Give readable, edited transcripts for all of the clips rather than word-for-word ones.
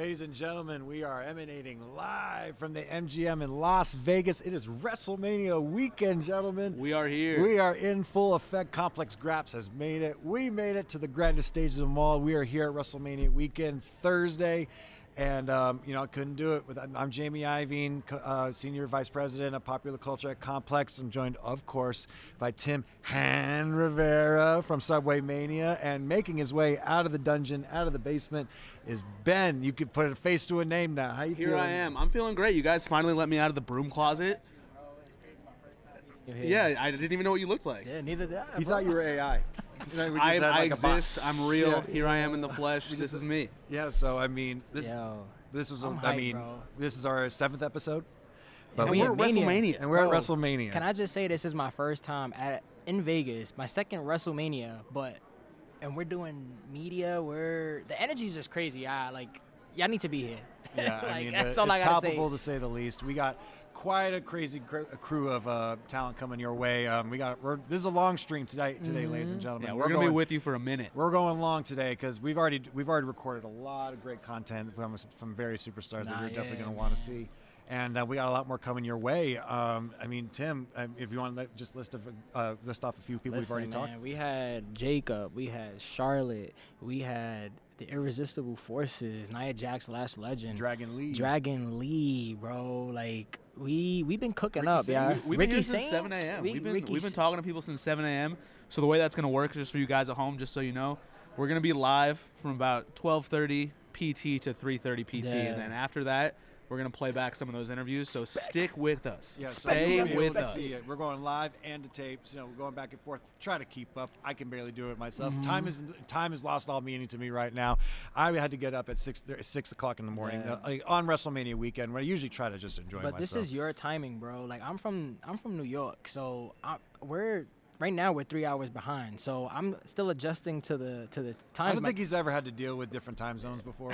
Ladies and gentlemen, we are emanating live from the MGM in Las Vegas. It is WrestleMania weekend, gentlemen. We are here. We are in full effect. Complex Graps has made it. We made it to the grandest stage of them all. We are here at WrestleMania weekend, Thursday. And, I couldn't do it. I'm Jamie Iovine, Senior Vice President of Popular Culture at Complex. I'm joined, of course, by Tim Hann Rivera from Subway Mania. And making his way out of the dungeon, out of the basement, is Ben. You could put a face to a name now. How you feeling? Here I am. I'm feeling great. You guys finally let me out of the broom closet. Yeah, I didn't even know what you looked like. Yeah, neither did I. You thought you were AI. I exist. I'm real. Yeah. Here I am in the flesh. This is me. Yeah, so I mean, this was I'm I hyped, mean, bro. this is our 7th episode. But we we're at at Mania. WrestleMania. And we're at Bro, WrestleMania. Can I just say this is my first time in Vegas, my second WrestleMania, and we're doing media. The energy's just crazy. Y'all need to be here. Yeah, I mean, that's it's all I gotta say. palpable to say the least. We got quite a crazy crew of talent coming your way. This is a long stream today, ladies and gentlemen. Yeah, we're gonna be with you for a minute. We're going long today because we've already recorded a lot of great content from various superstars that you're definitely going to want to see. And we got a lot more coming your way. Tim, if you want to just list off a few people we've already talked. We had Jacob, we had Charlotte, we had the Irresistible Forces, Nia Jax Lash Legend, Dragon Lee, bro. Like we've been cooking Ricky up, yeah. We've been here since 7 a.m. We've been talking to people since 7 a.m. So the way that's gonna work, just for you guys at home, just so you know, we're gonna be live from about 12:30 PT to 3:30 PT, and then after that, we're going to play back some of those interviews, so stick with us. Yeah, Stay with us. We're going live and to tape, so we're going back and forth. Try to keep up. I can barely do it myself. Time is lost all meaning to me right now. I had to get up at 6 o'clock in the morning on WrestleMania weekend, where I usually try to just enjoy myself. But this is your timing, bro. Like I'm from New York, so Right now we're 3 hours behind, so I'm still adjusting to the time. I don't think he's ever had to deal with different time zones before.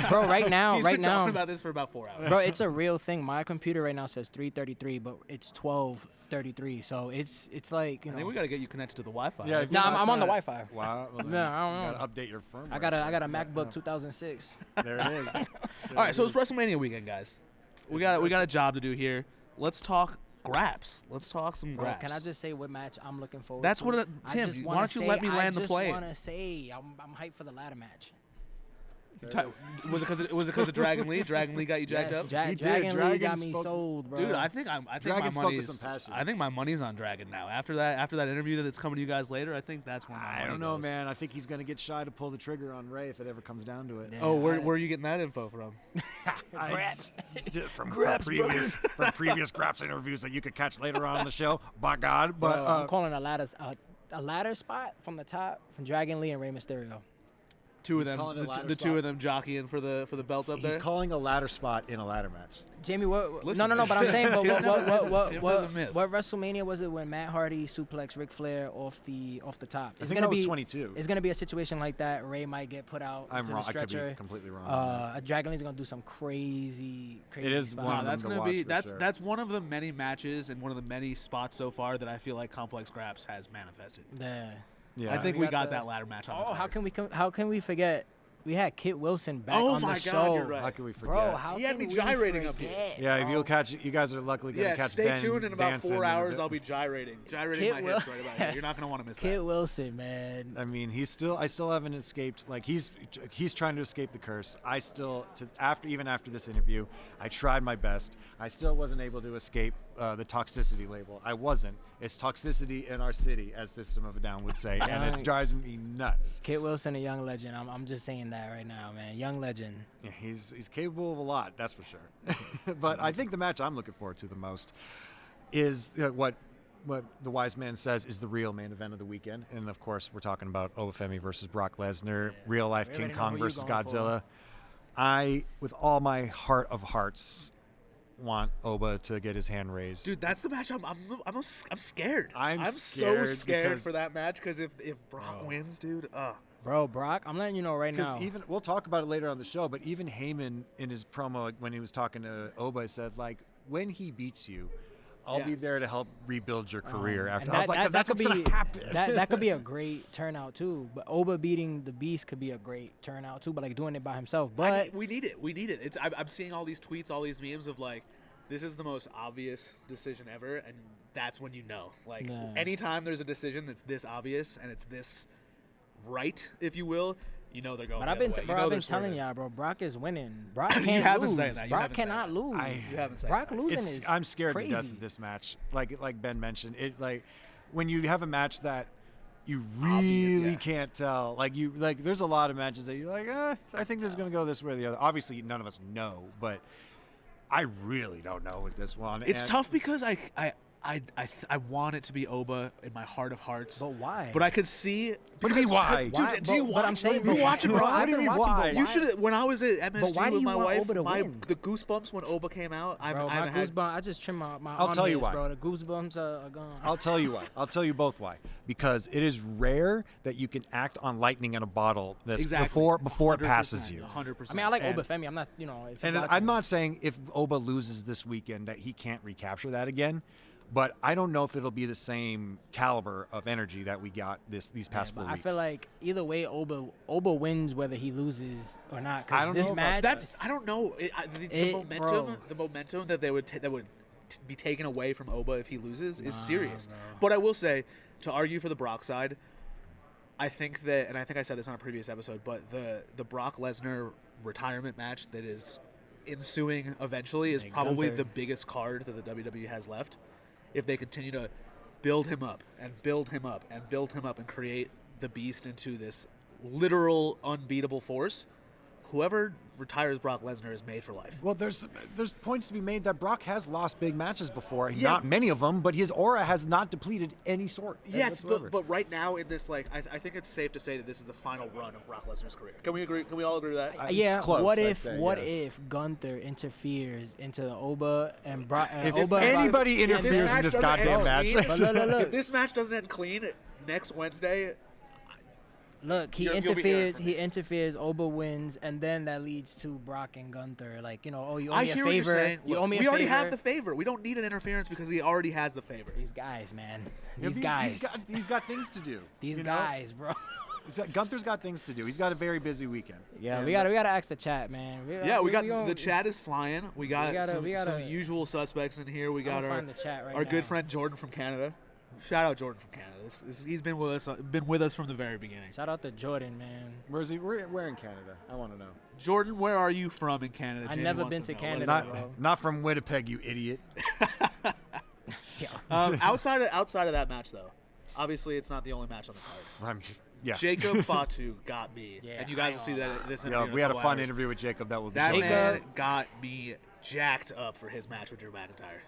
Bro, right now, He's been talking about this for about 4 hours. Bro, it's a real thing. My computer right now says 3:33, but it's 12:33, so it's like, you know. I think we got to get you connected to the Wi-Fi. Yeah, no, I'm on the Wi-Fi. Wow. Well, no, I don't know. Gotta update your firmware. I got a MacBook 2006. There it is. All right, so it's WrestleMania weekend, guys. We got a job to do here. Let's talk Graps. Let's talk some Graps. Can I just say what match I'm looking forward That's to? what Tim, why don't you let me land the plane? I just want to say I'm hyped for the ladder match. Was it because of Dragon Lee? Dragon Lee got you jacked up? Dragon Lee got me sold, bro. Dude, I think my money's on Dragon now. After that interview that's coming to you guys later, I think that's when I don't know, man. I think he's gonna get shy to pull the trigger on Ray if it ever comes down to it. Yeah, oh, where are you getting that info from? from previous Graps interviews that you could catch later on in the show. By God, but I'm calling a ladder spot from the top from Dragon Lee and Rey Mysterio. Two of them, the two of them jockeying for the belt up there. He's calling a ladder spot in a ladder match. Jamie, what? Listen, no, but I'm saying, Tim what WrestleMania was it when Matt Hardy suplexed Ric Flair off the top? I think that was 22. It's gonna be a situation like that. Ray might get put out into the stretcher. I could be completely wrong. Dragon Lee's gonna do some crazy. It is spot. one of them that's to gonna watch be for that's one of the many matches and one of the many spots so far that I feel like Complex Graps has manifested. Yeah. I think we got that ladder match on. Oh, how can we forget? We had Kit Wilson back on the show. God, you're right. How can we forget? Bro, how he had can me gyrating we up here. forget, Yeah, bro? if you'll catch, you guys are luckily gonna catch Ben. Stay tuned. In about 4 hours, I'll be gyrating Kit my hips right about here. You're not gonna want to miss that. Kit Wilson, man. I mean, I still haven't escaped. Like he's trying to escape the curse. Even after this interview, I tried my best. I still wasn't able to escape the toxicity label. I wasn't. It's toxicity in our city, as System of a Down would say, and it drives me nuts. Kit Wilson, a young legend. I'm just saying that right now, man. Young legend. Yeah, he's capable of a lot, that's for sure. But I think the match I'm looking forward to the most is what the wise man says is the real main event of the weekend, and of course we're talking about Obafemi versus Brock Lesnar, real life King Kong versus Godzilla. I, with all my heart of hearts, want Oba to get his hand raised. Dude, that's the match. I'm scared. I'm so scared for that match because if Brock wins, dude, Bro, Brock, I'm letting you know right now. Because we'll talk about it later on the show, but even Heyman in his promo when he was talking to Oba said, like, when he beats you, I'll be there to help rebuild your career after. And I was like, that's what's going to happen. That could be a great turnout too. But Oba beating the Beast could be a great turnout too. But like doing it by himself. But we need it. We need it. I'm seeing all these tweets, all these memes of like, this is the most obvious decision ever, and that's when you know. Like, anytime there's a decision that's this obvious and it's this right, if you will, you know they're going. But I've been telling y'all, bro. Brock is winning. Brock can't you haven't lose. Said that. Brock cannot lose. You haven't said Brock that. losing is I'm scared crazy. to death of this match. Like Ben mentioned, it like when you have a match that you really can't tell. Like there's a lot of matches that you're like, I think this is gonna go this way or the other. Obviously, none of us know, but I really don't know with this one. It's tough because I want it to be Oba in my heart of hearts. But why? But I could see. What do you mean why? Dude, do you watch? But I'm saying, you watch it, bro. I've been watching. Why? You should. When I was at MSG with my wife, the goosebumps when Oba came out. I just trim my I'll tell you armpits, why. bro. The goosebumps are gone. I'll tell you why. I'll tell you both why. Because it is rare that you can act on lightning in a bottle before it passes you. 100%. I mean, I like Oba Femi. I'm not, And I'm not saying if Oba loses this weekend that he can't recapture that again. But I don't know if it'll be the same caliber of energy that we got these past 4 weeks. I feel like either way, Oba wins whether he loses or not. I don't this know match, I don't know. The momentum that would be taken away from Oba if he loses is serious. Bro. But I will say, to argue for the Brock side, I think that, and I think I said this on a previous episode, but the Brock Lesnar retirement match that is ensuing eventually is probably the biggest card that the WWE has left. If they continue to build him up and build him up and build him up and create the Beast into this literal unbeatable force, whoever retires Brock Lesnar is made for life. Well, there's points to be made that Brock has lost big matches before. Not many of them, but his aura has not depleted any sort. Yes, but right now in this, like, I think it's safe to say that this is the final run of Brock Lesnar's career. Can we agree? Can we all agree with that? Yeah. Close, what if Gunther interferes into the Oba and Brock? If anybody interferes in this goddamn match, look. If this match doesn't end clean next Wednesday. Look, he interferes. He interferes. Oba wins, and then that leads to Brock and Gunther. Like, you owe me a favor. What you're saying. You owe me a favor. We already have the favor. We don't need an interference because he already has the favor. These guys, man. These guys. He's got things to do. These guys, bro. Gunther's got things to do. He's got a very busy weekend. Yeah, we gotta ask the chat, man. The chat is flying. We got some usual suspects in here. We got our good friend Jordan from Canada. Shout out Jordan from Canada. He's been with us from the very beginning. Shout out to Jordan, man. Where's he? Where in Canada? I want to know. Jordan, where are you from in Canada? I've never been to Canada. Not from Winnipeg, you idiot. Outside of that match, though, obviously it's not the only match on the card. Jacob Fatu got me, and you guys will see that this interview. We had a fun interview with Jacob. That will be. That man got me jacked up for his match with Drew McIntyre.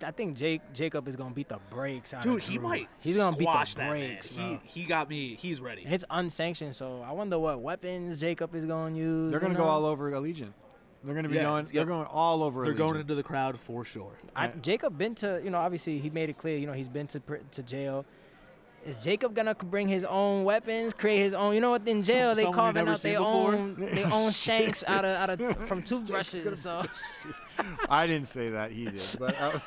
I think Jacob is gonna beat the brakes out of Drew. He might. He's gonna beat the that brakes. Man. He got me. He's ready. And it's unsanctioned, so I wonder what weapons Jacob is gonna use. They're gonna go all over Allegiant. They're gonna be going. They're going all over. They're going into the crowd for sure. Jacob been to. Obviously he made it clear. He's been to jail. Is Jacob gonna bring his own weapons, create his own? You know what? In jail, they carving out their own shanks out of from toothbrushes. So I didn't say that. He did. But I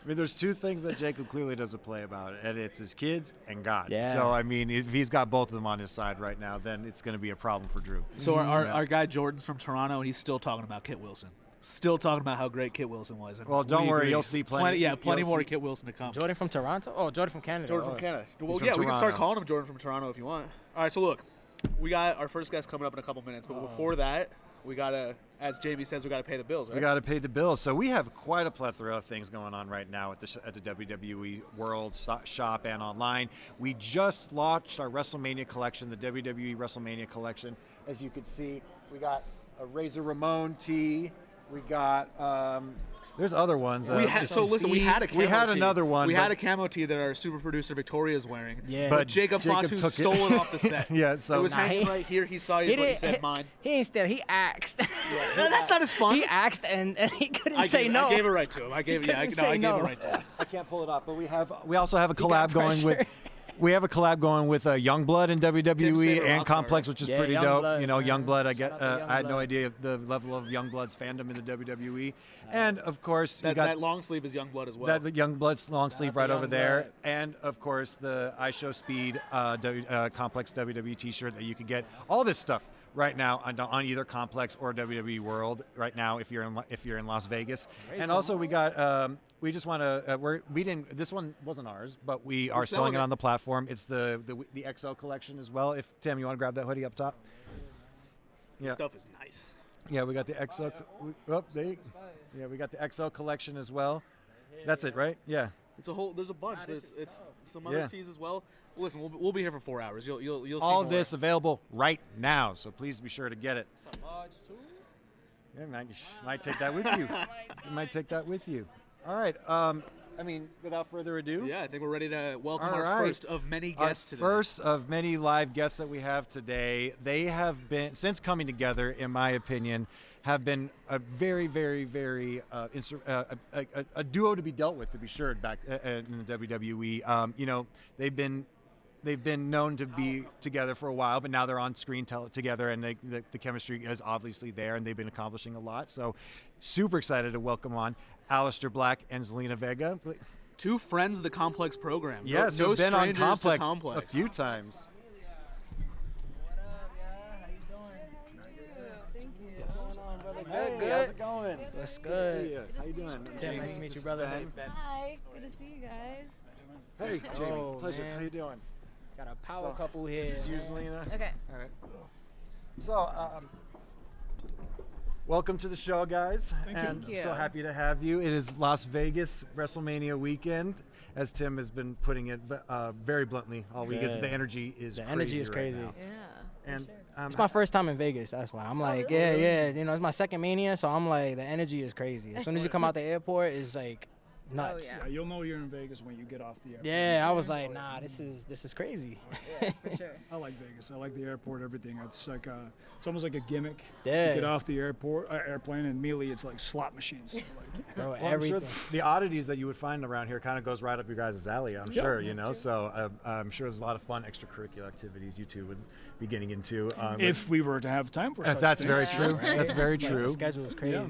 mean, there's two things that Jacob clearly doesn't play about, and it's his kids and God. Yeah. So I mean, if he's got both of them on his side right now, then it's going to be a problem for Drew. So our guy Jordan's from Toronto, and he's still talking about Kit Wilson. Still talking about how great Kit Wilson was. And well, don't worry, you'll see plenty more Kit Wilson to come. Jordan from Toronto? Oh, Jordan from Canada. Jordan from Canada. Well, we can start calling him Jordan from Toronto if you want. All right, so look, we got our first guest coming up in a couple minutes, but before that, we got to, as Jamie says, we got to pay the bills, right? We got to pay the bills. So we have quite a plethora of things going on right now at the WWE World Shop and online. We just launched our WrestleMania collection, the WWE WrestleMania collection. As you can see, we got a Razor Ramon tee. We got there's other ones. We had another one. We had a camo tee that our super producer Victoria is wearing. Yeah. But Jacob Fatu stole it off the set. Yeah, so it was hanging right here. He saw it. He said, "Mine." He ain't steal. He asked. No, that's not as fun. He asked and he couldn't say no. I gave it right to him. I gave it right to him. I can't pull it off, but we also have a collab going with. we have a collab going with Youngblood in WWE and Complex, which is pretty dope. Youngblood. I had no idea the level of Youngblood's fandom in the WWE, and of course that long sleeve is Youngblood as well. That Youngblood's long sleeve right over there, and of course the I Show Speed Complex WWE T-shirt that you can get. All this stuff right now on either Complex or WWE World right now if you're in Las Vegas. And also we got we just want to this one wasn't ours, but we are selling it on the platform. It's the XL collection as well. If Tim, you want to grab that hoodie up top? Yeah. The stuff is nice. Yeah, we got the XL. We got the XL collection as well. That's it, right? Yeah. It's a whole. There's a bunch. It's some other tees as well. Listen, we'll be here for 4 hours. You'll see all more. this available right now, so please be sure to get it. Yeah, man, you might take that with you. You might take that with you. All right. Without further ado. Yeah, I think we're ready to welcome our first of many guests today. First of many live guests that we have today. They have been, since coming together, in my opinion, have been a very, very, very a duo to be dealt with, to be sure, back in the WWE. They've been known to be together for a while, but now they're on screen together, and the chemistry is obviously there, and they've been accomplishing a lot. So super excited to welcome on Aleister Black and Zelina Vega. Two friends of the Complex program. Yes, no who've been on Complex a few times. What up, y'all? How you doing? Thank you. What's going on, brother? Hey, Good. how's it going? What's Good to good? see you. How you doing? Tim, nice to meet you, brother. Ben. Hi, good to see you guys. Hey, Jamie, Oh, pleasure. man. How you doing? Got a power couple here. This is you, Zelina. Okay. All right. So, welcome to the show, guys. Thank you. I'm so happy to have you. It is Las Vegas WrestleMania weekend, as Tim has been putting it very bluntly all weekend. Yeah. The energy is The crazy energy is right crazy. now. Yeah. And It's my first time in Vegas, that's why. I'm like, yeah. It's my second Mania, so I'm like, the energy is crazy. As soon as you come out the airport, it's like nuts. Oh, Yeah, you'll know you're in Vegas when you get off the airport. Yeah, I was like, nah, this is crazy. Yeah, for sure. I like Vegas. I like the airport, everything. It's like it's almost like a gimmick. Yeah. You get off the airplane, and immediately it's like slot machines. Bro, well, I'm everything. sure the oddities that you would find around here kind of goes right up your guys' alley, I'm sure, So I'm sure there's a lot of fun extracurricular activities you two would be getting into. If we were to have time for such that's things. very true. Right. That's very Like, true. the schedule is crazy.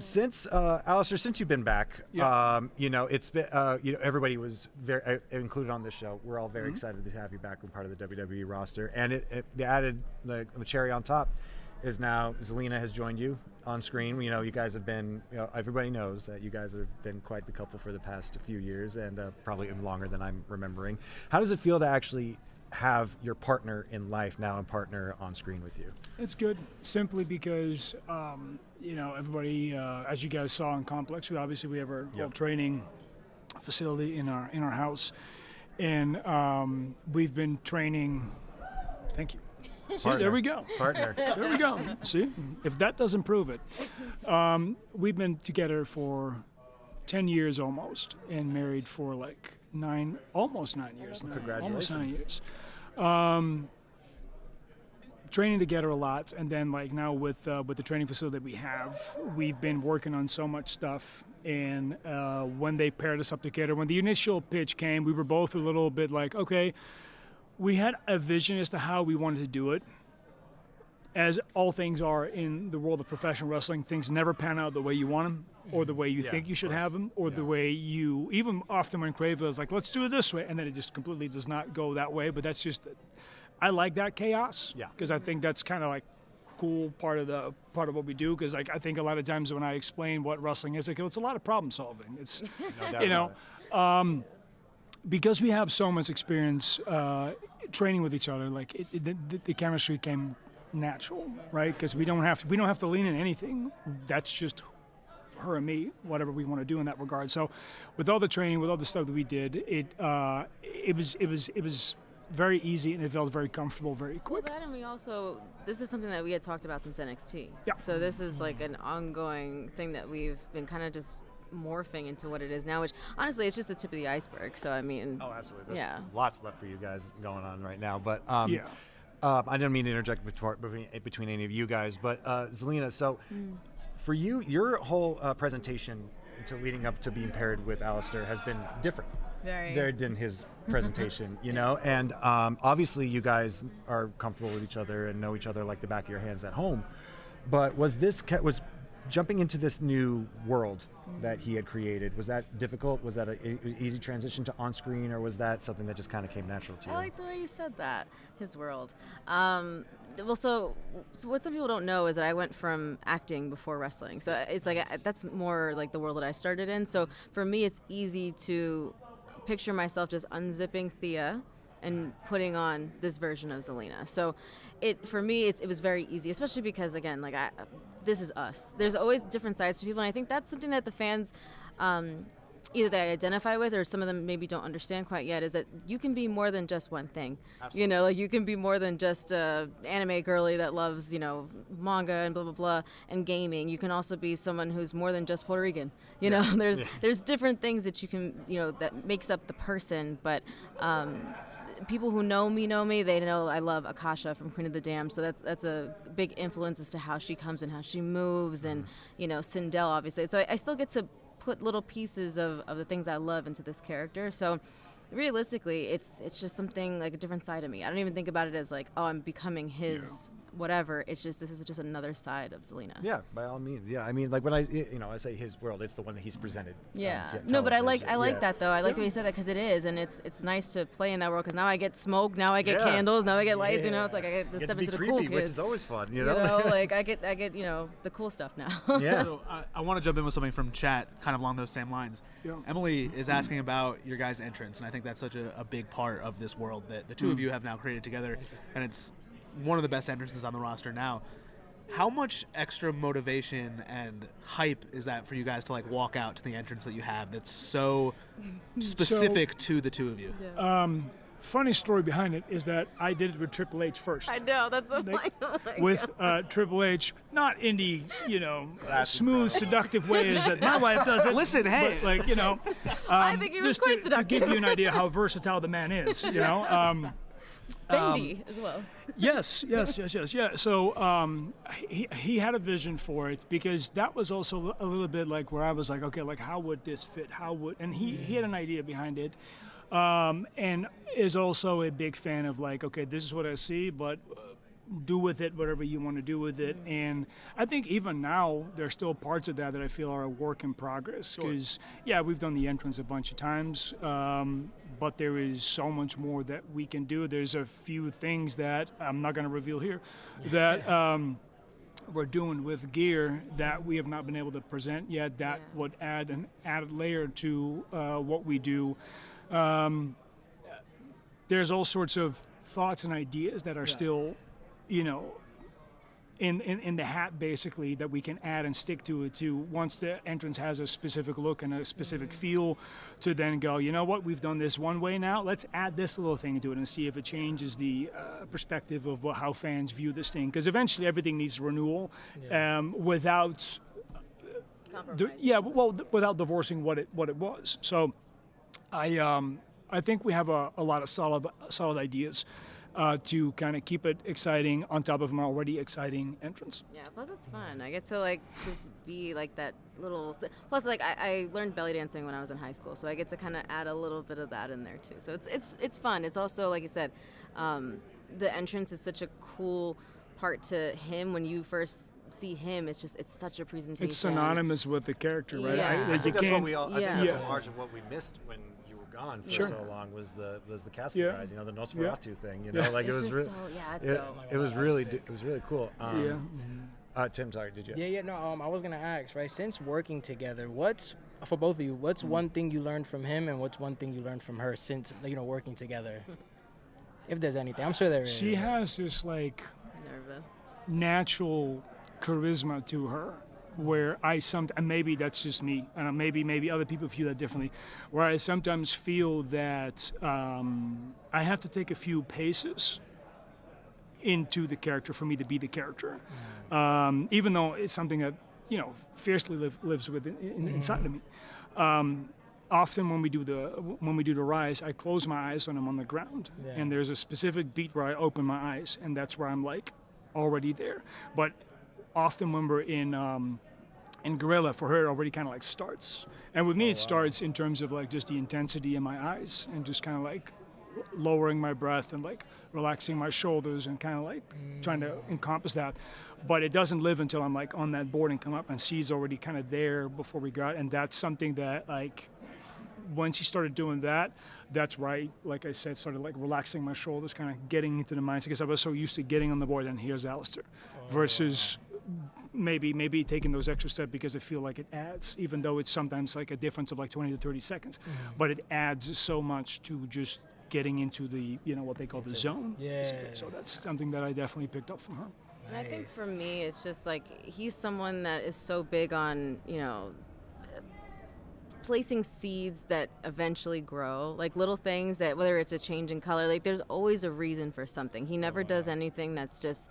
Since Aleister, since you've been back, it's been everybody was very included on this show. We're all very excited to have you back and part of the WWE roster. And they added the cherry on top is now Zelina has joined you on screen. You guys have been. Everybody knows that you guys have been quite the couple for the past few years, and probably even longer than I'm remembering. How does it feel to actually have your partner in life now and partner on screen with you? It's good, simply because everybody, as you guys saw in Complex, we have our whole training facility in our house, and we've been training. Thank you. See, there we go. Partner. There we go. See, if that doesn't prove it, we've been together for 10 years almost, and married for like almost 9 years now. Congratulations. Almost 9 years. Training together a lot, and then like now with the training facility that we have, we've been working on so much stuff. And when they paired us up together, when the initial pitch came, we were both a little bit like, okay, we had a vision as to how we wanted to do it. As all things are in the world of professional wrestling, things never pan out the way you want them, or the way you think you should have them, or the way you, even often when Crave is like, let's do it this way, and then it just completely does not go that way. But that's just, I like that chaos, because I think that's kind of like cool part of what we do. Because like I think a lot of times when I explain what wrestling is, like it's a lot of problem solving. It's because we have so much experience training with each other, like the chemistry came natural, right? Because we don't have to lean in anything. That's just her and me, whatever we want to do in that regard. So, with all the training, with all the stuff that we did, it was very easy, and it felt very comfortable, very quick. Well, that, and we also, this is something that we had talked about since NXT. Yeah. So this is like an ongoing thing that we've been kind of just morphing into what it is now, which honestly it's just the tip of the iceberg. So I mean, Oh, absolutely. There's lots left for you guys going on right now, but I didn't mean to interject between any of you guys, but Zelina, so for you, your whole presentation to leading up to being paired with Aleister has been different. Very than his presentation, you know, and obviously you guys are comfortable with each other and know each other like the back of your hands at home. But was jumping into this new world that he had created, was that difficult? Was that an easy transition to on-screen, or was that something that just kind of came natural to you? I like the way you said that, his world. Well, so what some people don't know is that I went from acting before wrestling. So it's like that's more like the world that I started in. So for me, it's easy to picture myself just unzipping Thea and putting on this version of Zelina. So for me, it was very easy, especially because, again, like this is us. There's always different sides to people, and I think that's something that the fans either they identify with or some of them maybe don't understand quite yet, is that you can be more than just one thing. Absolutely. You know, like you can be more than just a anime girly that loves, you know, manga and blah, blah, blah, and gaming. You can also be someone who's more than just Puerto Rican. You know, there's different things that you can, you know, that makes up the person, but people who know me, they know I love Akasha from Queen of the Damned, so that's a big influence as to how she comes and how she moves, and, you know, Sindel, obviously. So I still get to put little pieces of the things I love into this character. So realistically, it's just something like a different side of me. I don't even think about it as like, oh, I'm becoming his whatever. It's just, this is just another side of Zelina. Yeah, by all means. Yeah, I mean, like when I say his world, it's the one that he's presented. Yeah. No, but I like that though. I like the way you said that, because it is, and it's nice to play in that world, because now I get smoke, now I get candles, now I get lights. You know, it's like I get to step into the cool kids, which is always fun. You know, like I get you know, the cool stuff now. Yeah. So I want to jump in with something from chat, kind of along those same lines. Yeah. Emily is asking about your guys' entrance, and I think that's such a big part of this world that the two of you have now created together, and it's one of the best entrances on the roster now. How much extra motivation and hype is that for you guys to like walk out to the entrance that you have that's so specific to the two of you? Funny story behind it is that I did it with Triple H first. I know, that's so funny. With Triple H, not in the, you know, smooth, seductive ways that my wife does it. Listen, hey. But, like, you know, I think he was quite seductive. To give you an idea how versatile the man is, you know. Bendy as well. Yes. Yeah. So he had a vision for it, because that was also a little bit like where I was like, okay, like how would this fit? And he had an idea behind it, and is also a big fan of like, okay, this is what I see, but do with it whatever you want to do with it. And I think even now there's still parts of that I feel are a work in progress, because we've done the entrance a bunch of times, but there is so much more that we can do. There's a few things that I'm not going to reveal here that we're doing with gear that we have not been able to present yet, that would add an added layer to what we do. There's all sorts of thoughts and ideas that are still, you know, in the hat, basically, that we can add and stick to it too. Once the entrance has a specific look and a specific feel, to then go, you know what, we've done this one way now, let's add this little thing to it and see if it changes the perspective of how fans view this thing. Because eventually everything needs renewal, without without divorcing what it was. So I think we have a lot of solid ideas to kind of keep it exciting on top of an already exciting entrance. Yeah, plus it's fun. I get to like just be like that little. Plus, like I learned belly dancing when I was in high school, so I get to kind of add a little bit of that in there too. So it's fun. It's also, like you said, the entrance is such a cool part to him. When you first see him, it's such a presentation. It's synonymous with the character, right? Yeah. I think that's what we all. I think that's a large of what we missed when on for so long was the casket rise, you know, the Nosferatu thing, you know, like it was really, it was really cool. Tim, sorry, did you? No, I was gonna ask, right, since working together, what's for both of you, what's one thing you learned from him and what's one thing you learned from her since, you know, working together? If there's anything, I'm sure there is. She has this like natural charisma to her, where and maybe that's just me, and maybe other people feel that differently, where I sometimes feel that I have to take a few paces into the character for me to be the character, even though it's something that, you know, fiercely lives inside of me. Often when we do the rise, I close my eyes when I'm on the ground, and there's a specific beat where I open my eyes, and that's where I'm like already there. But often when we're in And Gorilla, for her, already kind of like starts. And with me, it starts in terms of like just the intensity in my eyes and just kind of like lowering my breath and like relaxing my shoulders and kind of like trying to encompass that. But it doesn't live until I'm like on that board and come up, and she's already kind of there before we got. And that's something that like, when she started doing that, that's right. Like I said, started like relaxing my shoulders, kind of getting into the mindset, because I was so used to getting on the board and here's Aleister, versus maybe taking those extra steps because I feel like it adds, even though it's sometimes like a difference of like 20 to 30 seconds, but it adds so much to just getting into the, what they call the zone. Yeah. So that's something that I definitely picked up from her. And I think for me, it's just like he's someone that is so big on, placing seeds that eventually grow, like little things that, whether it's a change in color, like there's always a reason for something. He never does anything that's just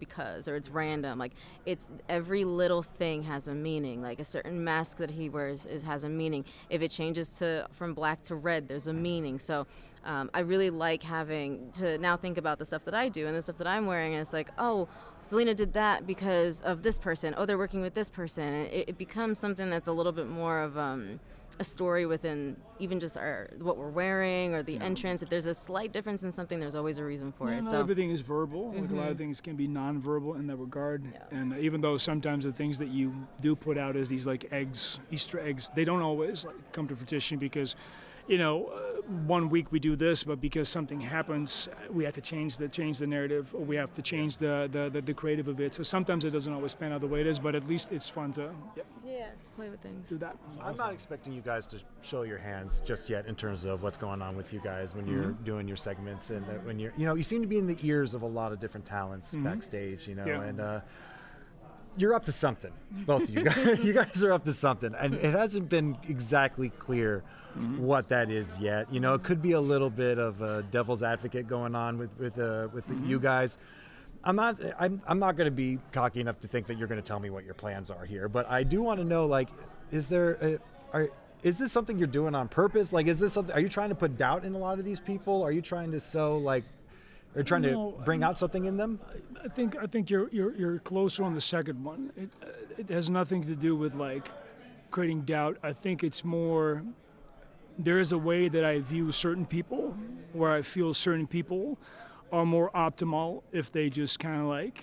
because, or it's random. Like it's every little thing has a meaning. Like a certain mask that he wears has a meaning. If it changes from black to red, there's a meaning. So I really like having to now think about the stuff that I do and the stuff that I'm wearing, and it's like, oh, Zelina did that because of this person. Oh, they're working with this person. And it becomes something that's a little bit more of a story within even just what we're wearing or the entrance. If there's a slight difference in something, there's always a reason for it. Not So everything is verbal. Like a lot of things can be non-verbal in that regard. Yeah. And even though sometimes the things that you do put out as these like eggs, Easter eggs, they don't always like come to fruition because, 1 week we do this, but because something happens, we have to change the narrative, or we have to change the creative of it. So sometimes it doesn't always pan out the way it is, but at least it's fun to to play with things. do that. I'm not expecting you guys to show your hands just yet in terms of what's going on with you guys when you're doing your segments, and when you're, you seem to be in the ears of a lot of different talents backstage, and you're up to something. Both of you guys, you guys are up to something, and it hasn't been exactly clear what that is yet. It could be a little bit of a devil's advocate going on with you guys. I'm not going to be cocky enough to think that you're going to tell me what your plans are here, but I do want to know, like, is this something you're doing on purpose? Like, is this something? Are you trying to put doubt in a lot of these people? Are you trying to or trying to bring out something in them? I think you're closer on the second one. It has nothing to do with like creating doubt. I think it's more, there is a way that I view certain people where I feel certain people are more optimal if they just kind of like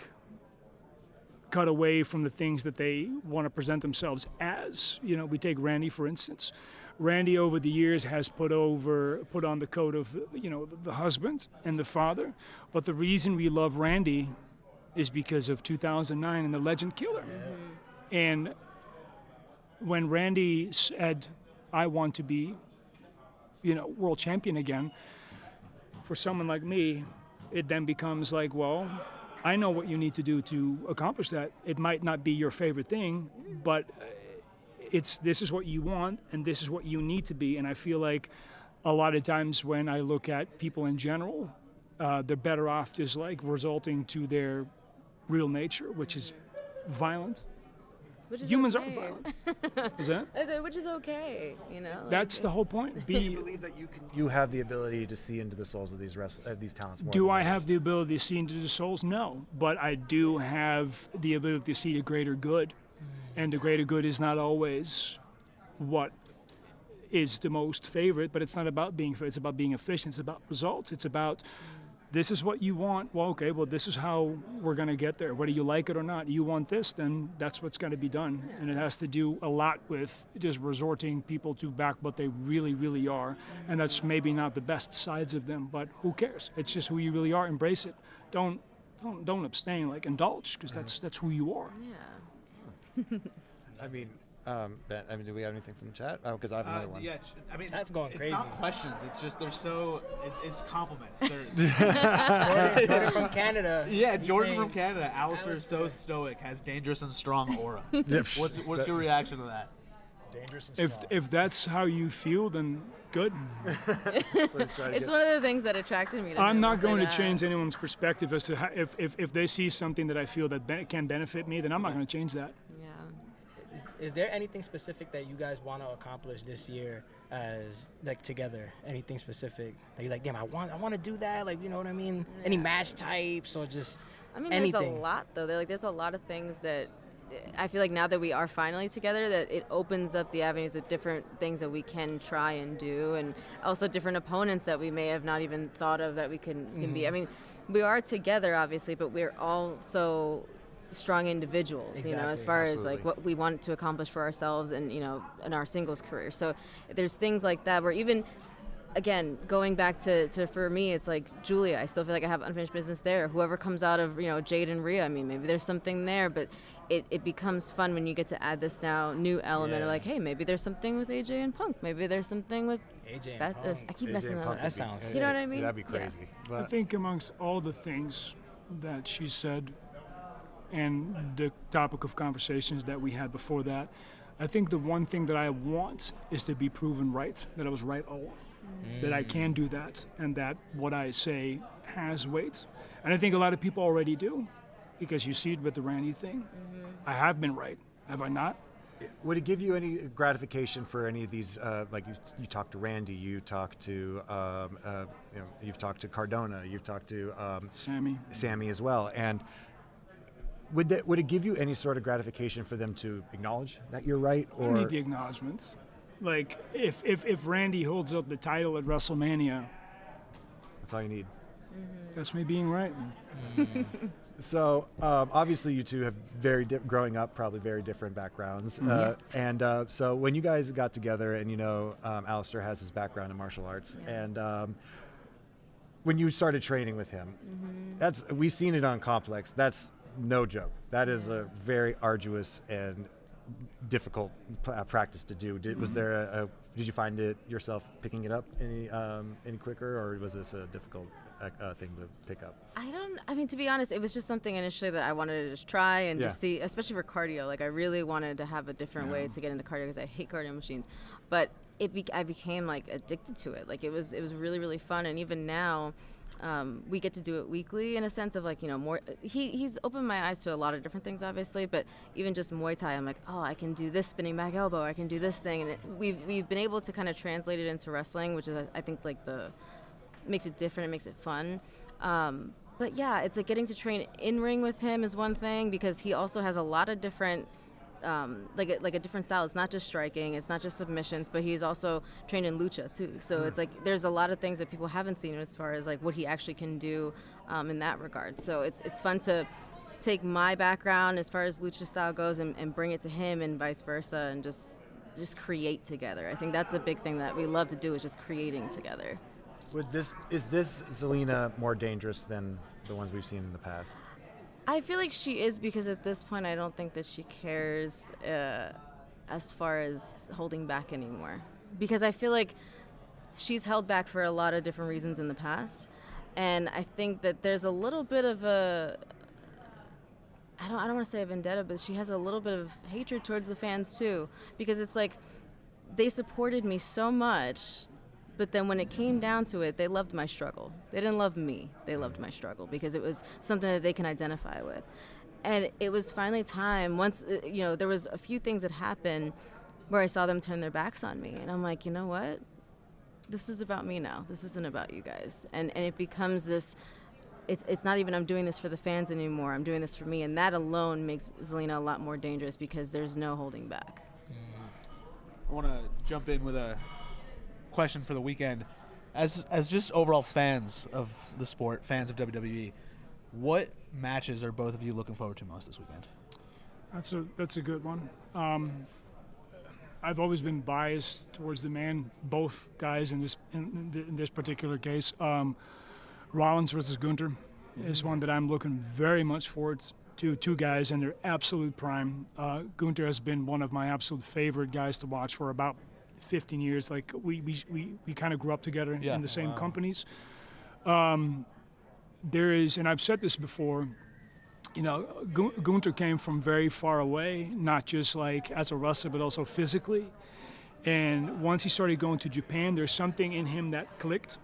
cut away from the things that they want to present themselves as. We take Randy, for instance. Randy over the years has put on the coat of, the husband and the father. But the reason we love Randy is because of 2009 and the Legend Killer. And when Randy said, I want to be, world champion again, for someone like me, it then becomes like, well, I know what you need to do to accomplish that. It might not be your favorite thing, but this is what you want and this is what you need to be. And I feel like a lot of times when I look at people in general, they're better off just like resorting to their real nature, which is violent. Humans aren't violent. Is that? Which is okay, That's the whole point. Do you believe that you have the ability to see into the souls of these talents more? Do I have the ability to see into the souls? No, but I do have the ability to see a greater good. And the greater good is not always what is the most favorite, but it's not about being fair. It's about being efficient. It's about results. It's about, this is what you want. Well, okay, this is how we're going to get there. Whether you like it or not, you want this, then that's what's going to be done. And it has to do a lot with just resorting people to back what they really, really are. And that's maybe not the best sides of them, but who cares? It's just who you really are. Embrace it. Don't abstain, like indulge, because that's who you are. Yeah. Ben, do we have anything from the chat? Oh, because I have another one. Yeah, That's going it's crazy. not questions. It's just it's compliments. Jordan from Canada. Yeah, Jordan from Canada. Aleister is so stoic, has dangerous and strong aura. What's your reaction to that? Dangerous and strong. If that's how you feel, then good. It's one of the things that attracted me to I'm him, not was going like to change anyone's perspective as to how, if they see something that I feel that can benefit me, then I'm not going to change that. Yeah. Is there anything specific that you guys want to accomplish this year as like together? Anything specific that you're like, damn, I want to do that? Like, you know what I mean? Any match types or just anything? There's a lot though. There's a lot of things that I feel like now that we are finally together, that it opens up the avenues of different things that we can try and do, and also different opponents that we may have not even thought of that we can be. I mean, we are together, obviously, but we're also strong individuals, you know, as far as like what we want to accomplish for ourselves and, you know, in our singles career. So there's things like that where even, again, going back to for me, it's like Julia, I still feel like I have unfinished business there. Whoever comes out of, you know, Jade and Rhea, I mean, maybe there's something there, but it becomes fun when you get to add this now new element of like, hey, maybe there's something with AJ and Punk. Maybe there's something with AJ that. and Punk. I keep AJ messing and that Punk up. That sounds. You know what I mean? That'd be crazy. Yeah. But I think amongst all the things that she said and the topic of conversations that we had before that, I think the one thing that I want is to be proven right, that I was right all along, that I can do that, and that what I say has weight. And I think a lot of people already do, because you see it with the Randy thing. I have been right, have I not? would it give you any gratification for any of these? Like you talked to Randy, you talked to, you know, you've talked to Cardona, you've talked to Sammy as well, and would it give you any sort of gratification for them to acknowledge that you're right? Or I don't need the acknowledgement. Like if Randy holds up the title at WrestleMania, that's all you need. that's me being right. So obviously you two have growing up, probably very different backgrounds. Yes. And so when you guys got together, and you know, Aleister has his background in martial arts, and when you started training with him, we've seen it on Complex. That's no joke. That is a very arduous and difficult practice to do. Was there did you find it yourself picking it up any quicker, or was this a difficult thing to pick up? I mean, to be honest, it was just something initially that I wanted to just try and just see, especially for cardio. Like, I really wanted to have a different way to get into cardio because I hate cardio machines. But I became like addicted to it. Like, it was really, really fun. And even now, we get to do it weekly in a sense of like, you know, more. He's opened my eyes to a lot of different things, obviously. But even just Muay Thai, I'm like, oh, I can do this spinning back elbow. I can do this thing, and we've been able to kind of translate it into wrestling, which is I think like makes it different. It makes it fun. But yeah, it's like getting to train in ring with him is one thing, because he also has a lot of different, like a different style. It's not just striking, it's not just submissions, but he's also trained in lucha too. So it's like there's a lot of things that people haven't seen as far as like what he actually can do in that regard. So it's fun to take my background as far as lucha style goes and bring it to him and vice versa, and just create together. I think that's a big thing that we love to do, is just creating together. Is this Zelina more dangerous than the ones we've seen in the past? I feel like she is, because at this point I don't think that she cares as far as holding back anymore. Because I feel like she's held back for a lot of different reasons in the past. And I think that there's a little bit of I don't want to say a vendetta, but she has a little bit of hatred towards the fans too. Because it's like, they supported me so much, but then when it came down to it, they loved my struggle. They didn't love me. They loved my struggle because it was something that they can identify with. And it was finally time, once, you know, there was a few things that happened where I saw them turn their backs on me. And I'm like, you know what? This is about me now. This isn't about you guys. And it becomes this, it's not even I'm doing this for the fans anymore. I'm doing this for me. And that alone makes Zelina a lot more dangerous, because there's no holding back. I want to jump in with a question for the weekend. As just overall fans of the sport, fans of WWE, what matches are both of you looking forward to most this weekend? That's a good one. I've always been biased towards the man, both guys in this particular case. Rollins versus Gunther is one that I'm looking very much forward to. Two guys in their absolute prime. Gunther has been one of my absolute favorite guys to watch for about 15 years. Like we kind of grew up together in the same companies. There is, and I've said this before, you know, Gunther came from very far away, not just like as a wrestler, but also physically. And once he started going to Japan, there's something in him that clicked.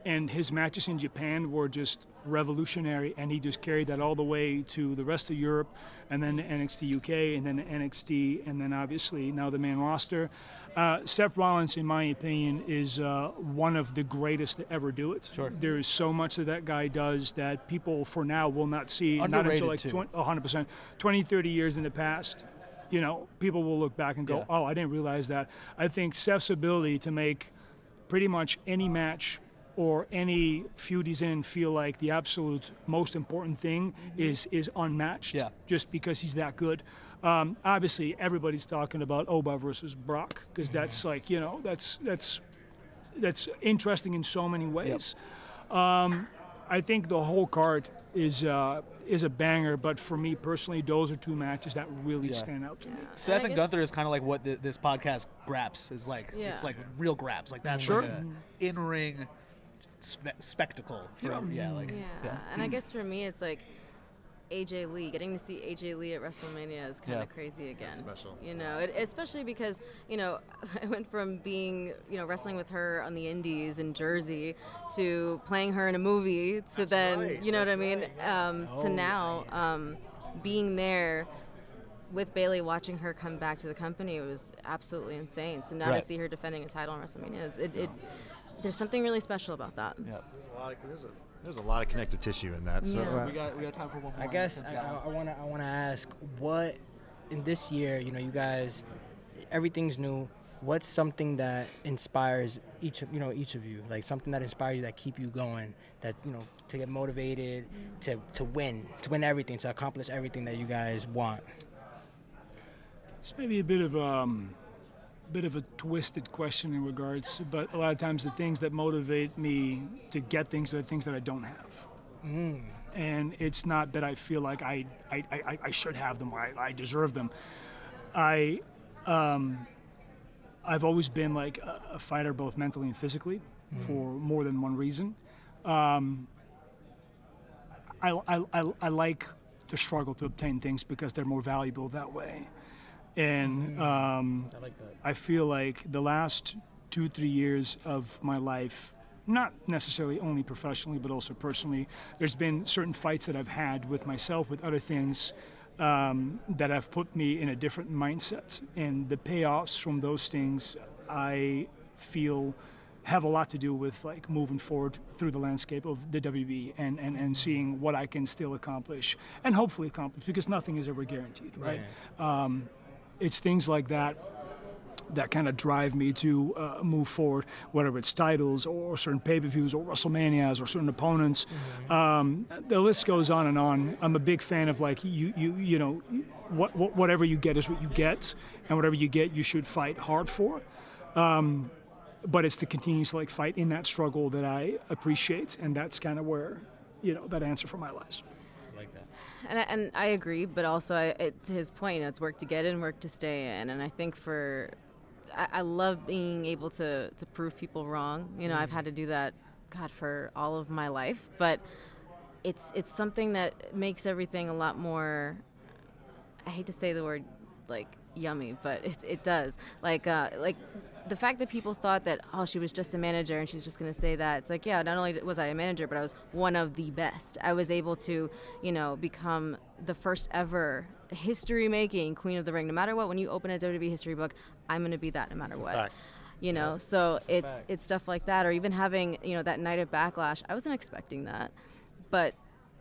And his matches in Japan were just revolutionary, and he just carried that all the way to the rest of Europe, and then NXT UK, and then NXT, and then obviously now the main roster. Seth Rollins, in my opinion, is one of the greatest to ever do it. Sure. There's so much that guy does that people for now will not see. Underrated not until like 100%. 20, 30 years in the past, people will look back and go, oh, I didn't realize that. I think Seth's ability to make pretty much any match or any feud he's in feel like the absolute most important thing is unmatched, just because he's that good. Obviously, everybody's talking about Oba versus Brock, because that's like, that's interesting in so many ways. I think the whole card is a banger, but for me personally, those are two matches that really stand out to me. Seth and Gunther is kind of like what this podcast Graps is like. It's like real Graps, like that's like a in-ring spectacle. And I guess for me, it's like AJ Lee. Getting to see AJ Lee at WrestleMania is kind of crazy again. That's special. Especially because I went from being wrestling with her on the Indies in Jersey to playing her in a movie to to now being there with Bayley, watching her come back to the company was absolutely insane. So now to see her defending a title in WrestleMania there's something really special about that. Yeah. There's a lot of connective tissue in that. So we got time for one more. I guess I want to ask, what in this year, you guys, everything's new. What's something that inspires each of you, like something that inspires you, that keep you going, that to get motivated, to win everything, to accomplish everything that you guys want? It's maybe a bit of a twisted question in regards, but a lot of times the things that motivate me to get things are the things that I don't have. And it's not that I feel like I should have them or I deserve them. I've always been like a fighter, both mentally and physically, for more than one reason. I like to struggle to obtain things because they're more valuable that way. And I like that. I feel like the last 2-3 years of my life, not necessarily only professionally, but also personally, there's been certain fights that I've had with myself, with other things, that have put me in a different mindset. And the payoffs from those things, I feel, have a lot to do with like moving forward through the landscape of the WB and seeing what I can still accomplish and hopefully accomplish, because nothing is ever guaranteed, right? It's things like that kind of drive me to move forward, whether it's titles or certain pay-per-views or WrestleManias or certain opponents. The list goes on and on. I'm a big fan of like whatever you get is what you get, and whatever you get, you should fight hard for. But it's to continue to like fight in that struggle that I appreciate, and that's kind of where that answer for my lies. Like that. And I agree, but also to his point, it's work to get in, work to stay in. And I think I love being able to prove people wrong. I've had to do that, God, for all of my life. But it's something that makes everything a lot more, I hate to say the word like yummy, but it does. Like the fact that people thought that, oh, she was just a manager and she's just going to say that. It's like, yeah, not only was I a manager, but I was one of the best. I was able to, become the first ever history-making Queen of the Ring. No matter what, when you open a WWE history book, I'm going to be that no matter what. So it's stuff like that. Or even having, that night of Backlash, I wasn't expecting that. But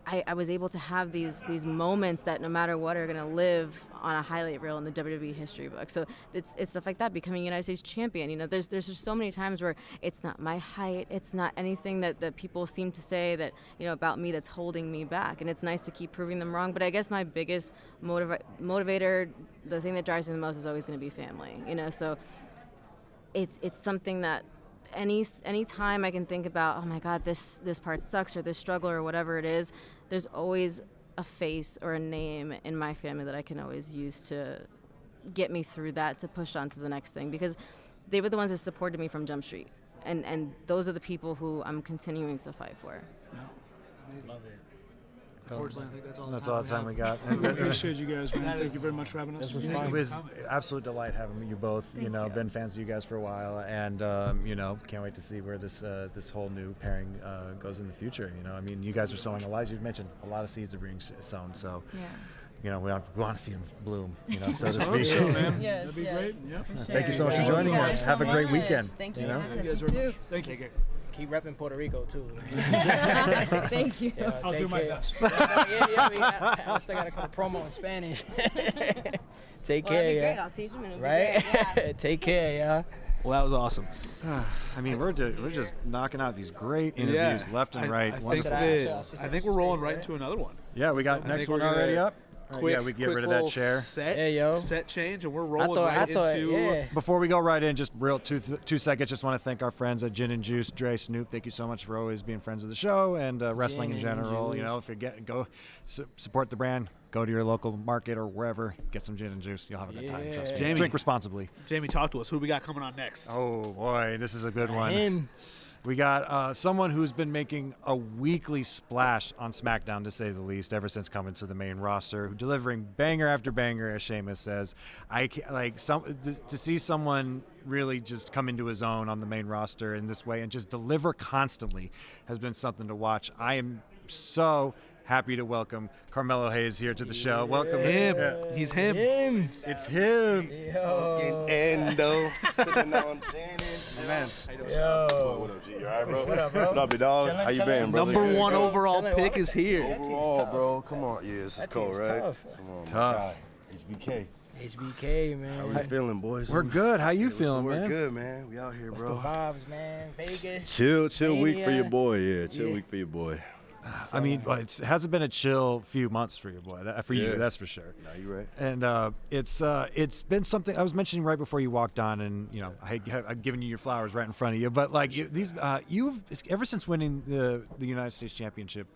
I was able to have these moments that no matter what are going to live on a highlight reel in the WWE history book. So it's stuff like that, becoming United States champion. There's just so many times where it's not my height, it's not anything that people seem to say that about me that's holding me back, and it's nice to keep proving them wrong. But I guess my biggest motivator, the thing that drives me the most, is always going to be family. So it's something that any time I can think about, oh my God, this part sucks, or this struggle, or whatever it is, there's always a face or a name in my family that I can always use to get me through that, to push on to the next thing, because they were the ones that supported me from Jump Street, and those are the people who I'm continuing to fight for. Love it. Unfortunately, I think that's all the time we got. We appreciate you guys, man. Thank you very much for having us. It was absolute delight having you both. Been fans of you guys for a while, and can't wait to see where this whole new pairing goes in the future. I mean, you guys are sowing a lot. You mentioned a lot of seeds are being sown, so. Yeah. We want to see them bloom, so to speak. So, man. That'd be great. Yeah. Thank you so much for joining us. Have a great weekend. Thank you. Thank you. Keep repping Puerto Rico too. Thank you. I'll do my best. I still got a promo in Spanish. Take care, that'd be yeah. great. I'll teach them. Right? Yeah. Take care, yeah. Well, that was awesome. I mean, we're just knocking out these great interviews left and right. I think we're rolling right into another one. Yeah, we got next one already up. Quick, we get rid of that chair. Set change, and we're rolling into. Before we go right in, just real 2 seconds. Just want to thank our friends at Gin and Juice, Dre, Snoop. Thank you so much for always being friends of the show and wrestling in general. If you support the brand, go to your local market or wherever, get some gin and juice. You'll have a good time. Trust me. Jamie, drink responsibly. Jamie, talk to us. Who do we got coming on next? Oh boy, this is a good one. Him. We got someone who's been making a weekly splash on SmackDown, to say the least, ever since coming to the main roster, delivering banger after banger, as Sheamus says. To see someone really just come into his own on the main roster in this way and just deliver constantly has been something to watch. I am so happy to welcome Carmelo Hayes here to the show. Welcome him. Yeah. He's him. It's him. Fucking Endo. Sitting on Janice. Man. Yo. What up, G? You all right, bro? What up, bro? What up, dog? How you been, bro? Number one overall pick is here. Overall, bro. Come on. Yeah, this is cold, right? Tough. Come on, Tough. HBK. HBK, man. How we feeling, boys? We're good. How you feeling, man? We're good, man. We out here, What's bro. the vibes, man? Vegas. Chill week for your boy. Yeah, chill week for your boy. I mean, it hasn't been a chill few months for your boy. For you, that's for sure. No, you're right. And it's been something I was mentioning right before you walked on, and I've given you your flowers right in front of you. But like you've ever since winning the United States Championship,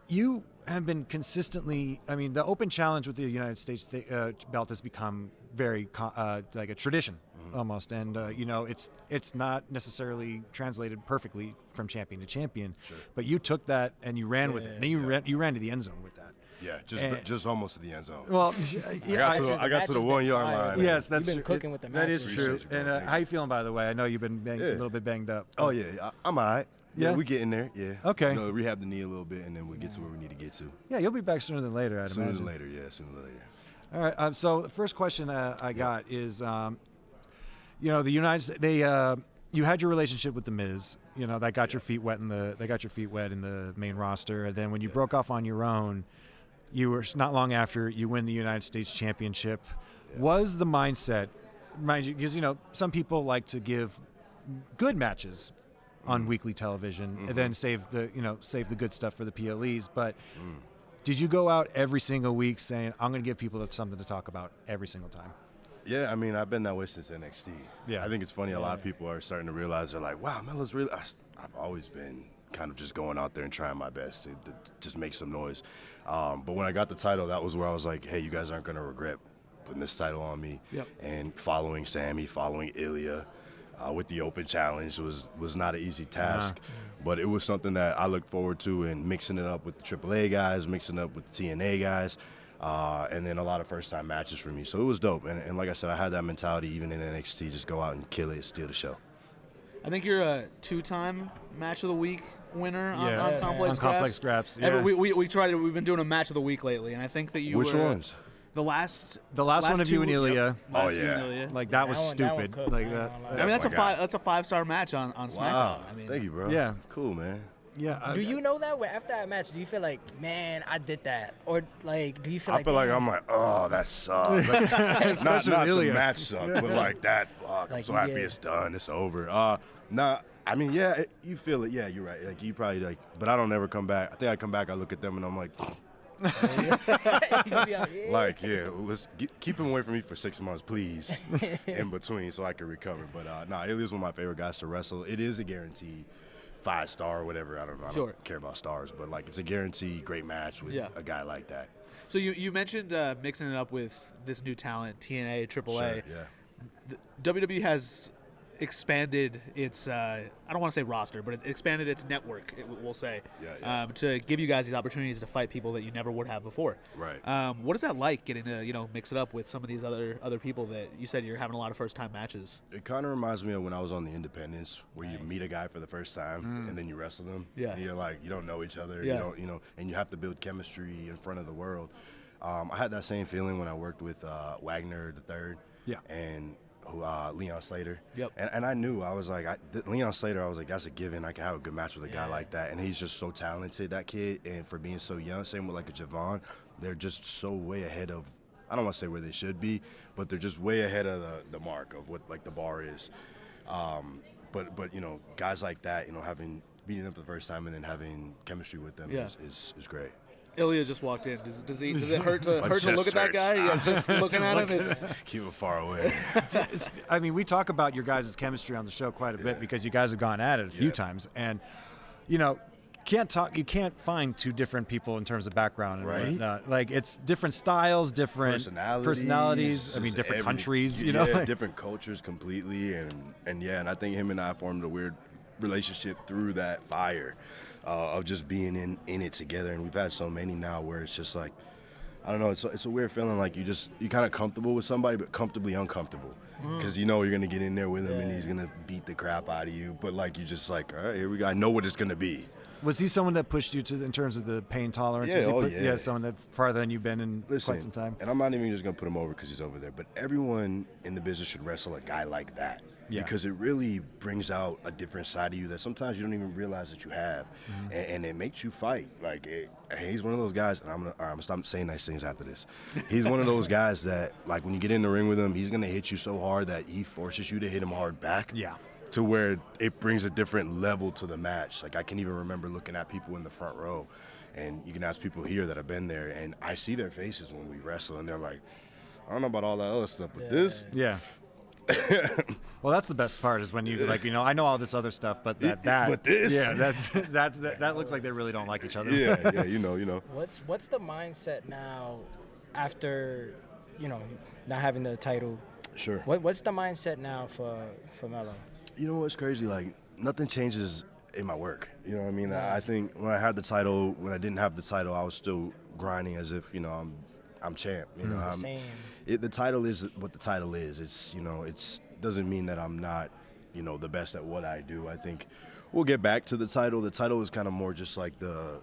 you have been consistently. I mean, the Open Challenge with the United States belt has become very like a tradition almost, and it's not necessarily translated perfectly from champion to champion, but you took that and you ran with it. And you ran to the end zone with that. Yeah, just almost to the end zone. Well, I got to the 1 yard line. Yes, that's You've been cooking with the matches. That is true. And how you feeling, by the way? I know you've been a little bit banged up. Oh yeah, I'm all right. Yeah, we getting there. Yeah. Okay. Rehab the knee a little bit, and then we get to where we need to get to. Yeah, you'll be back sooner than later, I'd imagine. Sooner than later, yeah. Sooner than later. All right. So the first question I got is, the United States. You had your relationship with the Miz. That got your feet wet in the main roster. And then when you broke off on your own, you were not long after you win the United States Championship. Yeah. Was the mindset, mind you, because some people like to give good matches on weekly television and then save the good stuff for the PLEs, but. Did you go out every single week saying, I'm going to give people something to talk about every single time? Yeah, I mean, I've been that way since NXT. Yeah. I think it's funny, a lot of people are starting to realize, they're like, wow, Melo's really, I've always been kind of just going out there and trying my best to just make some noise. But when I got the title, that was where I was like, hey, you guys aren't going to regret putting this title on me. Yep. And following Sammy, following Ilja. With the Open Challenge was not an easy task, but it was something that I looked forward to, and mixing it up with the AAA guys, mixing it up with the TNA guys, and then a lot of first-time matches for me. So it was dope, and like I said, I had that mentality even in NXT, just go out and kill it, steal the show. I think you're a 2-time Match of the Week winner on Complex Graps. Complex Graps. Yeah. We tried it. We've been doing a Match of the Week lately, and I think that you Which ones? The last one of you and Ilja. Yep. Oh yeah. Like that was stupid. That like that. I mean, that's a 5-star match on SmackDown. Wow. I mean, thank you, bro. Yeah. Cool, man. Yeah. Do you know that after that match? Do you feel like, man, I did that, or like, do you feel like? I feel like I'm like, oh, that sucks. Like, not the match sucked, but like that. Fuck. I'm so happy it's done. It's over. Nah. I mean, yeah, you feel it. Yeah, you're right. Like you probably but I don't ever come back. I think I come back. I look at them and I'm like. Like, yeah, let's keep him away from me for 6 months, please, in between, so I can recover. But Ilja's one of my favorite guys to wrestle. It is a guaranteed 5-star or whatever. I don't know. I don't care about stars, but like it's a guaranteed great match with a guy like that. So you mentioned mixing it up with this new talent, TNA, AAA. Sure, yeah. WWE has expanded its I don't want to say roster, but it expanded its network, we'll say, to give you guys these opportunities to fight people that you never would have before. Right. What is that like, getting to mix it up with some of these other people that you said you're having a lot of first time matches? It kind of reminds me of when I was on the Independents, where you meet a guy for the first time and then you wrestle them. Yeah. And you're like, you don't know each other. Yeah. And you have to build chemistry in front of the world. I had that same feeling when I worked with Wagner III. Yeah. And Leon Slater. Yep. And I knew, I was like, Leon Slater, I was like, that's a given. I can have a good match with a guy like that. And he's just so talented, that kid. And for being so young, same with like a Javon, they're just so way ahead of, I don't want to say where they should be, but they're just way ahead of the mark of what like the bar is. But guys like that, beating them for the first time and then having chemistry with them is great. Ilja just walked in. Does it hurt to look at that guy? Yeah, just looking at him. Keep him far away. I mean, we talk about your guys' chemistry on the show quite a bit because you guys have gone at it a few times, and you can't find two different people in terms of background, right? Like it's different styles, different personalities. I mean, different countries. Different cultures completely, and I think him and I formed a weird relationship through that fire. Of just being in it together, and we've had so many now where it's just like, I don't know, it's a weird feeling, like you're kind of comfortable with somebody but comfortably uncomfortable, because you're gonna get in there with him and he's gonna beat the crap out of you, but like you're just like, all right, here we go, I know what it's gonna be. Was he someone that pushed you in terms of the pain tolerance? Yeah, someone that farther than you've been in quite some time. And I'm not even just gonna put him over because he's over there, but everyone in the business should wrestle a guy like that. Yeah. Because it really brings out a different side of you that sometimes you don't even realize that you have, and it makes you fight. Like he's one of those guys, and I'm gonna stop saying nice things after this. He's one of those guys that, like, when you get in the ring with him, he's gonna hit you so hard that he forces you to hit him hard back. Yeah. To where it brings a different level to the match. Like, I can even remember looking at people in the front row, and you can ask people here that have been there, and I see their faces when we wrestle, and they're like, I don't know about all that other stuff, but this. Yeah. Well, that's the best part is when you I know all this other stuff, but but this, that looks like they really don't like each other. Yeah, you know. What's the mindset now after, not having the title? Sure. What's the mindset now for Melo? You know what's crazy? Like, nothing changes in my work. You know what I mean? I think when I had the title, when I didn't have the title, I was still grinding as if I'm champ. Same. The title is what the title is. It's it's doesn't mean that I'm not the best at what I do. I think we'll get back to the title. The title is kind of more just like the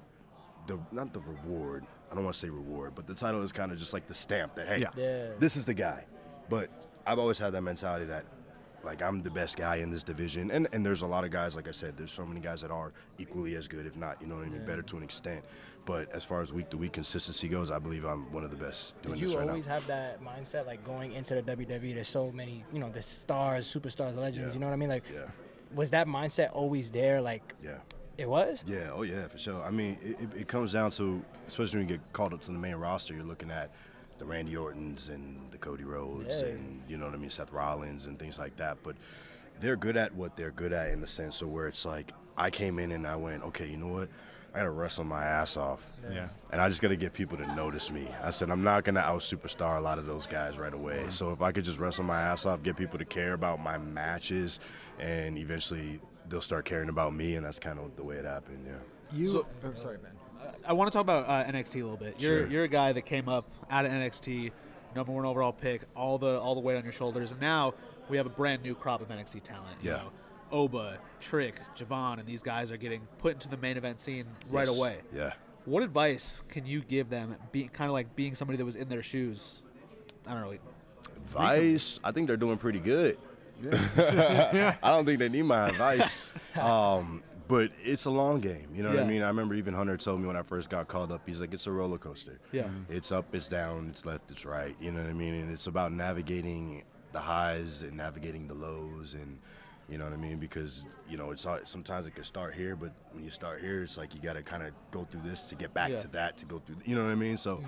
not the reward. I don't want to say reward, but the title is kind of just like the stamp that, hey, this is the guy. But I've always had that mentality that, like, I'm the best guy in this division. And there's a lot of guys, like I said, there's so many guys that are equally as good, if not, better to an extent. But as far as week-to-week consistency goes, I believe I'm one of the best doing this right now. Did you always have that mindset, like, going into the WWE, there's so many, the stars, superstars, legends, you know what I mean? Like, was that mindset always there? Like, it was? Yeah, oh yeah, for sure. I mean, it comes down to, especially when you get called up to the main roster, you're looking at the Randy Ortons and the Cody Rhodes and, Seth Rollins and things like that. But they're good at what they're good at, in the sense of where it's like, I came in and I went, okay, you know what? I got to wrestle my ass off. Yeah. And I just got to get people to notice me. I said, I'm not going to out-superstar a lot of those guys right away. So if I could just wrestle my ass off, get people to care about my matches, and eventually they'll start caring about me, and that's kind of the way it happened, I'm sorry, man. I want to talk about NXT a little bit. You're a guy that came up out of NXT, number 1 overall pick, all the weight on your shoulders, and now we have a brand new crop of NXT talent. Yeah. Oba, Trick, Javon, and these guys are getting put into the main event scene right away. Yeah. What advice can you give them, kind of like being somebody that was in their shoes? I don't know. Advice? I think they're doing pretty good. Yeah. I don't think they need my advice. But it's a long game, you know what I mean? I remember even Hunter told me when I first got called up, he's like, it's a roller coaster. Yeah. It's up, it's down, it's left, it's right, you know what I mean? And it's about navigating the highs and navigating the lows, and you know what I mean? Because, it's hard. Sometimes it can start here, but when you start here, it's like you got to kind of go through this to get back to that, to go through, you know what I mean? So,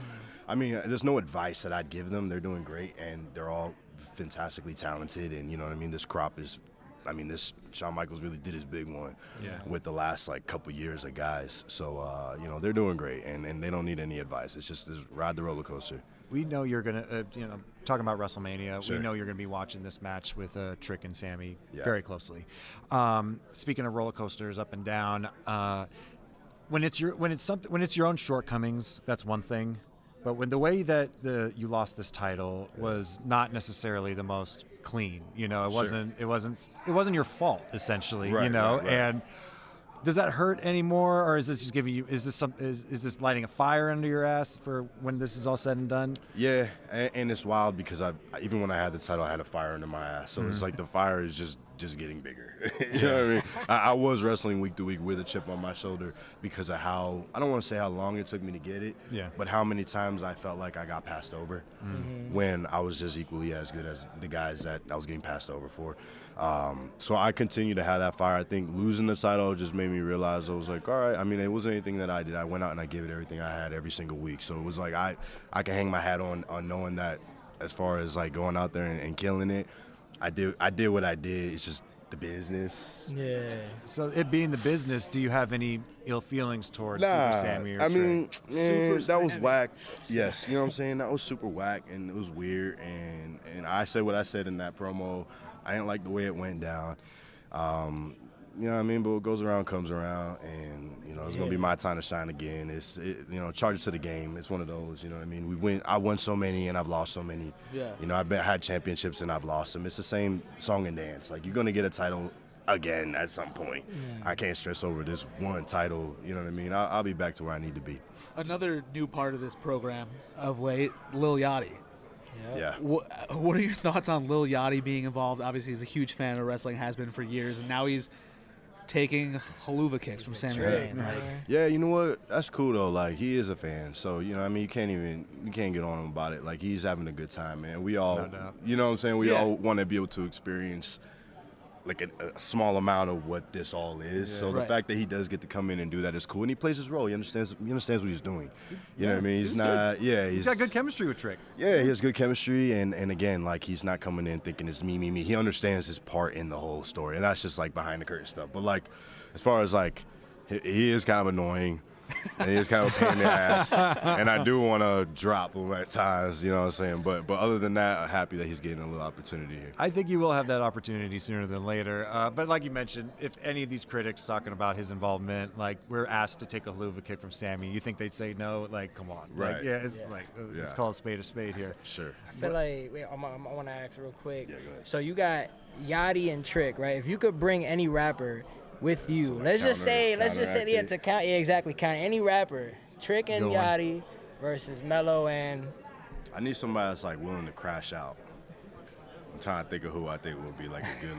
I mean, there's no advice that I'd give them. They're doing great, and they're all fantastically talented, and you know what I mean? This crop is, Shawn Michaels really did his big one with the last, couple years of guys. So, they're doing great, and they don't need any advice. It's just ride the roller coaster. we know you're gonna, talking about WrestleMania, Sure. we know you're gonna be watching this match with Trick and Sammy Yeah. very closely. Speaking of roller coasters up and down, when it's your own shortcomings, that's one thing. But when the way that you lost this title was not necessarily the most clean, it wasn't your fault essentially, Right. And does that hurt anymore, or is this just giving you? Is this lighting a fire under your ass for when this is all said and done? Yeah, and it's wild because even when I had the title, I had a fire under my ass. So it's like the fire is just getting bigger. You know what I mean? I was wrestling week to week with a chip on my shoulder because of how, I don't want to say how long it took me to get it, but how many times I felt like I got passed over when I was just equally as good as the guys that I was getting passed over for. So I continue to have that fire. I think losing the title just made me realize I was like, all right, I mean, it wasn't anything that I did. I went out and I gave it everything I had every single week. So it was like I can hang my hat on knowing that as far as like going out there and killing it, I did what I did. It's just the business. Yeah. So it being the business, do you have any ill feelings towards Super Sammy or I Trey? mean, that was whack. Yes, you know what I'm saying? That was super whack, and it was weird, and I said what I said in that promo. I didn't like the way it went down. You know what I mean? But what goes around comes around, and it's gonna be my time to shine again. Charge it to the game. It's one of those. You know what I mean? I won so many, and I've lost so many. Yeah. I've had championships and I've lost them. It's the same song and dance. Like you're gonna get a title again at some point. Yeah. I can't stress over this one title. You know what I mean? I'll be back to where I need to be. Another new part of this program of late, Lil Yachty. Yeah. What are your thoughts on Lil Yachty being involved? Obviously, he's a huge fan of wrestling, has been for years, and now he's taking haluva kicks from Sami Zayn. Yeah, you know what? That's cool though. Like he is a fan, so you can't get on him about it. Like he's having a good time, man. We all, No doubt. you know what I'm saying? We all want to be able to experience like a small amount of what this all is. Yeah. So the fact that he does get to come in and do that is cool, and he plays his role. He understands what he's doing. You know what I mean? He's not. good. Yeah, He's got good chemistry with Trick. Yeah, he has good chemistry, and again, like he's not coming in thinking it's me. He understands his part in the whole story, and that's just like behind the curtain stuff. But like, as far as like, he is kind of annoying, and he is kind of a pain in the ass, and I do want to drop him at times. You know what I'm saying? But other than that, I'm happy that he's getting a little opportunity here. I think you will have that opportunity sooner than later. But like you mentioned, if any of these critics talking about his involvement, like we're asked to take a haluva kick from Sammy, you think they'd say no? Like, come on. Right. Like, let's call a spade here. Sure. I feel like, I want to ask real quick. Yeah, go ahead. So you got Yachty and Trick, right? If you could bring any rapper with you, let's just say, to count, count any rapper, Trick and Yachty versus Melo and. I need somebody that's like willing to crash out. I'm trying to think of who I think would be like a good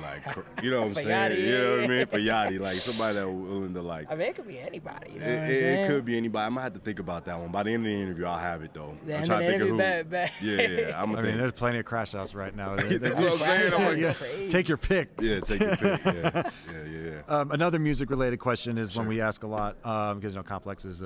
you know what I'm saying? Yachty. You know what I mean? For Yachty, like somebody that willing to like. I mean, it could be anybody. You know It could be anybody. I'm gonna have to think about that one. By the end of the interview, I'll have it though. I'm trying to think of who. Yeah. I'm gonna think. There's plenty of crash outs right now. That's what I'm saying. I'm like, Crazy. Take your pick. yeah, take your pick. Yeah. Another music-related question is one we ask a lot because Complex is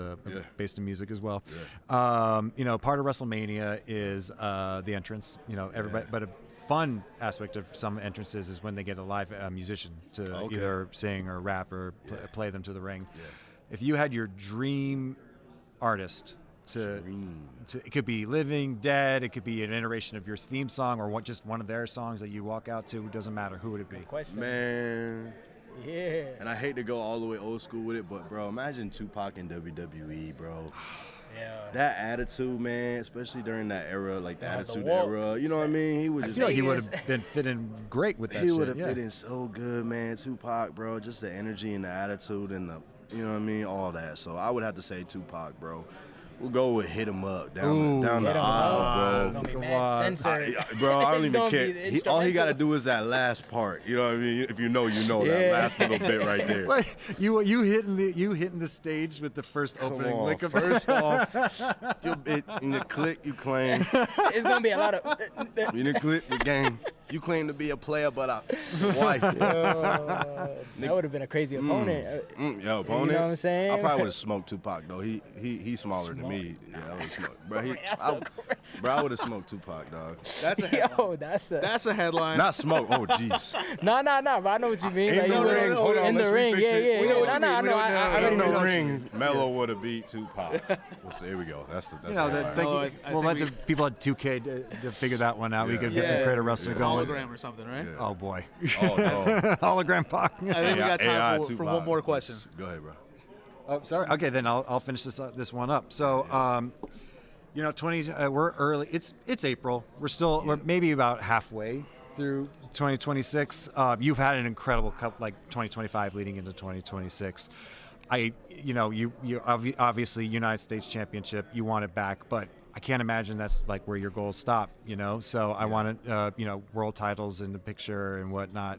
based in music as well. Yeah. Part of WrestleMania is the entrance. Everybody, but a fun aspect of some entrances is when they get a live musician to either sing or rap or play them to the ring. Yeah. If you had your dream artist to it could be living, dead, it could be an iteration of your theme song or just one of their songs that you walk out to, it doesn't matter, who would it be? Man. Yeah. And I hate to go all the way old school with it, but bro, imagine Tupac in WWE, bro. Yeah. That attitude, man, especially during that era, like the Attitude Era. You know what I mean? He would. I feel like he would have been fitting great with that. He would have fit in so good, man. Tupac, bro, just the energy and the attitude and you know what I mean, all that. So I would have to say Tupac, bro. We'll go with Hit 'Em Up down the aisle, bro. Come on. Bro, I don't even care. All he got to do is that last part. You know what I mean? If you know, that last little bit right there. Like, you hitting the stage with the first opening lick of First off, in the click you claim. It's gonna be a lot of. In the click the game, you claim to be a player, but a wife. That would have been a crazy opponent. Opponent. You know what I'm saying? I probably would have smoked Tupac though. He's smaller than me. Yeah, I would smoke, bro. Bro, I would have smoked Tupac, dog. That's a headline. Yo, That's a headline. Not smoke. Oh, jeez. No, but I know what you mean. In Like, the ring. Hold on, in the let's ring, refix yeah. it. We know what you No, mean. I already know what you mean. ring. Melo would have beat Tupac. Here we go. That's the headline. Thank Oh, you. I We'll think let the people at 2K to figure that one out. We Yeah. could get some creative wrestling going. Hologram or something, right? Yeah. Oh boy. Oh, no. Hologram Pac. I think we got AI time for Tupac. one more question. Go ahead, bro. Oh, sorry. Okay, then I'll finish this one up. So, we're early. It's April. We're maybe about halfway through 2026. You've had an incredible 2025 leading into 2026. You obviously United States Championship. You want it back, but I can't imagine that's like where your goals stop. So I want world titles in the picture and whatnot.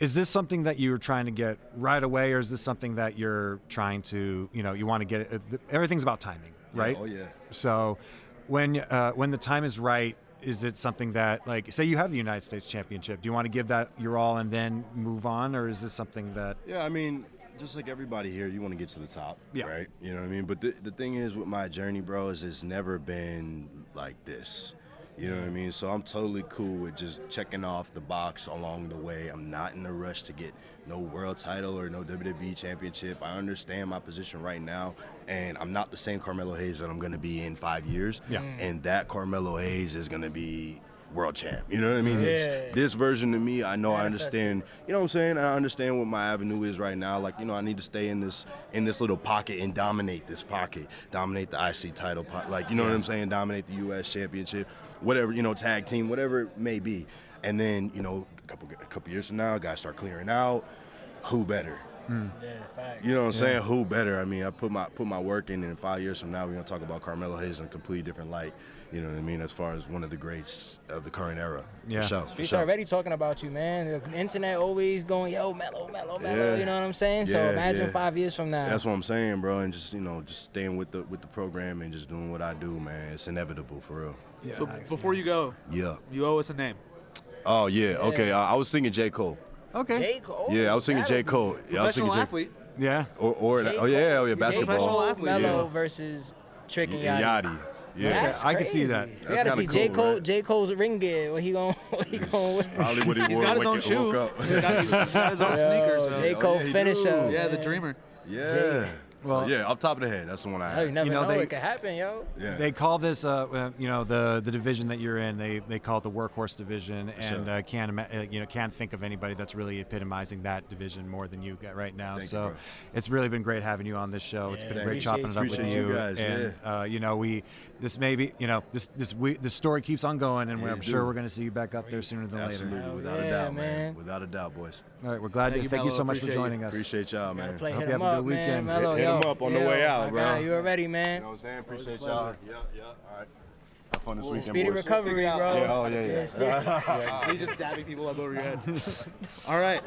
Is this something that you're trying to get right away, or is this something that you're trying to, you want to get it? Everything's about timing, right? Oh, yeah. So when the time is right, is it something that, like, say you have the United States Championship, do you want to give that your all and then move on, or is this something that? Yeah, I mean, just like everybody here, you want to get to the top, right? You know what I mean? But the thing is with my journey, bro, is it's never been like this. You know what I mean? So I'm totally cool with just checking off the box along the way. I'm not in a rush to get no world title or no WWE championship. I understand my position right now, and I'm not the same Carmelo Hayes that I'm going to be in 5 years. Yeah. And that Carmelo Hayes is going to be world champ. You know what I mean? Yeah. It's this version of me. I know I understand. You know what I'm saying? I understand what my avenue is right now. Like, I need to stay in this little pocket and dominate this pocket, dominate the IC title, like, you know what I'm saying? Dominate the U.S. championship, whatever, tag team, whatever it may be. And then, a couple years from now, guys start clearing out. Who better? Yeah, facts. You know what I'm saying? Who better? I mean, I put my work in, and 5 years from now, we're gonna talk about Carmelo Hayes in a completely different light. You know what I mean? As far as one of the greats of the current era. Yeah. Streets already talking about you, man. The internet always going, yo, Melo. Yeah. You know what I'm saying? So imagine 5 years from now. That's what I'm saying, bro. And just just staying with the program and just doing what I do, man. It's inevitable for real. Yeah. So before you go, you owe us a name. Oh yeah. Okay. I was singing J. Cole. Okay. J. Cole? Yeah, I was singing J. Cole. Yeah, I was singing Professional athlete. Yeah. Basketball. Professional athlete. Melo versus Trick and Yachty. Yeah. That's I can see crazy. that. You gotta see kinda J. cool, Cole. right? J. Cole's ring gear. What he gonna wear? Probably what he wore. He's got his own woke shoe. up. He's got his own sneakers. So. J. Cole he finisher. do. Yeah, the dreamer. Yeah. Well, So, off top of the head, that's the one I Oh, you had. never know. they- It could happen, yo. Yeah. They call this, the division that you're in. They call it the workhorse division, and Sure. can't think of anybody that's really epitomizing that division more than you got right now. Thank you, So bro. it's really been great having you on this show. It's been great chopping it up with Appreciate you. you guys, And this story keeps on going, and Yeah, I'm it sure do. we're going to see you back up there sooner than Absolutely, later. without a yeah, doubt, man. man. Without a doubt, boys. All right, we're glad. Thank you, Thank you so Melo. much for Appreciate joining us. Appreciate y'all, man. Play, Hope hit you him have a up, good man. weekend. Melo, Hit yo. him up on the way out, my bro. guy, you already, man. You know what I'm saying? Appreciate y'all. Yeah. All right. Have fun this weekend, Speedy boys. recovery, Figure it bro. out. Yeah, oh, yeah. You just dabbing people up over your head. All right.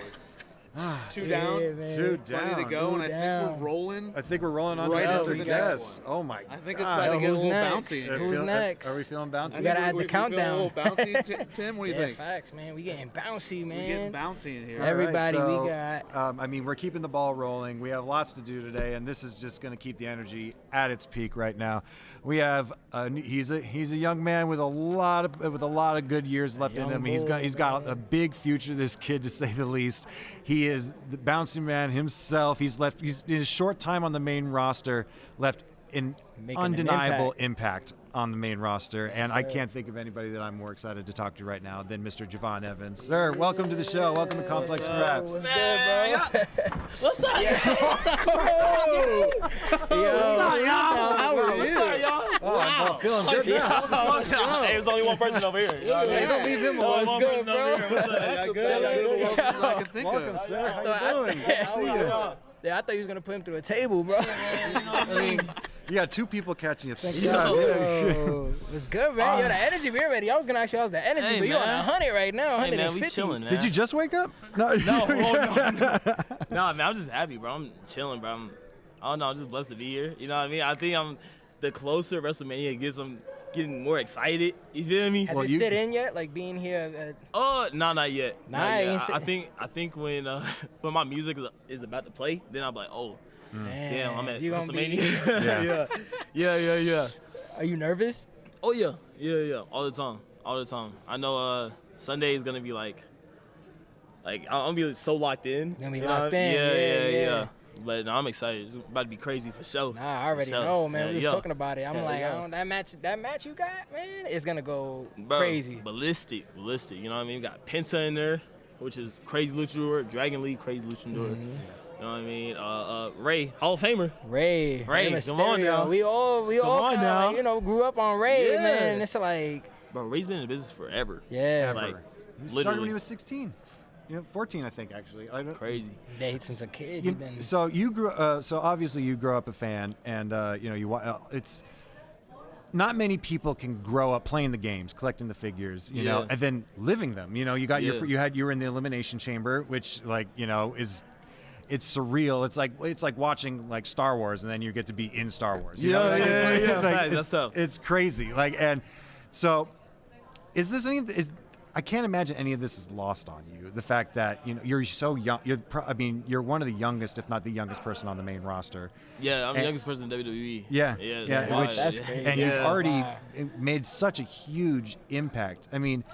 Two down. Yeah, man. Two Plenty to down. go, and I down. think we're rolling. I think we're rolling on Right to into another the next guest. one. Oh my I think it's God. about to get a Who's little next? bouncy. in Are here. Who's we next? Are we feeling bouncy? We gotta add the We feeling countdown. a little bouncy, Tim. What do you Yeah, think? facts, man. We getting bouncy, man. We're getting bouncy in here. All right, Everybody so, we got. we're keeping the ball rolling. We have lots to do today, and this is just going to keep the energy at its peak right now. We have he's a young man with a lot of good years left in young him. He's got a big future. This kid, to say the least. He is the bouncy man himself. He's in his short time on the main roster left an Making an undeniable impact on the main roster, and I can't think of anybody that I'm more excited to talk to right now than Mr. Javon Evans. Sir, welcome to the show. Welcome to Complex Graps. What's good, bro? What's up, Yo, How are you? Oh, I'm feeling good now. Hey, there's only one person over here. Hey, don't leave him Only alone. one good, person over here. What's up? That's Y'all a good? Y'all good? I can think Welcome, of. sir. How I- you doing? Good to see you. Yeah, I thought you was gonna put him through a table, bro. I mean, you got two people catching you. Thank God. Yeah. Yo, what's good, man? Yo, the energy, we already. I was gonna ask you how's the energy, Hey, but you on man. 100 right now, Hey, 150. man, we chilling, man. Did you just wake up? No. No, man, I'm just happy, bro. I'm chilling, bro. I don't know, I'm just blessed to be here. You know what I mean? I think the closer WrestleMania gets, I'm getting more excited. You feel me? Has it sit in yet? Like being here? Oh, no, not yet. Nah, Not I yet. ain't I think when my music is about to play, then I'm like, oh, damn, I'm at you gonna WrestleMania. be? yeah. Are you nervous? Oh yeah, all the time. I know Sunday is gonna be like I'm gonna be so locked in. Gonna be you locked know? in. Yeah. But no, I'm excited. It's about to be crazy for sure. Nah, I already For sure. know, man. Yeah, We was yeah. talking about it. I'm Yeah, like, yeah. that match you got, man, is gonna go Bro, crazy. ballistic. You know what I mean? We got Penta in there, which is crazy luchador. Dragon Lee, crazy luchador. Mm-hmm. You know what I mean? Ray, Hall of Famer. Ray come on Mysterio. now. We all on kind now. of like, grew up on Ray, Yeah. man. It's like, Bro, Ray's been in the business forever. yeah, Like, He started literally. when he was 16. 14, I think, actually. I don't, Crazy. yeah, since a kid. You- he been, so you grew. So obviously you grow up a fan, and it's not many people can grow up playing the games, collecting the figures, you know, Yeah. and then living them. You know, you got Yeah. you were in the Elimination Chamber, which is. It's surreal. It's like watching like Star Wars, and then you get to be in Star Wars. You know? Yeah, Like, yeah, it's yeah. like, Nice, it's, that's tough. it's crazy. And so, is this any? I can't imagine any of this is lost on you. The fact that you're so young. You're one of the youngest, if not the youngest person on the main roster. Yeah, I'm the And- youngest person in WWE. Yeah, Yeah. which- That's crazy. and you've Yeah. already Wow. made such a huge impact. I mean,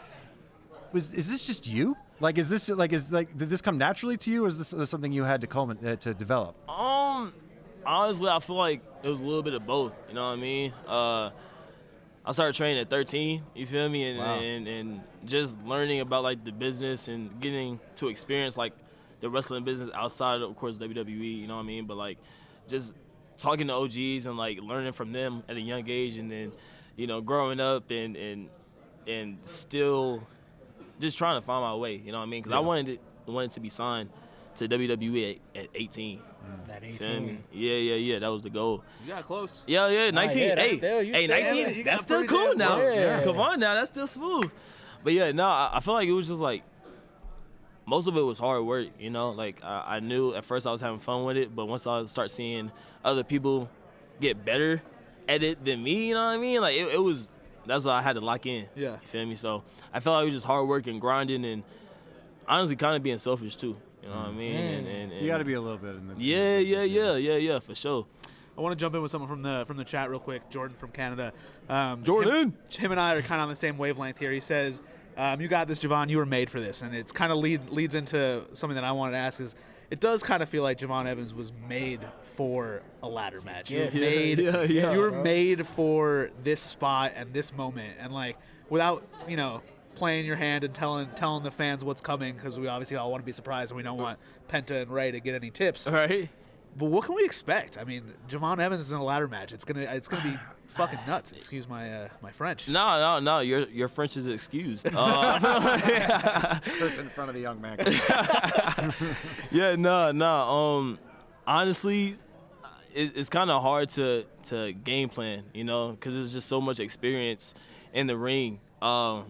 is this just you? Did this come naturally to you, or is this something you had to to develop? Honestly, I feel like it was a little bit of both. You know what I mean? I started training at 13. You feel me? And, Wow. and just learning about like the business and getting to experience like the wrestling business outside of course, WWE. You know what I mean? But like just talking to OGs and like learning from them at a young age, and then growing up and still just trying to find my way. You know what I mean? Because I wanted to be signed to WWE at 18. that Feel me? 18. Yeah. That was the goal. You got close. Yeah, 19. yeah, that's hey, still- you hey, still- 19. you That's got still pretty cool damn now. close. Yeah. Come on now, that's still smooth. But yeah, no, I feel like it was just like most of it was hard work. Like I knew at first I was having fun with it, but once I start seeing other people get better at it than me, you know what I mean? Like it was. That's what I had to lock in. Yeah. You feel me? So I felt like it was just hard work and grinding, and honestly, kind of being selfish too. You know what I mean? And You got to be a little bit in the Yeah, for sure. I want to jump in with someone from the chat real quick. Jordan from Canada. Jordan! Him and I are kind of on the same wavelength here. He says, "You got this, Javon. You were made for this," and it's kind of leads into something that I wanted to ask. Is it does kind of feel like Javon Evans was made for a ladder match. You were made. Yeah. You were made for this spot and this moment, and like without playing your hand and telling the fans what's coming, because we obviously all want to be surprised and we don't want Penta and Ray to get any tips. All right. But what can we expect? I mean, Javon Evans is in a ladder match. It's gonna be fucking nuts. Excuse my my French. No. Your French is excused. Curse in front of the young man. Yeah, no. Honestly, it's kind of hard to game plan, because there's just so much experience in the ring. But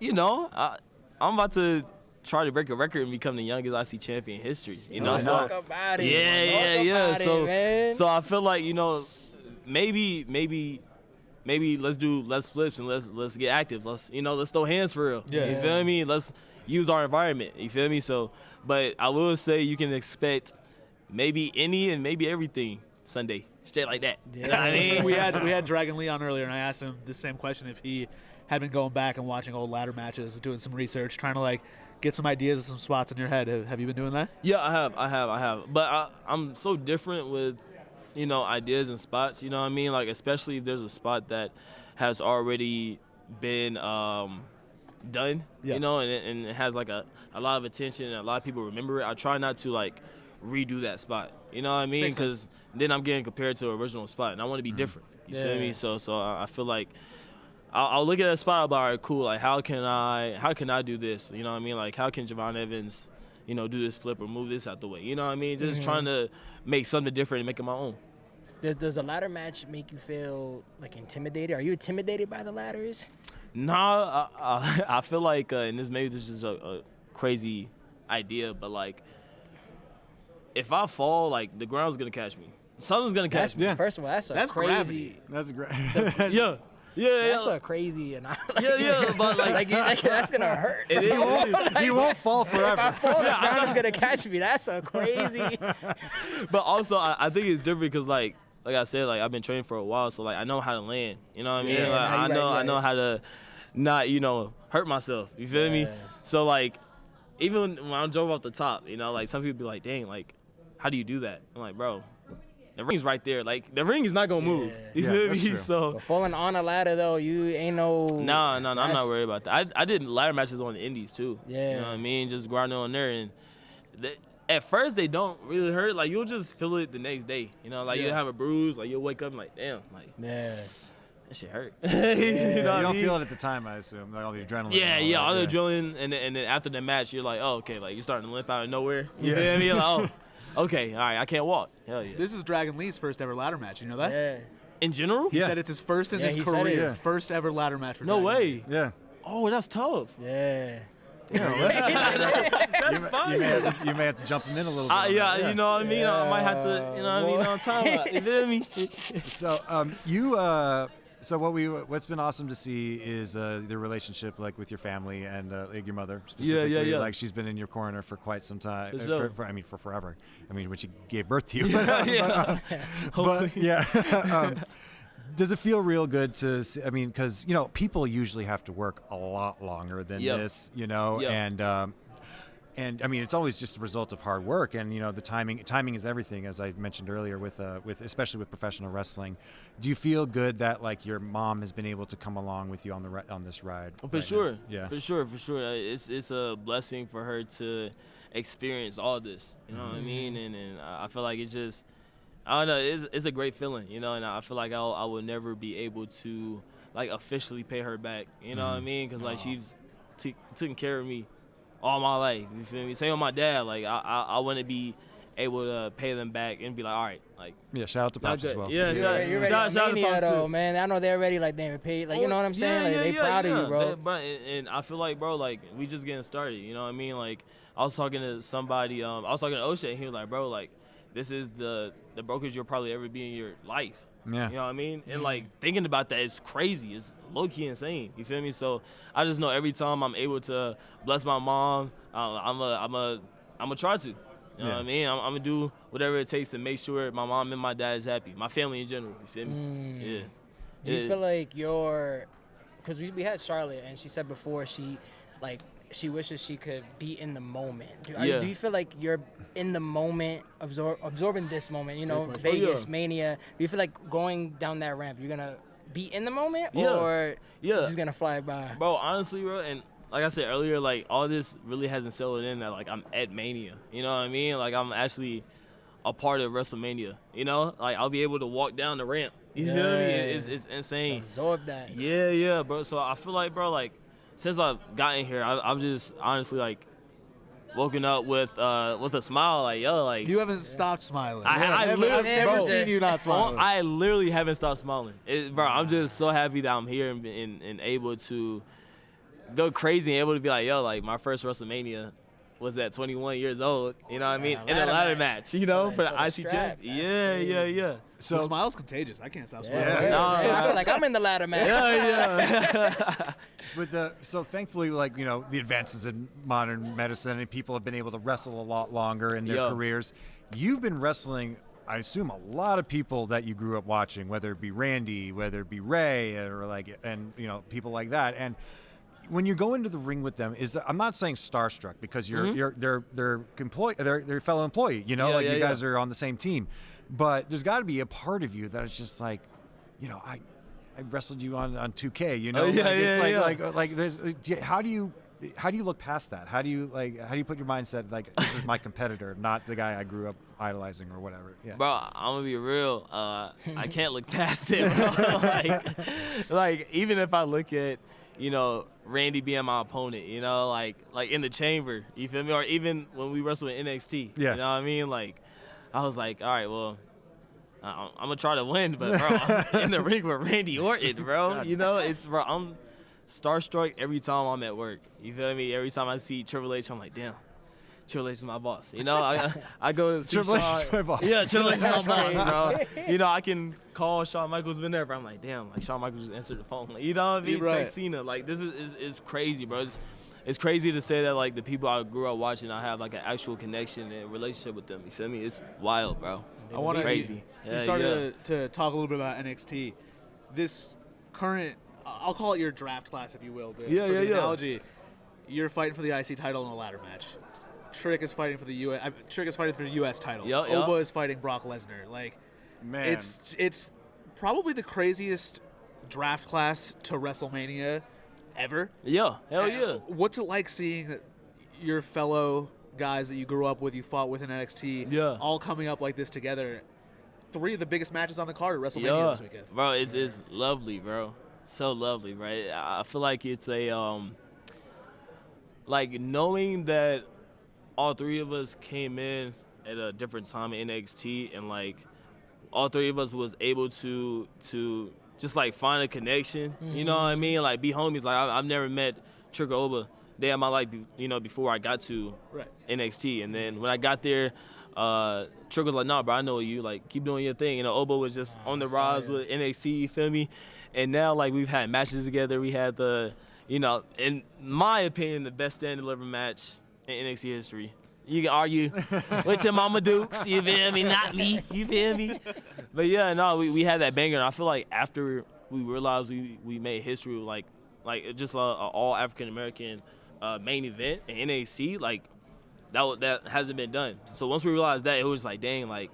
I'm about to try to break a record and become the youngest IC champion in history. Talk about it. Yeah. Talk about it, man. So I feel like maybe let's do less flips and let's get active. Let's throw hands for real. Yeah. You feel me? Let's use our environment. You feel me? So, but I will say you can expect maybe any and maybe everything Sunday. Straight like that. Yeah. You know what I mean? we had Dragon Lee on earlier, and I asked him the same question if he had been going back and watching old ladder matches, doing some research, trying to like get some ideas of some spots in your head. Have you been doing that? Yeah, I have. But I'm so different with, ideas and spots. You know what I mean? Like, especially if there's a spot that has already been done, Yeah. and it has like a lot of attention and a lot of people remember it. I try not to like redo that spot. You know what I mean? Makes Because then I'm getting compared to an original spot, and I want to be different. You feel me? So I feel like I'll look at a spot. I'll be, all right, cool. Like, how can I do this? You know what I mean? Like, how can Javon Evans, do this flip or move this out the way? You know what I mean? Just trying to make something different and make it my own. Does the ladder match make you feel like intimidated? Are you intimidated by the ladders? Nah, I feel like, and this is just a crazy idea, but like, if I fall, like the ground's gonna catch me. Something's gonna catch me. Yeah. First of all, that's That's crazy. gravity. That's great. Yeah. That's a crazy and But like, that's gonna hurt. It is. He won't fall If I forever. fall, the ground is gonna catch me. That's a crazy. But also, I think it's different because like like I said, like I've been training for a while, so like I know how to land. You know what I mean? Yeah, Like, I know how to not, hurt myself. You feel me? So like, even when I drove off the top, like some people be like, dang, like, how do you do that? I'm like, bro, the ring's right there. Like the ring is not gonna move. You feel me? True. So but falling on a ladder though, you ain't no. No, I'm not worried about that. I did ladder matches on the Indies too. Yeah. You know what I mean? Just grinding on there, and at first they don't really hurt. Like you'll just feel it the next day. Like you'll have a bruise. Like you'll wake up and like, damn, like that shit hurt. You don't feel it at the time, I assume, like all the adrenaline. Yeah, all the adrenaline, and then after the match, you're like, oh, okay, like you're starting to limp out of nowhere. You feel me? You're like, oh, okay, all right, I can't walk. Hell yeah. This is Dragon Lee's first ever ladder match. You know that? Yeah. In general? He said it's his first in his career. First ever ladder match for No Dragon way. Lee. Yeah. Oh, that's tough. Yeah. That's fine. You may have to jump him in a little bit. Yeah, you know what I mean? I might have to, on time. You feel me? So, so what's been awesome to see is the relationship like with your family and like your mother specifically. Yeah. Like she's been in your corner for quite some time. For sure. For forever. I mean, when she gave birth to you. Hopefully. But yeah. Does it feel real good to see, I mean, because, people usually have to work a lot longer than this, and I mean, it's always just a result of hard work, and the timing is everything, as I mentioned earlier, with especially with professional wrestling. Do you feel good that like your mom has been able to come along with you on this ride? For sure. Now? Yeah. For sure. It's a blessing for her to experience all this. You know what I mean? And I feel like it's just, I don't know, it's a great feeling, and I feel like I will never be able to like officially pay her back. You know what I mean? Because like she's taken care of me all my life. You feel me? Same with my dad. Like I want to be able to pay them back and be like, all right, like shout out to Pops as well. Yeah, you're ready shout out to Mania Pops though, too. man. I know they're ready. Like they paid. Like you know what I'm saying? Like they proud of you, bro. And I feel like, bro, like we just getting started. You know what I mean? Like I was talking to somebody. I was talking to O'Shea, and he was like, bro, like this is the brokest you'll probably ever be in your life. Yeah. You know what I mean? And like thinking about that is crazy. It's low key insane. You feel me? So I just know every time I'm able to bless my mom, I'm a try to. You know what I mean? I'm gonna do whatever it takes to make sure my mom and my dad is happy. My family in general. You feel me? Yeah. Do you feel like because we had Charlotte and she said before she wishes she could be in the moment. Do you feel like you're in the moment, absorbing this moment, Vegas, Mania? Do you feel like going down that ramp, you're going to be in the moment or you're just going to fly by? Bro, honestly, bro, and like I said earlier, like all this really hasn't settled in that like I'm at Mania. You know what I mean? Like I'm actually a part of WrestleMania, Like I'll be able to walk down the ramp. You feel me? It's insane. Absorb that. Yeah, bro. So I feel like, bro, like since I've gotten here, I've just honestly like woken up with a smile, like like you haven't stopped smiling. I've never seen you not smiling. I literally haven't stopped smiling, bro. I'm just so happy that I'm here and able to go crazy and able to be like, like my first WrestleMania was at 21 years old. You know what I mean? In a ladder match, for the IC champ. Yeah. So the smile's contagious. I can't stop smiling. I feel like I'm in the ladder match. So thankfully, like, the advances in modern medicine and people have been able to wrestle a lot longer in their careers. You've been wrestling, I assume, a lot of people that you grew up watching, whether it be Randy, whether it be Ray, or people like that. And when you go into the ring with them, I'm not saying starstruck because they're fellow employee, you guys are on the same team, but there's got to be a part of you that is just like, I wrestled you on 2K, how do you look past that? How do you put your mindset like this is my competitor, not the guy I grew up idolizing or whatever? Yeah. Bro, I'm gonna be real. I can't look past it, bro. like even if I look at Randy being my opponent, like in the chamber, you feel me? Or even when we wrestled in NXT, you know what I mean? Like, I was like, all right, well, I'm gonna try to win, but bro, I'm in the ring with Randy Orton, bro. Bro, I'm starstruck every time I'm at work. You feel me? Every time I see Triple H, I'm like, damn. Triple H is my boss. I go to see Triple H is my boss. Yeah, Triple H is my boss, bro. I can call Shawn Michaels whenever. I'm like, damn, like Shawn Michaels just answered the phone. Like, you know what I mean? Right. Text Cena. Like, this is crazy, bro. it's crazy to say that like the people I grew up watching, I have like an actual connection and relationship with them. You feel me? It's wild, bro. I want to crazy. You started to talk a little bit about NXT. This current, I'll call it your draft class, if you will. But for the analogy, you're fighting for the IC title in a ladder match. Trick is fighting for the US title. Oba is fighting Brock Lesnar. Like, man, it's probably the craziest draft class to WrestleMania ever. Yeah, hell yeah. What's it like seeing your fellow guys that you grew up with, you fought with in NXT, all coming up like this together? 3 of the biggest matches on the card at WrestleMania this weekend. Bro, it's lovely, bro. So lovely, right? I feel like it's a like knowing that all 3 of us came in at a different time in NXT, and like all 3 of us was able to just like find a connection. You know what I mean? Like be homies. Like I've never met Trick or Oba day of my life, you know, before I got to NXT. And then when I got there, Trick was like, nah, bro, I know you. Like, keep doing your thing. You know, Oba was just on the rise with NXT, you feel me? And now, like, we've had matches together. We had the, you know, in my opinion, the best stand and deliver match in NXT history. You can argue with your mama Dukes, you feel me? Not me, you feel me? But yeah, no, we had that banger. And I feel like after we realized we made history, like just a all African American main event in NXT, like that hasn't been done. So once we realized that, it was like, dang, like,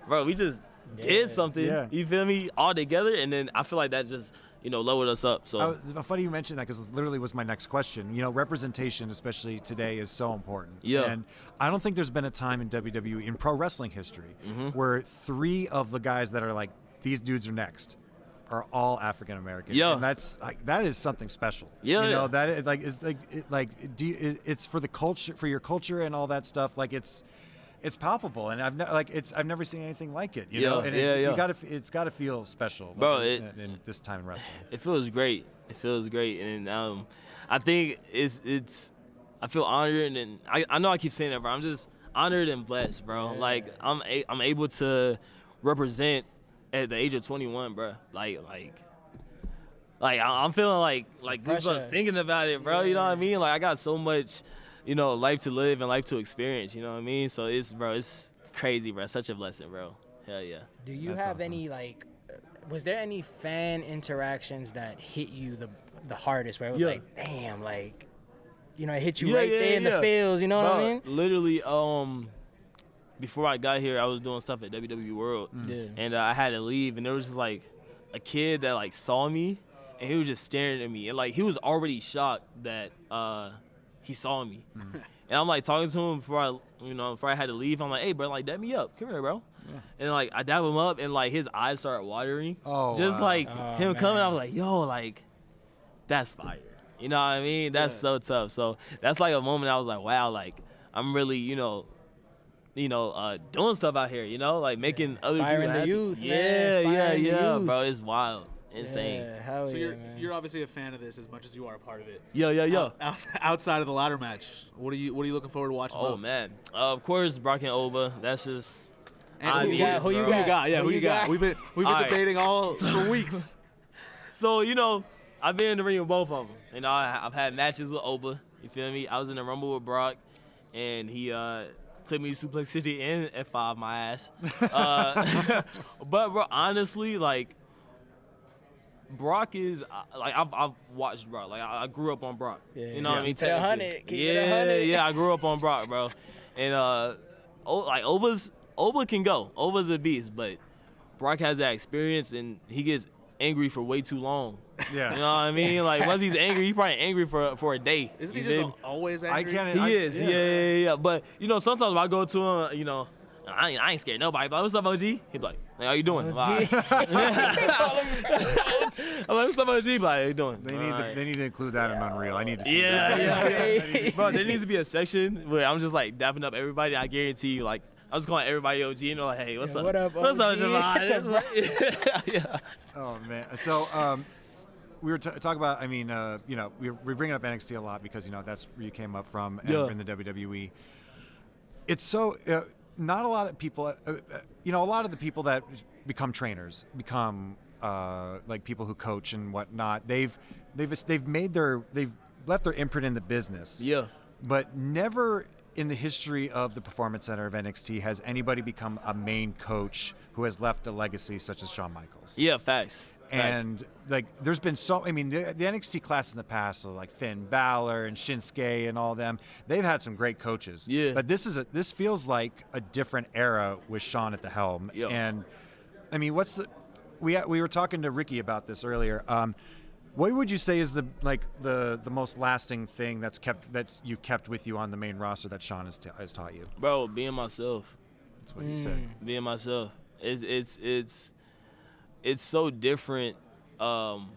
bro, we just did something. Yeah. You feel me? All together, and then I feel like that just, you know, lowered us up. So funny you mentioned that, because it literally was my next question. You know, representation, especially today, is so important. Yeah. And I don't think there's been a time in WWE, in pro wrestling history, where 3 of the guys that are like, these dudes are next, are all African American. Yeah. And that's like, that is something special. Yeah. You know, that is like, it's like, it's for the culture, for your culture and all that stuff. Like it's palpable, and I've never seen anything like it. You know, and it's gotta feel special, bro. In this time in wrestling, it feels great. It feels great, and I think it's. I feel honored, and I know I keep saying that, bro. I'm just honored and blessed, bro. Yeah. Like I'm able to represent at the age of 21, bro. Like I'm feeling like goosebumps thinking about it, bro. Yeah. You know what I mean? Like I got so much, you know, life to live and life to experience, you know what I mean? So it's crazy, bro. Such a blessing, bro. Hell yeah. Do you have any, like, was there any fan interactions that hit you the hardest, where it was like, damn, like, you know, it hit you there in the feels, you know what I mean? Literally, before I got here, I was doing stuff at WWE World, and I had to leave, and there was just, like, a kid that, like, saw me, and he was just staring at me, and, like, he was already shocked that, he saw me. And I'm like talking to him before I had to leave. I'm like, hey, bro, like, dab me up. Come here, bro. Yeah. And like I dab him up, and like his eyes started watering. Oh, just like him coming, I was like, yo, like, that's fire. You know what I mean? That's so tough. So that's like a moment I was like, wow, like I'm really, doing stuff out here, you know, like making other people happy. The youth, yeah, bro. It's wild. Insane. Yeah, so you're obviously a fan of this as much as you are a part of it. Yeah. Outside of the ladder match, what are you looking forward to watching most? Oh man, of course Brock and Oba. That's just. And who you got? Yeah, who you got? We've been debating for weeks. So I've been in the ring with both of them. You know, I've had matches with Oba. You feel me? I was in the Rumble with Brock, and he took me to Suplex City and F5 my ass. But bro, honestly, like. Brock is like I've watched Brock. Like I grew up on Brock. You know what I mean? Keep it 100. Keep it 100. Yeah. I grew up on Brock, bro. And Oba can go. Oba's a beast, but Brock has that experience, and he gets angry for way too long. Yeah. You know what I mean? Like once he's angry, he's probably angry for a day. Isn't he just always angry? He is. Yeah. But sometimes when I go to him, I ain't scared of nobody. But what's up, OG? He be like, hey, how you doing? I'm like, what's up, OG? Like, how you doing? They need to include that in Unreal. I need to see that. Bro, there needs to be a section where I'm just like dapping up everybody. I guarantee you, like, I was calling everybody OG, and they're like, hey, what's up? What up, what's up, Javon? Yeah. Oh man. So we were talking about. I mean, we bring up NXT a lot because that's where you came up from in the WWE. It's so. Not a lot of people, a lot of the people that become trainers become like people who coach and whatnot. They've left their imprint in the business. Yeah. But never in the history of the Performance Center of NXT has anybody become a main coach who has left a legacy such as Shawn Michaels. Yeah, facts. And like, there's been the NXT class in the past, so like Finn Balor and Shinsuke and all them, they've had some great coaches. Yeah. But this feels like a different era with Shawn at the helm. Yo. And I mean, we were talking to Ricky about this earlier. What would you say is the most lasting thing that you've kept with you on the main roster that Shawn has taught you? Bro, being myself. That's what you said. Being myself. It's so different I'm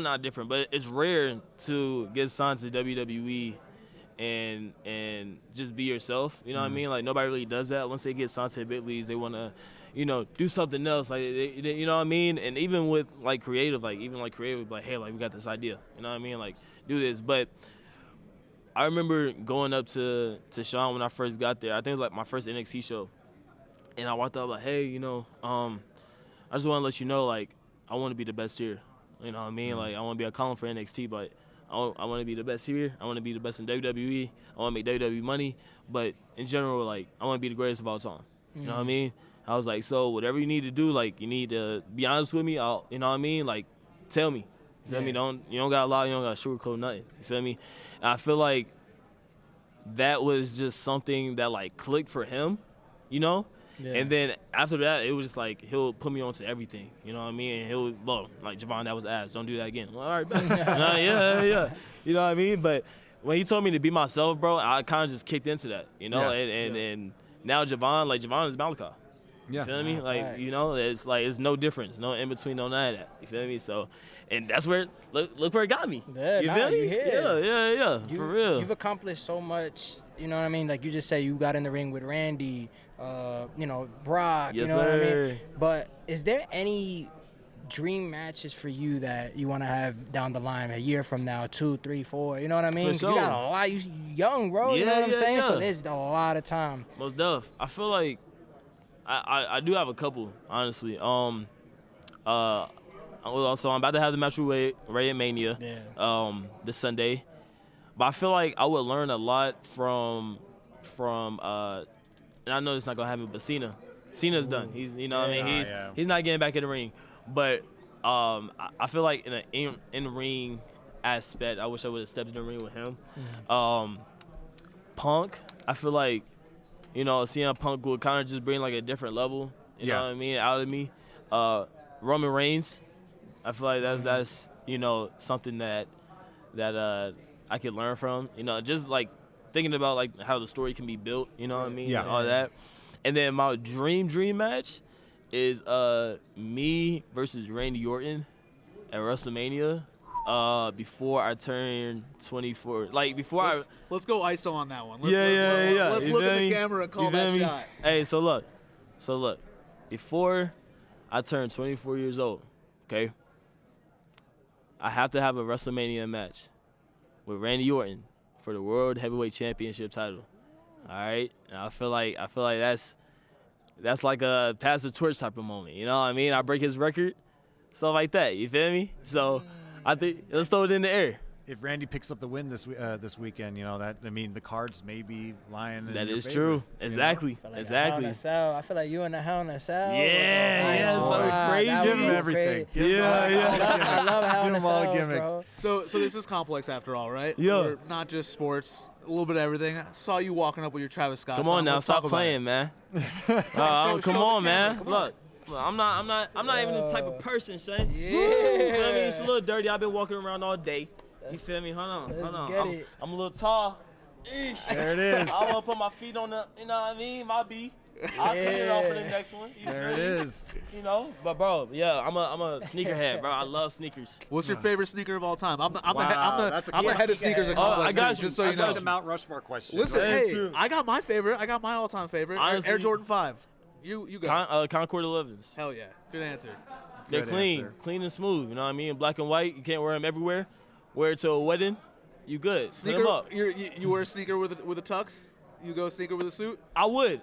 not different, but it's rare to get signed to WWE and just be yourself. You know what I mean? Like, nobody really does that. Once they get signed to the big leagues, they want to, do something else. Like, you know what I mean? And even with creative, like hey, like, we got this idea. You know what I mean? Like, do this. But I remember going up to Shawn when I first got there. I think it was like my first NXT show. And I walked up like, hey, I just want to let you know, like, I want to be the best here. You know what I mean? Like, I want to be a column for NXT, but I want to be the best here. I want to be the best in WWE. I want to make WWE money. But in general, like, I want to be the greatest of all time. You know what I mean? I was like, so whatever you need to do, like, you need to be honest with me. You know what I mean? Like, tell me. You feel me? You don't got to lie. You don't got to sugarcoat nothing. You feel me? And I feel like that was just something that, like, clicked for him, Yeah. And then after that, it was just like, he'll put me onto everything. You know what I mean? And like, Javon, that was ass. Don't do that again. Well, all right, bet. Yeah. You know what I mean? But when he told me to be myself, bro, I kind of just kicked into that, And now Javon is Malachi. You feel me? Like, it's like, it's no difference. No in between, no none of that. You feel me? So, and that's where, look where it got me. Yeah, you feel me? Yeah. For real. You've accomplished so much, you know what I mean? Like, you just say you got in the ring with Randy, Brock, yes, you know what I sir. mean? But is there any dream matches for you that you want to have down the line a year from now, 2, 3, 4, you know what I mean? For sure. You got a lot, you young, bro, you know what I'm saying? Yeah. So there's a lot of time. Most def. I feel like I do have a couple, honestly. So I'm about to have the match with Ray at Mania this Sunday. But I feel like I would learn a lot from and I know it's not gonna happen, but Cena's done. He's He's not getting back in the ring. But I feel like in an in-ring aspect, I wish I would have stepped in the ring with him. Punk, I feel like, CM Punk would kind of just bring like a different level, you know what I mean, out of me. Roman Reigns, I feel like that's something that I could learn from, just like thinking about like how the story can be built, you know what I mean, and all that. And then my dream match is me versus Randy Orton at WrestleMania. Before I turn 24, like before let's go ISO on that one. Let's look at the camera and call that shot. Hey, so look, before I turn 24 years old, okay, I have to have a WrestleMania match with Randy Orton for the World Heavyweight Championship title. All right, and I feel like that's like a pass the torch type of moment. You know what I mean? I break his record, stuff like that. You feel me? So I think let's throw it in the air. If Randy picks up the win this weekend, the cards may be lying. That in is your true. favor, Exactly. Exactly. I feel like you and the Hell in a Cell. Yeah, so crazy. Give him everything. I love Hell in a Give him all the Cell, gimmicks. bro. So this is complex after all, right? Yeah. We're not just sports, a little bit of everything. I saw you walking up with your Travis Scott. Come song. on now, Let's stop talk about playing, it. man. Show Come the on, camera, man. come on. Look, I'm not even this type of person, Shane. Yeah. You feel me? It's a little dirty. I've been walking around all day. You feel me? Hold on. get it. I'm a little tall. Eesh. There it is. I want to put my feet on the, you know what I mean? My B. I'll cut it off for the next one. You There it feel me? is. But bro, yeah, I'm a sneakerhead, bro. I love sneakers. What's your favorite sneaker of all time? I'm the that's a I'm the good head of sneakers at Oh, Complex. I got News, you. Just so you That's know. like the Mount Rushmore question. Listen, right? hey, true. I got my favorite. I got my all-time favorite. Honestly, Air Jordan 5. You go. Concord 11s. Hell yeah. Good answer. They're Good clean, answer. clean and smooth. You know what I mean? Black and white. You can't wear them everywhere. Wear it to a wedding. You good. Put Sneaker. 'em up. You wear a sneaker with a tux? You go sneaker with a suit? I would.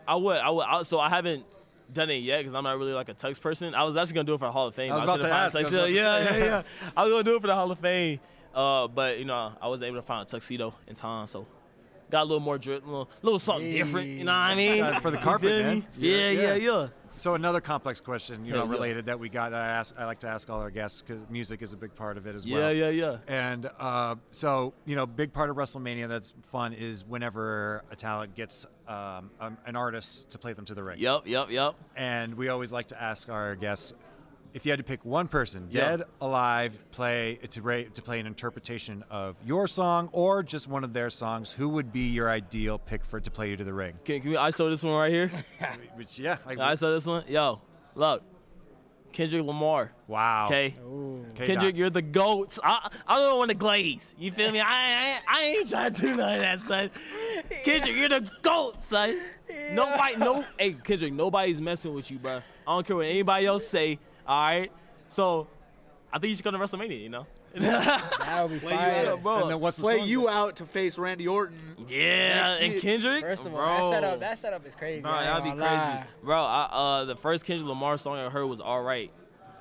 So I haven't done it yet because I'm not really like a tux person. I was actually gonna do it for the Hall of Fame. I was about to ask. Yeah. I was gonna do it for the Hall of Fame, but I was able to find a tuxedo in time, so got a little more drip, little something different. You know what I mean? For the carpet, man. Yeah. So another complex question, related that we got. I like to ask all our guests because music is a big part of it as well. Yeah. And big part of WrestleMania that's fun is whenever a talent gets an artist to play them to the ring. Yep. And we always like to ask our guests, if you had to pick one person, dead, alive, to play an interpretation of your song or just one of their songs, who would be your ideal pick to play you to the ring? Can we ISO this one right here? ISO this one? Yo, look. Kendrick Lamar. Wow. Okay. Kendrick, you're the GOAT. I don't want to glaze. You feel me? I ain't trying to do none of that, son. Kendrick, you're the GOAT, son. Hey, Kendrick, nobody's messing with you, bro. I don't care what anybody else say. All right, so I think you should come to WrestleMania. That would be fire, bro. And then what's the Play song you then? out to face Randy Orton. Yeah, and Kendrick. First of all, that setup is crazy. Bro, that'd be crazy, bro. The first Kendrick Lamar song I heard was All Right.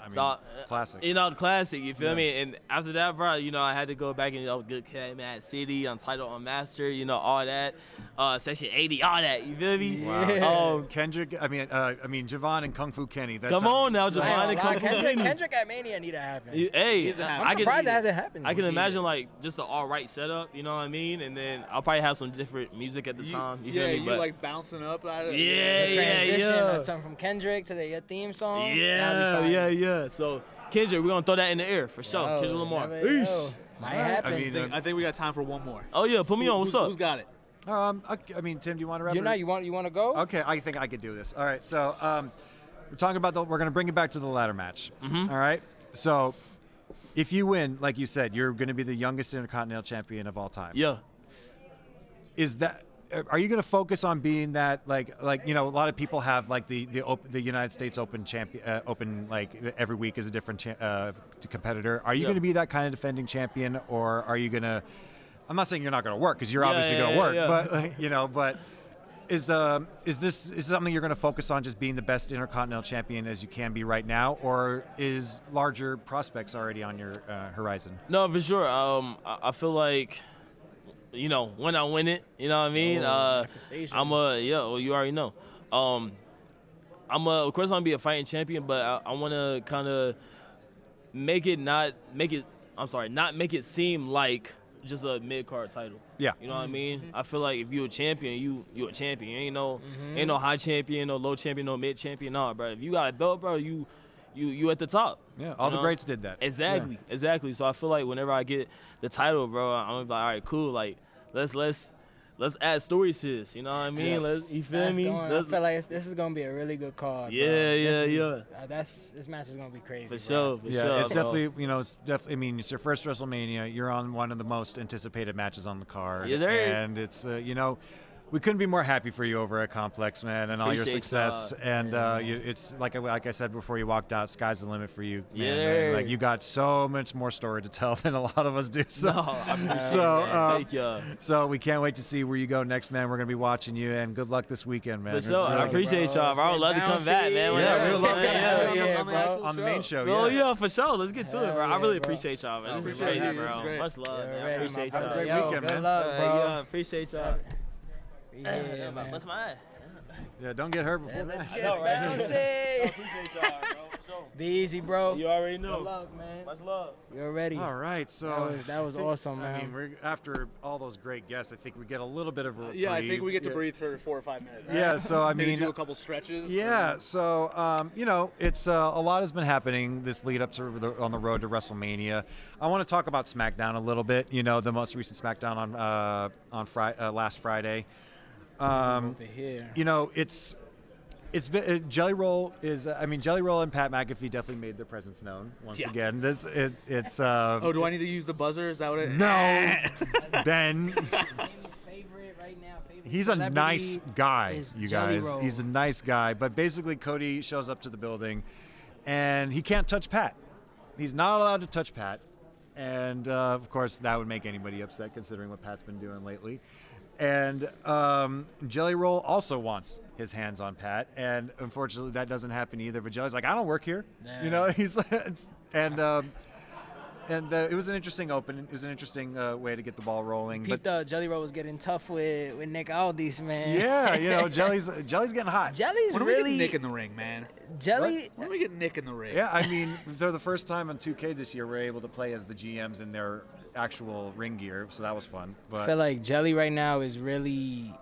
I mean, classic. Classic. You feel me? And after that, bro, I had to go back and Good Kid, Mad City, Untitled, Unmastered, all that, Section 80, all that. You feel me? Wow. Kendrick. I mean, Javon and Kung Fu Kenny. Come on now, Javon and Kung Fu Kenny. Kendrick at Mania need to happen. Hey, I'm surprised it hasn't happened. I can imagine just the all right setup. You know what I mean? And then I'll probably have some different music at the time. You feel me? You like bouncing up out of it. The transition, something from Kendrick to your theme song. Yeah. So Kendrick, we're gonna throw that in the air for sure. Kendrick Lamar. Peace. Might happen. I think we got time for one more. Oh yeah, put me on. What's up? Who's got it? Tim, do you want to wrap it? You want to go? Okay, I think I could do this. All right, so we're talking about we're gonna bring it back to the ladder match. Mm-hmm. All right, so if you win, like you said, you're gonna be the youngest Intercontinental Champion of all time. Yeah. Are you going to focus on being that a lot of people have the United States Open champion every week is a different competitor. Are you going to be that kind of defending champion, or are you going to? I'm not saying you're not going to work because you're obviously going to work, but is this something you're going to focus on, just being the best Intercontinental Champion as you can be right now, or is larger prospects already on your horizon? No, for sure. I feel like. When I win it, you know what I mean? You already know. Of course, I'm gonna be a fighting champion, but I want to kind of not make it seem like just a mid-card title. Yeah. You know what I mean? I feel like if you a champion, you a champion. Ain't no high champion, no low champion, no mid champion. No, bro. If you got a belt, bro, you at the top. Yeah, all the greats did that. Exactly. So I feel like whenever I get the title, bro, I'm gonna be like, all right, cool. Like, let's add stories to this. You know what I mean? You feel me? I feel like this is gonna be a really good card. Yeah. This match is gonna be crazy. For sure. It's definitely, I mean, it's your first WrestleMania. You're on one of the most anticipated matches on the card. Yeah, and it's, we couldn't be more happy for you over at Complex, man, and all your success. And it's like I said before you walked out, sky's the limit for you, man. Yeah. Like, you got so much more story to tell than a lot of us do. So, Thank you. So we can't wait to see where you go next, man. We're gonna be watching you, and good luck this weekend, man. For sure. I appreciate y'all, bro. I would love to come back, man. Yeah, we would love to have you bro. on the main show. Oh yeah, for sure. Let's get to it, bro. I really appreciate y'all, man. This is crazy, bro. Much love, man. I appreciate y'all. Have a great weekend, man. Good luck, bro. Appreciate y'all. Yeah, man. What's my eye? Yeah, don't get hurt before Let's that. get bouncy. Appreciate y'all, bro. Be easy, bro. You already know. Good luck, man. Much love. You're ready. All right, so that was awesome, man. I mean, after all those great guests, I think we get a little bit of a reprieve. Yeah, I think we get to breathe for 4 or 5 minutes. Yeah, so I Maybe mean, do a couple stretches. Yeah, so it's a lot has been happening this lead up to on the road to WrestleMania. I want to talk about SmackDown a little bit. The most recent SmackDown on last Friday. Over here. It's been Jelly Roll and Pat McAfee definitely made their presence known once again. It's Oh, do I need to use the buzzer? Is that what it? No, Ben. Favorite right now. He's a nice guy, you guys. Roll. He's a nice guy, but basically Cody shows up to the building, and he can't touch Pat. He's not allowed to touch Pat, and of course that would make anybody upset considering what Pat's been doing lately. And Jelly Roll also wants his hands on Pat, and unfortunately that doesn't happen either. But Jelly's like, I don't work here, you know. He's like, it was an interesting opening. It was an interesting way to get the ball rolling. But Jelly Roll was getting tough with Nick Aldis, man. Yeah, you know, Jelly's getting hot. Jelly's when really we get Nick in the ring, man. Jelly. When we get Nick in the ring. Yeah, I mean, they're the first time on 2K this year we're able to play as the GMs in their actual ring gear, so that was fun. But I feel like Jelly right now is really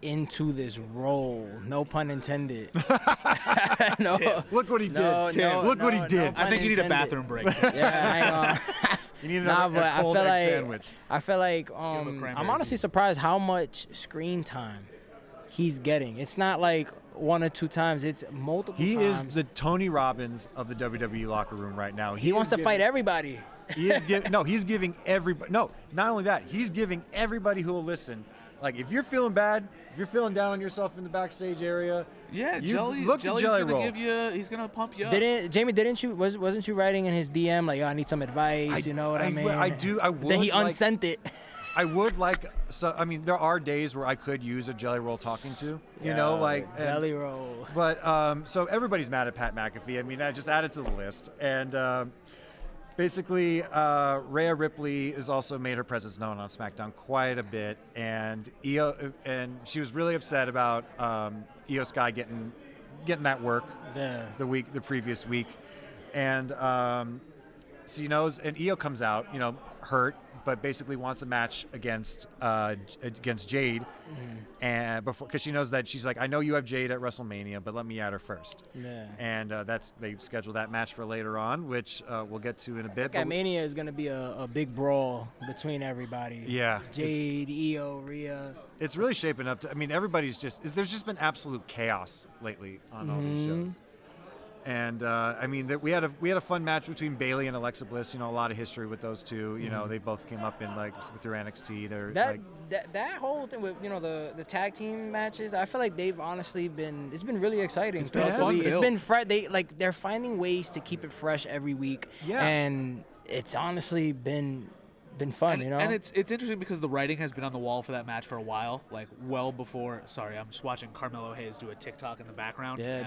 into this role. No pun intended. No. Tim. Look what he did. Look what he did. I think you need a bathroom break. Yeah, I know. You need a cold egg sandwich. I feel like I'm honestly surprised how much screen time he's getting. It's not like 1 or 2 times. It's multiple times. He is the Tony Robbins of the WWE locker room right now. He wants to fight everybody. He's giving everybody. No, not only that. He's giving everybody who will listen. Like, if you're feeling bad, if you're feeling down on yourself in the backstage area, look to Jelly Roll. He's gonna pump you up. Wasn't you writing in his DM like, I need some advice? You know what I mean? I do. I would. Then he unsent it. I would like. So I mean, there are days where I could use a Jelly Roll talking to. You know, like Jelly Roll. But so everybody's mad at Pat McAfee. I mean, I just added to the list, and basically, Rhea Ripley has also made her presence known on SmackDown quite a bit, and she was really upset about Io Sky getting that work the previous week, and she knows, and Io comes out, you know, hurt, but basically wants a match against Jade, and before, because she knows that she's like, I know you have Jade at WrestleMania, but let me add her first. Yeah. And they scheduled that match for later on, which we'll get to in a bit. Mania is going to be a big brawl between everybody. Yeah. Jade, Io, Rhea. It's really shaping up to. I mean, there's just been absolute chaos lately on all these shows. And I mean, we had a fun match between Bayley and Alexa Bliss. You know, a lot of history with those two. You know, they both came up in through NXT. That whole thing with the tag team matches. I feel like they've honestly it's been really exciting. It's been fun. It's been fresh. They're finding ways to keep it fresh every week. Yeah. And it's honestly been fun, you know. And it's interesting because the writing has been on the wall for that match for a while, like well before. Sorry, I'm just watching Carmelo Hayes do a TikTok in the background. Yeah,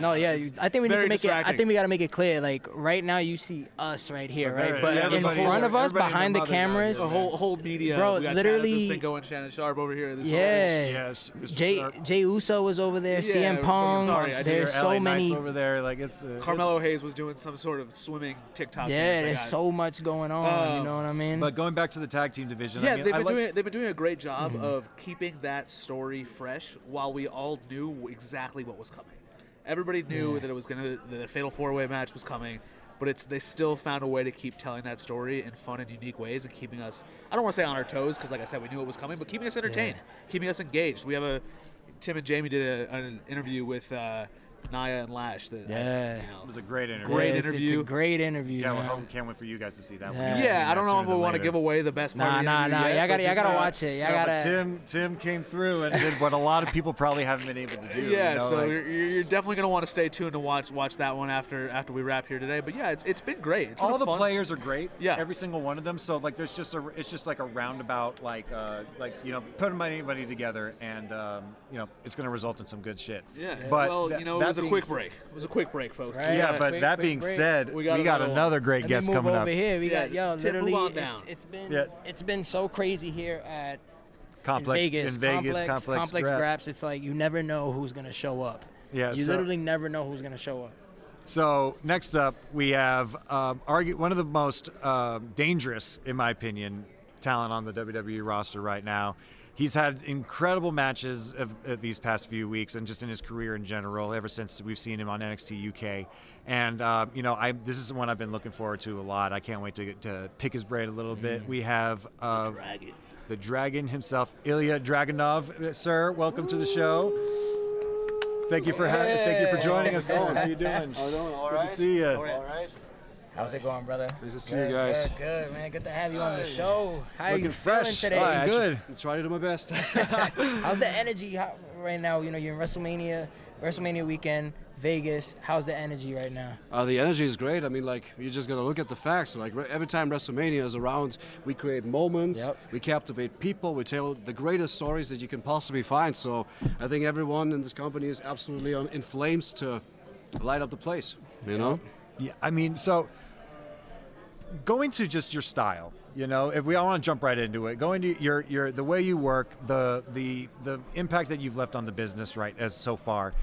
I think we need to make it. I think we got to make it clear. Like right now, you see us right here, right? But in front of us, behind the cameras, the whole media. Bro, we got literally. Cinco and Shannon Sharp over here. Yes. Jay Uso was over there. CM Punk. There's so many over there. Like it's Carmelo Hayes was doing some sort of swimming TikTok. Yeah, there's so much going on. You know what I mean? But going back to the tag team division. Yeah, they've been doing a great job of keeping that story fresh while we all knew exactly what was coming. Everybody knew that it was the Fatal 4-Way match was coming, but they still found a way to keep telling that story in fun and unique ways and keeping us, I don't want to say on our toes because like I said, we knew it was coming, but keeping us entertained, keeping us engaged. We have Tim and Jamie did an interview with Nia and Lash. It was a great interview. It's a great interview. Yeah, we can't wait for you guys to see that one. Yeah, I don't know if we want to give away the best part. Nah. I gotta watch it. Tim came through and did what a lot of people probably haven't been able to do. Yeah, you know, so you're definitely gonna want to stay tuned to watch that one after we wrap here today. But yeah, it's been great. It's been all the players are great. Yeah, every single one of them. So like, it's just like a roundabout putting anybody together, and it's gonna result in some good shit. Yeah, but it was a quick break. It was a quick break, folks. Right? Yeah, but that being said, we got another great guest coming up. Over here, we got literally. It's it's been so crazy here at Complex Graps. It's like you never know who's gonna show up. Yeah, you literally never know who's gonna show up. So next up, we have one of the most dangerous, in my opinion, talent on the WWE roster right now. He's had incredible matches of these past few weeks and just in his career in general, ever since we've seen him on NXT UK. And, this is one I've been looking forward to a lot. I can't wait to pick his brain a little bit. We have the Dragon himself, Ilja Dragunov. Sir, welcome to the show. Thank you for joining us. How are you doing? I'm doing all right. Good to see you. All right. How's it going, brother? Nice to see you guys. Good, man. Good to have you on the show. How are you fresh feeling today? good. I try to do my best. How's the energy right now? You know, you're in WrestleMania weekend, Vegas. How's the energy right now? The energy is great. I mean, like, you just gotta look at the facts. Like, every time WrestleMania is around, we create moments, we captivate people, we tell the greatest stories that you can possibly find. So I think everyone in this company is absolutely in flames to light up the place, you know? Yeah, I mean, so going to just your style, you know, if we all want to jump right into it, going to your the way you work, the impact that you've left on the business, right, as so far.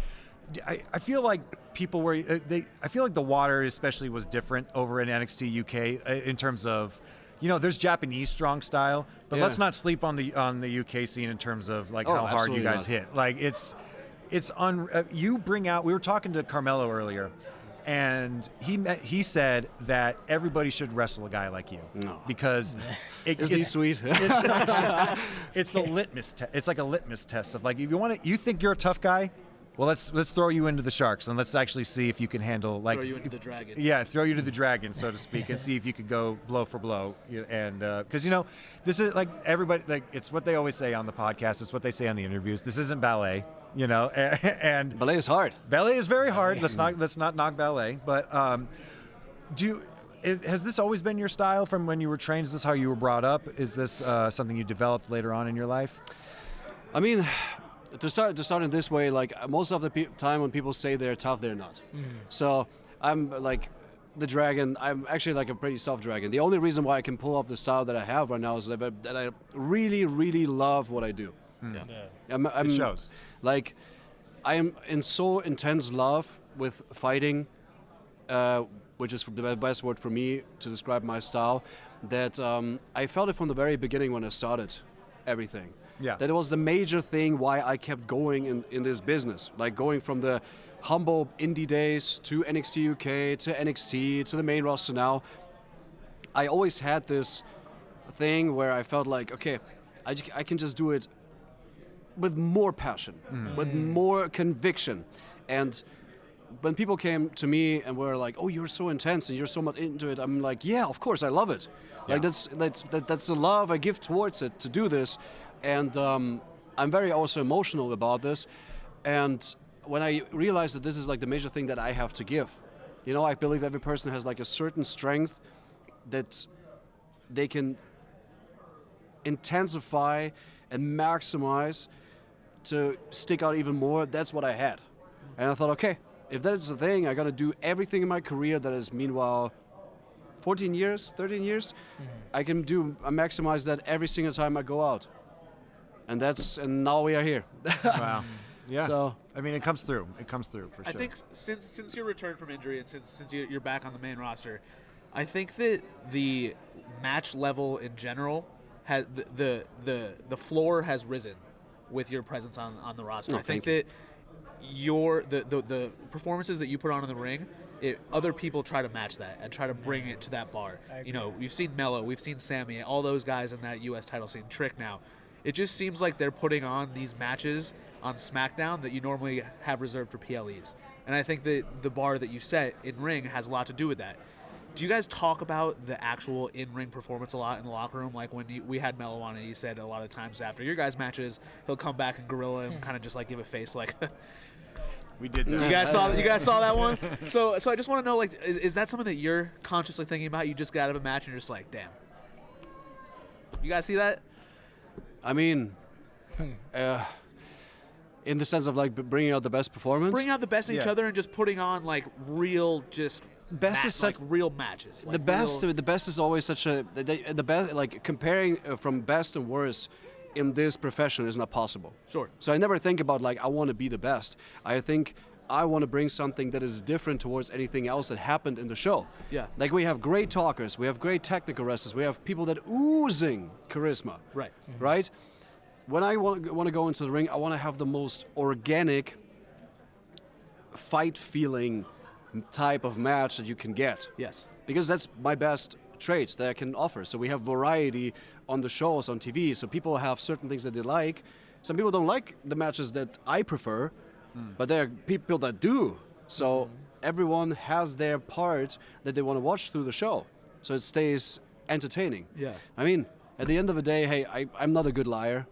I feel like people were I feel like the water especially was different over in NXT UK in terms of, you know, there's Japanese strong style, but let's not sleep on the UK scene in terms of like how hard you guys hit. Like you bring out. We were talking to Carmelo earlier, and he said that everybody should wrestle a guy like you because Isn't he sweet? it's the litmus test. It's like a litmus test of like, if you think you're a tough guy. Well, let's throw you into the Sharks and let's actually see if you can handle throw you into the Dragon. Yeah, throw you to the Dragon, so to speak, and see if you could go blow for blow. And because this is like everybody, like it's what they always say on the podcast. It's what they say on the interviews. This isn't ballet, you know. And ballet is hard. Ballet is very hard. Let's not knock ballet. But has this always been your style from when you were trained? Is this how you were brought up? Is this something you developed later on in your life? I mean, to start in this way, like most of the time when people say they're tough, they're not. So I'm like the Dragon. I'm actually like a pretty soft Dragon. The only reason why I can pull off the style that I have right now is that I really, really love what I do. It shows. Like, I am in so intense love with fighting, which is the best word for me to describe my style, that I felt it from the very beginning when I started everything. Yeah. That it was the major thing why I kept going in this business. Like going from the humble indie days to NXT UK, to NXT, to the main roster now. I always had this thing where I felt like, okay, I can just do it with more passion, with more conviction. And when people came to me and were like, oh, you're so intense and you're so much into it, I'm like, yeah, of course, I love it. Like that's the love I give towards it to do this. And I'm very also emotional about this. And when I realized that this is like the major thing that I have to give, you know, I believe every person has like a certain strength that they can intensify and maximize to stick out even more. That's what I had. And I thought, okay, if that's the thing, I got to do everything in my career that is meanwhile 14 years, 13 years. I maximize that every single time I go out. And now we are here. Wow. Yeah. So I mean, it comes through. It comes through for sure. I think since your return from injury and since you're back on the main roster, I think that the match level in general has the floor has risen with your presence on the roster. I think that the performances that you put on in the ring, other people try to match that and try to bring it to that bar. You know, we've seen Mello, we've seen Sammy, all those guys in that U.S. title scene. Trick now. It just seems like they're putting on these matches on SmackDown that you normally have reserved for PLEs. And I think that the bar that you set in ring has a lot to do with that. Do you guys talk about the actual in-ring performance a lot in the locker room? Like when we had Mello on and he said a lot of times after your guys' matches, he'll come back and gorilla and kind of just like give a face like... We did that. You guys saw that one? So I just want to know, like, is that something that you're consciously thinking about? You just got out of a match and you're just like, damn. You guys see that? I mean, in the sense of like bringing out the best performance, bringing out the best in each other, and just putting on like real, real matches. Like the best is always such a the best. Like comparing from best and worst in this profession is not possible. Sure. So I never think about like I want to be the best. I think I want to bring something that is different towards anything else that happened in the show. Yeah. Like we have great talkers, we have great technical wrestlers, we have people that oozing charisma. Right. Right? When I want to go into the ring, I want to have the most organic fight feeling type of match that you can get. Yes. Because that's my best traits that I can offer. So we have variety on the shows, on TV, so people have certain things that they like. Some people don't like the matches that I prefer, but there are people that do. So everyone has their part that they want to watch through the show, so it stays entertaining. Yeah. I mean, at the end of the day, hey, I'm not a good liar.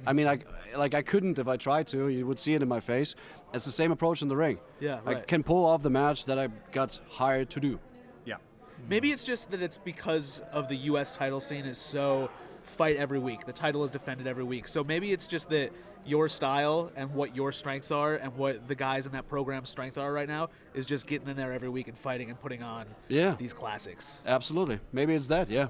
I mean, I couldn't if I tried to. You would see it in my face. It's the same approach in the ring. Yeah, right. I can pull off the match that I got hired to do. Yeah. Maybe it's just that it's because of the U.S. title scene is so fight every week. The title is defended every week. So maybe it's just that your style and what your strengths are and what the guys in that program's strength are right now is just getting in there every week and fighting and putting on these classics. Absolutely. Maybe it's that, yeah.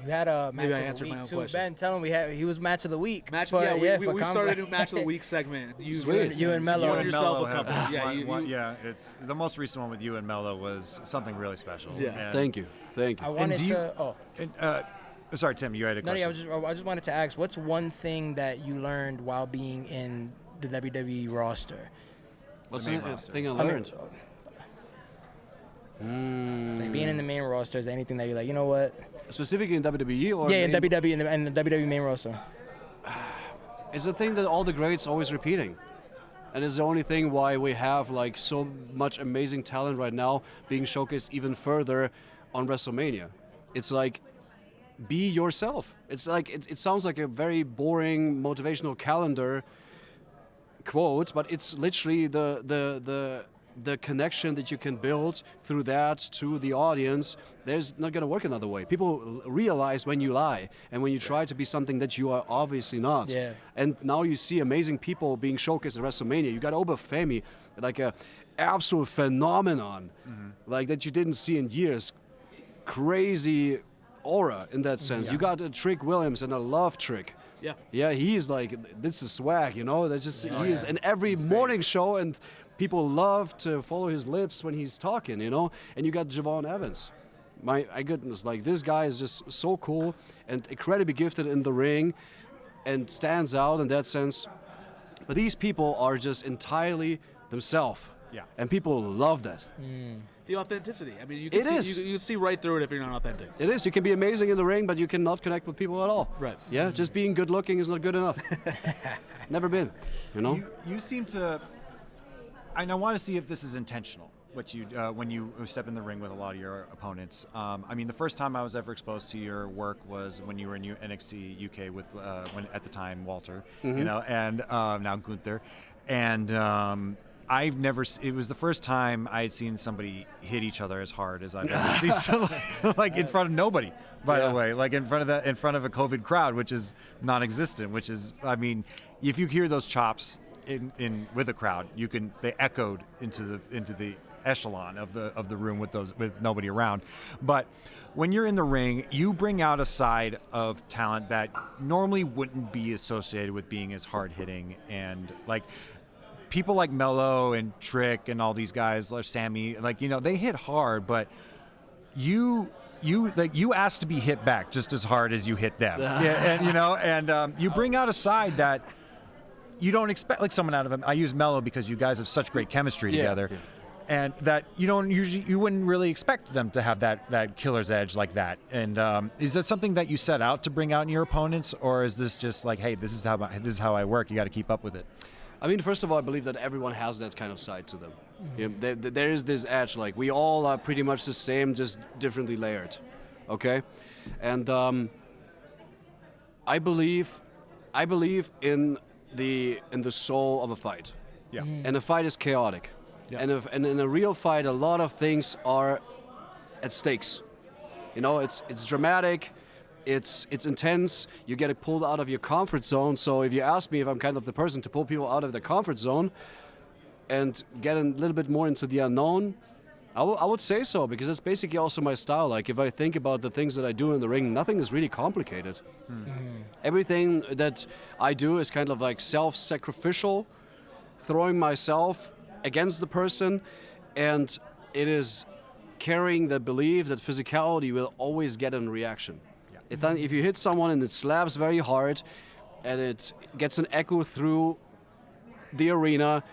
You had a Maybe match I of answered the my week own too. question. Ben, tell him he was match of the week. We for started a new Combat. match of the week segment. Sweet. You and Melo. You and yourself a have couple. Yeah, yeah, it's the most recent one with you and Melo was something really special. Yeah. And, Thank you. I wanted do you- to. Oh. and, sorry, Tim, you had a No, question. I just wanted to ask, what's one thing that you learned while being in the WWE roster? What's The main the roster. thing I I mean, learned? like being in the main roster, is there anything that you're like, you know what? Specifically in WWE or Yeah, in main- WWE and the WWE main roster. It's the thing that all the greats always repeating. And it's the only thing why we have like so much amazing talent right now being showcased even further on WrestleMania. It's like, be yourself. It's like, it sounds like a very boring motivational calendar quote, but it's literally the connection that you can build through that to the audience. There's not going to work another way. People realize when you lie and when you try to be something that you are obviously not. Yeah. And now you see amazing people being showcased at WrestleMania. You got Oberfemi, like a absolute phenomenon, like that you didn't see in years. Crazy aura in that sense. Yeah. You got a Trick Williams and a love Trick. Yeah. Yeah, he's like, this is swag, you know. That just he is yeah. in every morning show, and people love to follow his lips when he's talking, you know. And you got Javon Evans. My goodness, like this guy is just so cool and incredibly gifted in the ring, and stands out in that sense. But these people are just entirely themselves. Yeah. And people love that. The authenticity. I mean, you can It see, is. You see right through it if you're not authentic. It is. You can be amazing in the ring, but you cannot connect with people at all. Right. Yeah. Just being good looking is not good enough. Never been. You know. You seem to, and I want to see if this is intentional. What you when you step in the ring with a lot of your opponents. I mean, the first time I was ever exposed to your work was when you were in NXT UK with when at the time Walter, you know, and now Gunther, and. I've never. It was the first time I had seen somebody hit each other as hard as I've ever seen. So, like in front of nobody, by the way, like in front of a COVID crowd, which is non-existent. Which is, I mean, if you hear those chops in with a crowd, they echoed into the echelon of the room with nobody around. But when you're in the ring, you bring out a side of talent that normally wouldn't be associated with being as hard hitting and like. People like Melo and Trick and all these guys, like Sammy, like, you know, they hit hard, but you ask to be hit back just as hard as you hit them. Yeah, and you know, and you bring out a side that you don't expect, like someone out of him. I use Melo because you guys have such great chemistry together, and that you wouldn't really expect them to have that killer's edge like that. And is that something that you set out to bring out in your opponents, or is this just like, hey, this is how I work. You got to keep up with it. I mean, first of all, I believe that everyone has that kind of side to them. You know, there is this edge, like we all are pretty much the same, just differently layered. Okay, and I believe in the soul of a fight. Yeah. And a fight is chaotic. Yeah. And in a real fight, a lot of things are at stakes. You know, it's dramatic. It's intense. You get pulled out of your comfort zone. So if you ask me if I'm kind of the person to pull people out of their comfort zone and get a little bit more into the unknown, I would say so, because that's basically also my style. Like if I think about the things that I do in the ring, nothing is really complicated. Everything that I do is kind of like self-sacrificial, throwing myself against the person, and it is carrying the belief that physicality will always get a reaction. If you hit someone and it slaps very hard and it gets an echo through the arena,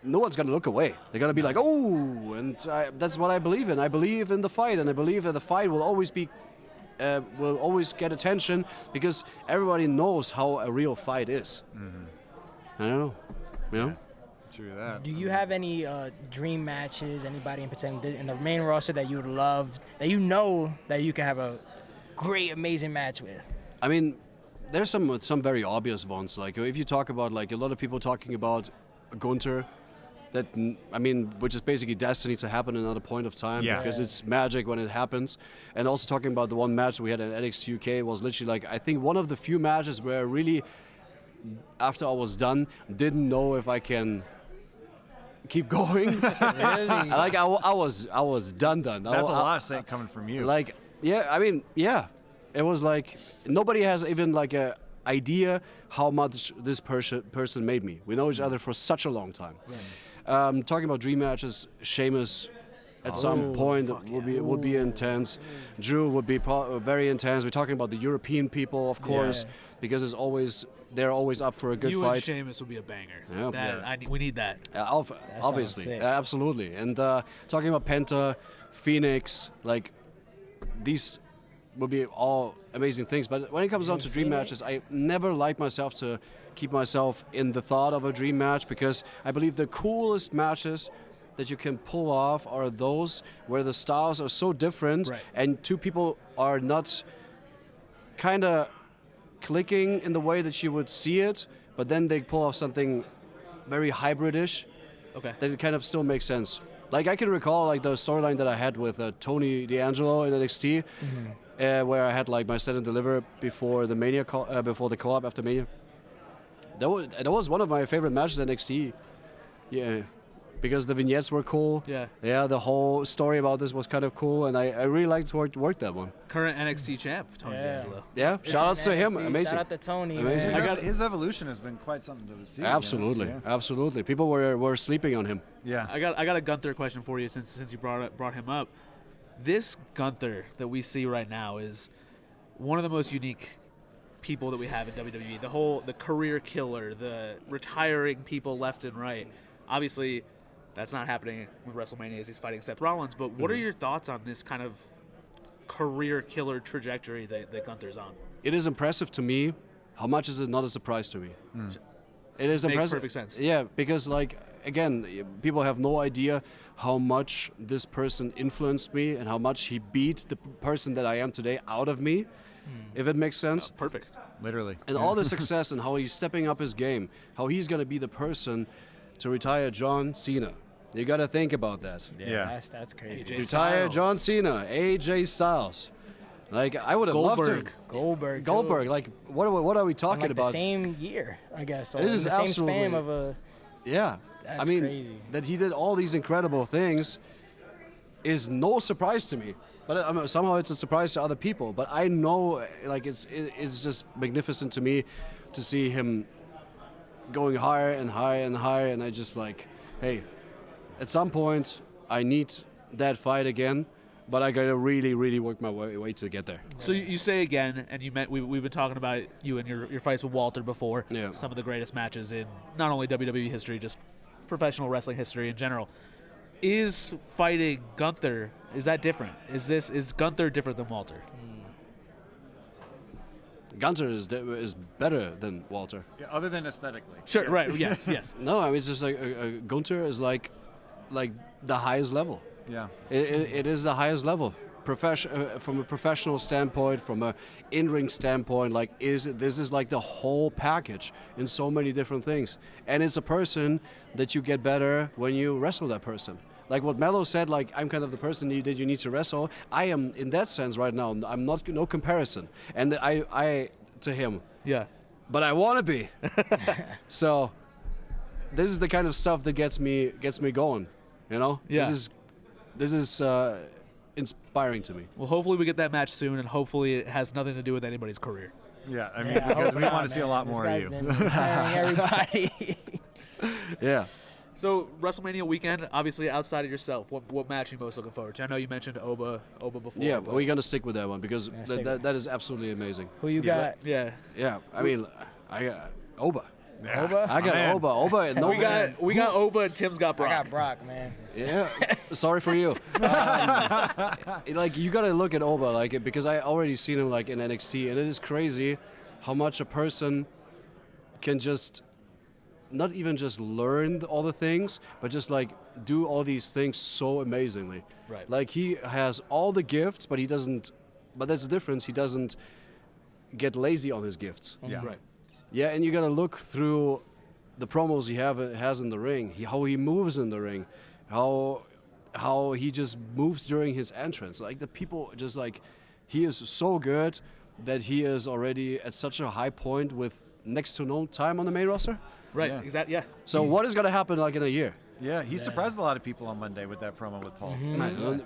no one's going to look away. They're going to be like, oh, and that's what I believe in. I believe in the fight, and I believe that the fight will always get attention because everybody knows how a real fight is. I don't know. You know? True that. Do you have any dream matches? Anybody in particular in the main roster that you would love, that you know that you can have a great, amazing match with? I mean, there's some very obvious ones. Like if you talk about like a lot of people talking about Gunther, that I mean, which is basically destined to happen at another point of time because it's magic when it happens. And also talking about the one match we had in NXT UK was literally like I think one of the few matches where I really, after I was done, didn't know if I can keep going. Really? Like I was done. That's a lot of saying coming from you. Like I mean it was like nobody has even like a idea how much this person made me. We know each other for such a long time. Talking about dream matches, Sheamus at some point would be intense. Drew would be very intense. We're talking about the European people, of course, because they're always up for a good you fight. And Sheamus would be a banger. Yeah. We need that. Obviously, absolutely. And talking about Penta, Phoenix, like these would be all amazing things. But when it comes down to dream matches, I never like myself to keep myself in the thought of a dream match because I believe the coolest matches that you can pull off are those where the styles are so different and two people are not kind of clicking in the way that you would see it, but then they pull off something very hybridish that it kind of still makes sense. Like I can recall like the storyline that I had with Tony D'Angelo in NXT, where I had like my stand and deliver before the Mania before the collab after Mania. That was one of my favorite matches at NXT. Yeah, because the vignettes were cool. Yeah, the whole story about this was kind of cool, and I really liked to work that one. Current NXT champ, Tony D'Angelo. Yeah, shout out to him. Amazing. Shout out to Tony. Amazing. His evolution has been quite something to see. Absolutely, absolutely. People were sleeping on him. Yeah. I got a Gunther question for you since you brought him up. This Gunther that we see right now is one of the most unique people that we have in WWE. The career killer, the retiring people left and right. Obviously, that's not happening with WrestleMania as he's fighting Seth Rollins. But what are your thoughts on this kind of career killer trajectory that Gunther's on? It is impressive to me. How much is it not a surprise to me? It is impressive. Makes perfect sense. Yeah, because like again, people have no idea how much this person influenced me and how much he beat the person that I am today out of me. If it makes sense. Perfect. Literally. And all the success and how he's stepping up his game, how he's going to be the person to retire John Cena. You got to think about that. Yeah. That's crazy. Retire John Cena, AJ Styles. Like I would have loved to. Goldberg. Like what are we talking like about? The same year, I guess. So this is the same absolutely, span of a. Yeah. That's I mean, crazy. that he did all these incredible things is no surprise to me. But somehow it's a surprise to other people. But I know, like, it's just magnificent to me to see him going higher and higher and higher. And I just like, hey, at some point I need that fight again. But I gotta really, really work my way to get there. So you say again, and we've been talking about you and your fights with Walter before. Yeah. Some of the greatest matches in not only WWE history, just professional wrestling history in general. Is fighting Gunther, is that different? Is Gunther different than Walter? Gunther is better than Walter. Yeah, other than aesthetically. Sure, right, yes. No, I mean, it's just like Gunther is like the highest level. Yeah. It is the highest level. From a professional standpoint, from a in-ring standpoint, like this is like the whole package in so many different things. And it's a person that you get better when you wrestle that person. Like what Melo said, like I'm kind of the person that you need to wrestle. I am in that sense right now. I'm no comparison. And I to him. Yeah. But I want to be. So this is the kind of stuff that gets me going. You know. Yeah. This is inspiring to me. Well, hopefully we get that match soon, and hopefully it has nothing to do with anybody's career. Yeah, I mean, because we want to see a lot more of you. Everybody. Yeah. So WrestleMania weekend, obviously outside of yourself, what match are you most looking forward to? I know you mentioned Oba before. Yeah, but we're gonna stick with that one because that is absolutely amazing. Who you got? Yeah. Yeah, I mean, I got Oba. Yeah. Oba? I got Oba. Oba. No, we got Oba and Tim's got Brock. I got Brock, man. Yeah. Sorry for you. Like you gotta look at Oba, like because I already seen him like in NXT, and it is crazy how much a person can just not even just learn all the things, but just like do all these things so amazingly. Right. Like he has all the gifts, but he doesn't. But that's the difference. He doesn't get lazy on his gifts. Yeah. Right. Yeah, and you gotta look through the promos he has in the ring, how he moves in the ring, how he just moves during his entrance. Like the people just like, he is so good that he is already at such a high point with next to no time on the main roster. Right. Yeah. Exactly. Yeah. So what is gonna happen like in a year? Yeah, he surprised a lot of people on Monday with that promo with Paul.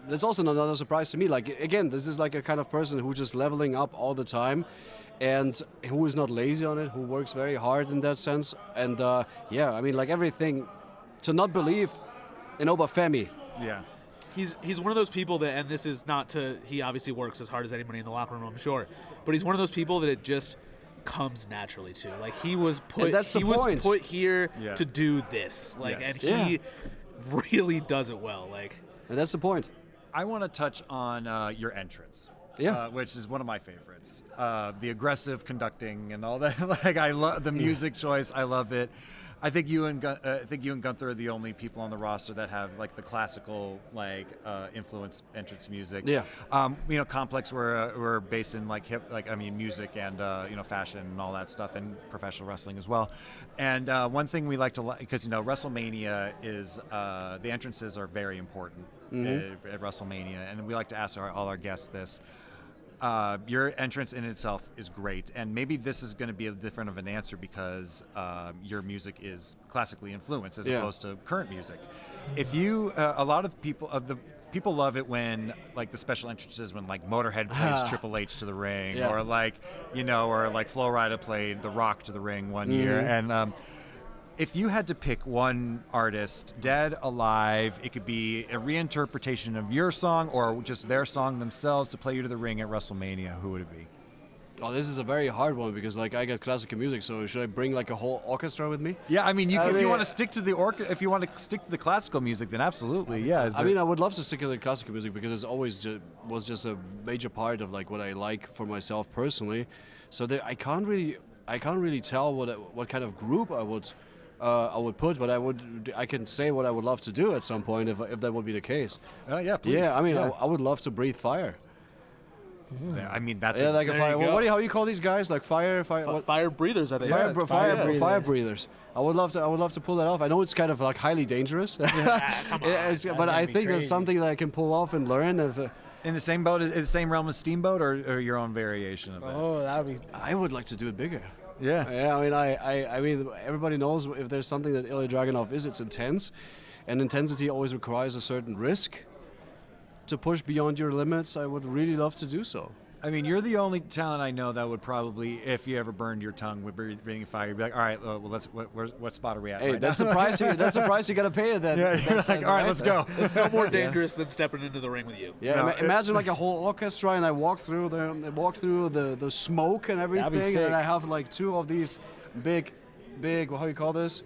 That's also not a surprise to me. Like again, this is like a kind of person who's just leveling up all the time, and who is not lazy on it, who works very hard in that sense. And yeah, I mean, like everything, to not believe in Obafemi. Yeah. He's one of those people that, and this is not to, he obviously works as hard as anybody in the locker room, I'm sure, but he's one of those people that it just comes naturally to. Like he was put, that's the point. Was put here to do this. Like, Yes. and he really does it well. Like, And that's the point. I want to touch on your entrance. Yeah. Which is one of my favorites. The aggressive conducting and all that. Like I love the music choice. I love it. I think you and Gunther are the only people on the roster that have like the classical like influence entrance music. Yeah. You know, Complex were based in like music and you know, fashion and all that stuff, and professional wrestling as well. And one thing we like to because you know, WrestleMania is the entrances are very important at WrestleMania, and we like to ask all our guests this. Your entrance in itself is great, and maybe this is going to be a different of an answer because your music is classically influenced as opposed to current music. If you, a lot of people love it when like the special entrances when like Motorhead plays Triple H to the ring, or like or like Flo Rida played The Rock to the ring one year, and. If you had to pick one artist, dead, alive, it could be a reinterpretation of your song or just their song themselves to play you to the ring at WrestleMania, who would it be? Oh, this is a very hard one because like I get classical music, so should I bring like a whole orchestra with me? Yeah, I mean, if you want to stick to the classical music, then absolutely, yeah. I mean, I would love to stick to the classical music because it's always was just a major part of like what I like for myself personally. So I can't really tell what kind of group I would put, but I can say what I would love to do at some point if that would be the case. Yeah, please. Yeah, I mean, I would love to breathe fire. Yeah, I mean, that's like a fire. How do you call these guys? Like fire breathers, I think. Fire breathers. I would love to pull that off. I know it's kind of like highly dangerous, Come on. but I think that's something that I can pull off and learn. In the same boat, is the same realm as Steamboat, or your own variation of it? Oh, that would be. I would like to do it bigger. Yeah. Yeah, I mean, everybody knows if there's something that Ilja Dragunov is, it's intense, and intensity always requires a certain risk. To push beyond your limits, I would really love to do so. I mean, you're the only talent I know that would probably, if you ever burned your tongue with breathing fire, you'd be like, all right, well, what spot are we at? Hey, right that's now? a price. That's a price you got to pay it. Then. Yeah, you're like, all right, let's go. It's no more dangerous than stepping into the ring with you. Yeah, No, imagine like a whole orchestra, and I walk through the smoke and everything, and I have like two of these big, how do you call this?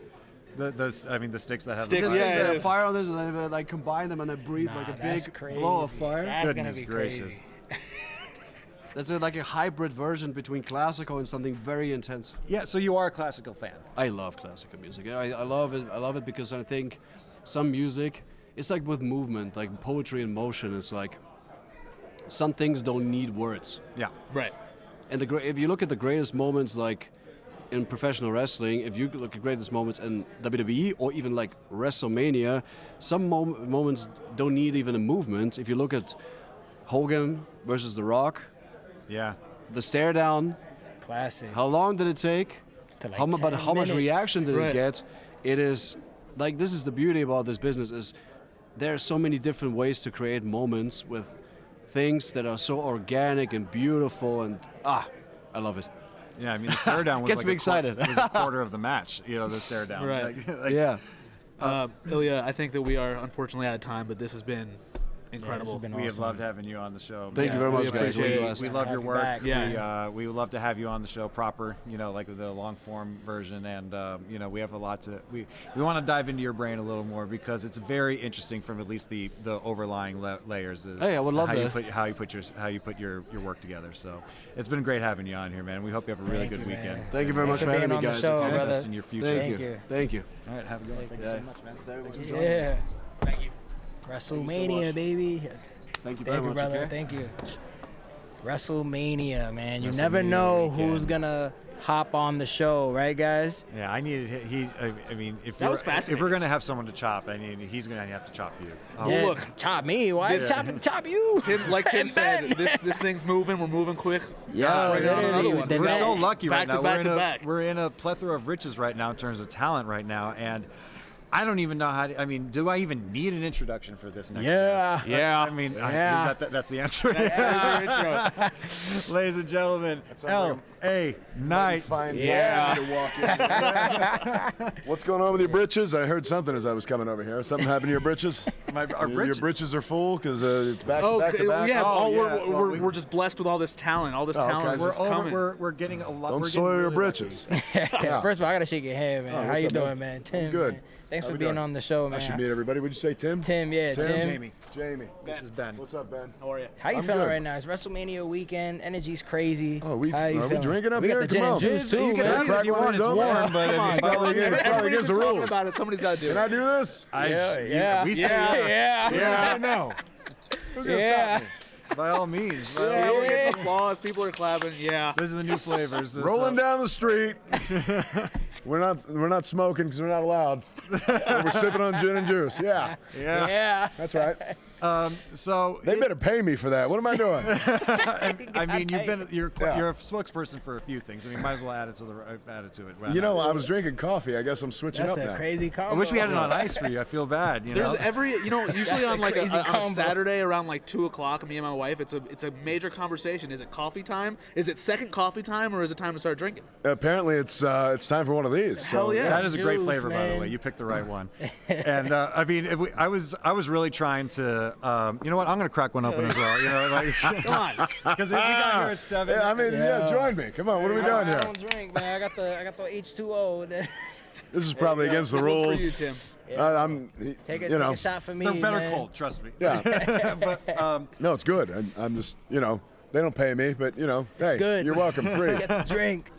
The sticks that have Sticks, the These fire. things that have fire on this, and I like combine them, and I breathe like a that's big crazy. blow of fire. That's Goodness gonna be gracious. crazy. That's like a hybrid version between classical and something very intense. Yeah, so you are a classical fan. I love classical music. I love it. I love it because I think some music, it's like with movement, like poetry in motion. It's like some things don't need words. Yeah. Right. And if you look at the greatest moments, like in professional wrestling, if you look at greatest moments in WWE or even like WrestleMania, some moments don't need even a movement. If you look at Hogan versus The Rock, Yeah. the stare down, Classic. how long did it take? To like How much 10 minutes. reaction did Right. it get? It is like, this is the beauty about this business, is there are so many different ways to create moments with things that are so organic and beautiful, and I love it. Yeah, I mean, the stare down was Gets like me excited. was a quarter of the match, the stare down. Right. Like, Yeah. Ilja, I think that we are unfortunately out of time, but this has been incredible. We have loved having you on the show. Thank you very much, guys. We love your work. Yeah. We would love to have you on the show proper, like the long form version, and we have a lot to. We want to dive into your brain a little more because it's very interesting from at least the overlying layers. Hey, I would love that. How you put your work together. So it's been great having you on here, man. We hope you have a really good weekend. Thank you very much for having me, guys. All the best in your future. Thank you. All right, have a good one. Thank you so much, man. Thanks for joining us. Thank you. WrestleMania, baby. Thank you very much, brother. okay? Thank you. WrestleMania, man. You never know who's gonna hop on the show, right, guys? Yeah, I needed if we're gonna have someone to chop, he's gonna have to chop you. Yeah, look, chop me. Why chop you? Tim, like Tim said, this thing's moving. We're moving quick. We're so lucky right now. We're in a plethora of riches right now in terms of talent right now, and I don't even know how to, do I even need an introduction for this next guest? Yeah. That's the answer. That's Ladies and gentlemen, L.A. Knight. Fine time to walk in. What's going on with your britches? I heard something as I was coming over here. Something happened to your britches? Your britches are full because it's back to back. Yeah. We're just blessed with all this talent. All this talent is coming. We're getting a lot. Don't soil your britches. First of all, I gotta shake your hand, man. How you doing, man? Tim. Good. Man. Thanks for being on the show, man. I should meet everybody. Would you say Tim? Tim, yeah. Jamie. This is Ben. What's up, Ben? How are you? How you feeling right now? It's WrestleMania weekend. Energy's crazy. Are we feeling? drinking up we here? got the gin and juice too, You can man. have it if you want. It's warm, but it's probably against the rules. About it. Somebody's got to do it. Can I do this? We say Yeah. No. Who's gonna stop me? By all means. We're getting applause. People are clapping. Yeah. Those are the new flavors. Rolling down the street. We're not smoking because we're not allowed. We're sipping on gin and juice. Yeah. That's right. So they better pay me for that. What am I doing? you're a spokesperson for a few things. Might as well add it to it. I was drinking coffee. I guess I'm switching up now. That's a crazy combo. I wish we had it on ice for you. I feel bad. There's usually on like on a Saturday around like 2:00, me and my wife, it's a major conversation. Is it coffee time? Is it second coffee time, or is it time to start drinking? Apparently, it's time for one of these. So. Hell yeah! That is a great flavor, by the way. You picked the right one. And I was really trying to. You know what? I'm going to crack one open as well. Come on. Because if we got here at 7. Join me. Come on. What are we doing here? I don't drink, man. I got the H2O. This is probably against the rules. For you, Tim. Take a shot for me. They're better man. cold, trust me. Yeah. But no, it's good. I'm just they don't pay me, but hey, good. You're welcome. Free. Get the drink.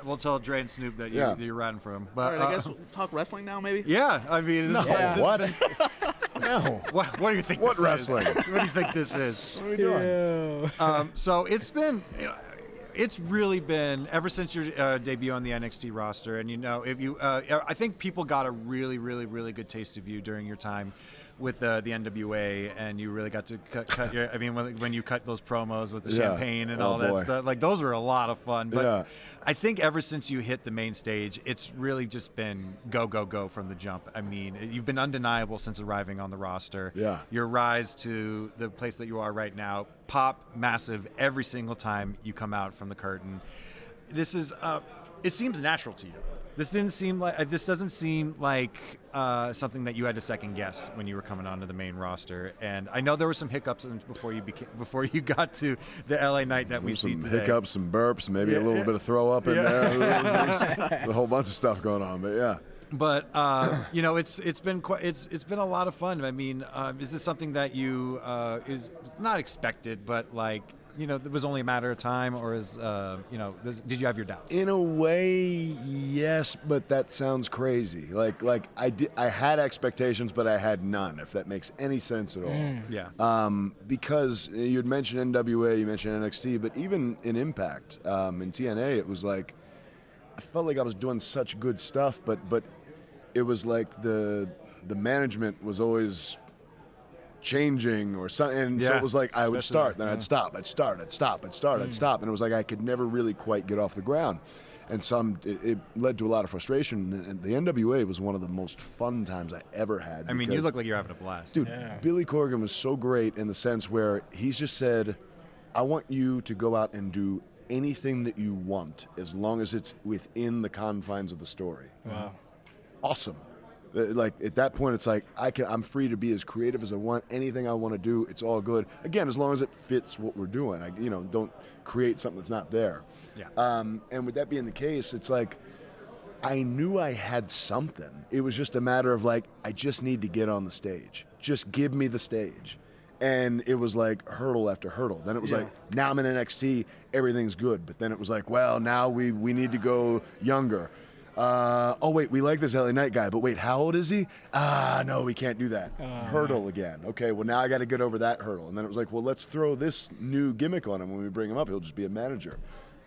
we'll tell Dre and Snoop that you're riding for him. But all right, I guess we'll talk wrestling now, maybe. Yeah, What? No. What do you think? What this wrestling? Is? What do you think this is? What are we doing? So it's been. It's really been ever since your debut on the NXT roster, and if you, I think people got a really, really, really good taste of you during your time with the NWA, and you really got to cut your. When you cut those promos with the champagne and all that stuff, like those were a lot of fun. But I think ever since you hit the main stage, it's really just been go, go, go from the jump. You've been undeniable since arriving on the roster. Yeah. Your rise to the place that you are right now, pop massive every single time you come out from the curtain. This is. It seems natural to you. This doesn't seem like something that you had to second guess when you were coming onto the main roster. And I know there were some hiccups before you got to the LA Knight that we see today. Some hiccups, some burps, maybe a little bit of throw up in there. There's a whole bunch of stuff going on, but yeah. But it's been a lot of fun. Is this something that you is not expected, but it was only a matter of time, or did you have your doubts? In a way, yes, but that sounds crazy. I had expectations, but I had none, if that makes any sense at all. Yeah. Because you'd mentioned NWA, you mentioned NXT, but even in Impact, in TNA, it was like, I felt like I was doing such good stuff, but it was like the management was always changing or something, and so it was like I would start, then I'd stop, I'd start, I'd stop, I'd start, I'd stop, and it was like I could never really quite get off the ground, and it led to a lot of frustration. And the NWA was one of the most fun times I ever had. You look like you're having a blast, dude. Billy Corgan was so great in the sense where he's just said, I want you to go out and do anything that you want as long as it's within the confines of the story. Wow. Awesome. Like at that point, it's like I'm free to be as creative as I want. Anything I want to do, it's all good. Again, as long as it fits what we're doing. Don't create something that's not there. Yeah. And with that being the case, it's like I knew I had something. It was just a matter of like I just need to get on the stage. Just give me the stage. And it was like hurdle after hurdle. Then it was like, now I'm in NXT, everything's good. But then it was like, well, now we need to go younger. Oh, wait, we like this LA Knight guy, but wait, how old is he? No, we can't do that. Hurdle again. Okay, well, now I got to get over that hurdle. And then it was like, well, let's throw this new gimmick on him when we bring him up. He'll just be a manager.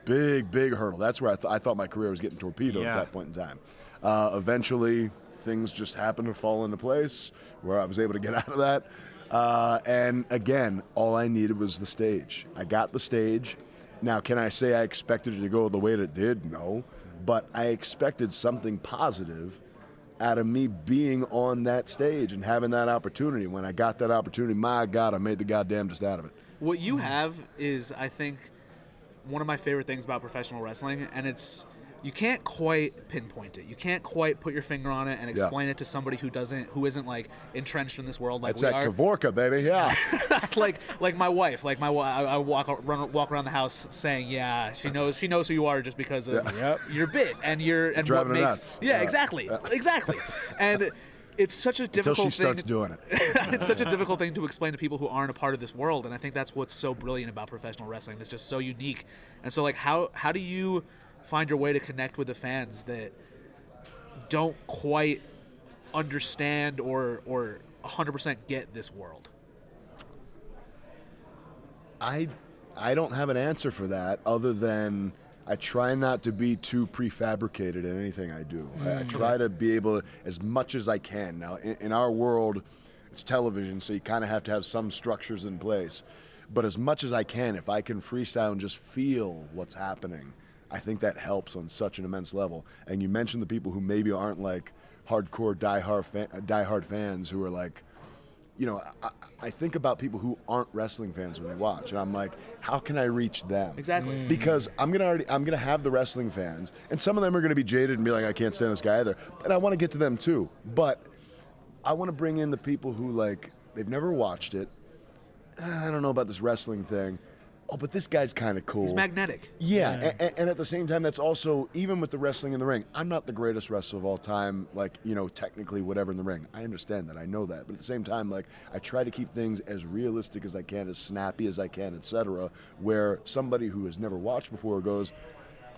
Big hurdle. That's where I thought my career was getting torpedoed at that point in time. Eventually, things just happened to fall into place where I was able to get out of that. And again, all I needed was the stage. I got the stage. Now, can I say I expected it to go the way that it did? No. But I expected something positive out of me being on that stage and having that opportunity. When I got that opportunity, my God, I made the goddamnedest out of it. What you have is, I think, one of my favorite things about professional wrestling, and it's you can't quite pinpoint it. You can't quite put your finger on it and explain it to somebody who isn't like entrenched in this world like it's we that are. Kavorka, baby, yeah. like my wife. I walk around the house saying, yeah, she knows who you are just because of your bit and what driving makes nuts. Exactly. And it's such a difficult Until she thing. starts doing it. It's such a difficult thing to explain to people who aren't a part of this world, and I think that's what's so brilliant about professional wrestling. It's just so unique. And so, like, how do you find your way to connect with the fans that don't quite understand or 100% get this world? I don't have an answer for that other than I try not to be too prefabricated in anything I do. I try to be able to, as much as I can. Now, in our world, it's television, so you kind of have to have some structures in place. But as much as I can, if I can freestyle and just feel what's happening, I think that helps on such an immense level. And you mentioned the people who maybe aren't like hardcore diehard fans who are like, I think about people who aren't wrestling fans when they watch, and I'm like, how can I reach them? Exactly. Because I'm gonna have the wrestling fans, and some of them are gonna be jaded and be like, I can't stand this guy either. But I want to get to them too. But I want to bring in the people who like they've never watched it. I don't know about this wrestling thing. Oh, but this guy's kind of cool. He's magnetic. Yeah. And at the same time, that's also, even with the wrestling in the ring, I'm not the greatest wrestler of all time, like, technically whatever in the ring. I understand that. I know that. But at the same time, like, I try to keep things as realistic as I can, as snappy as I can, etc., where somebody who has never watched before goes,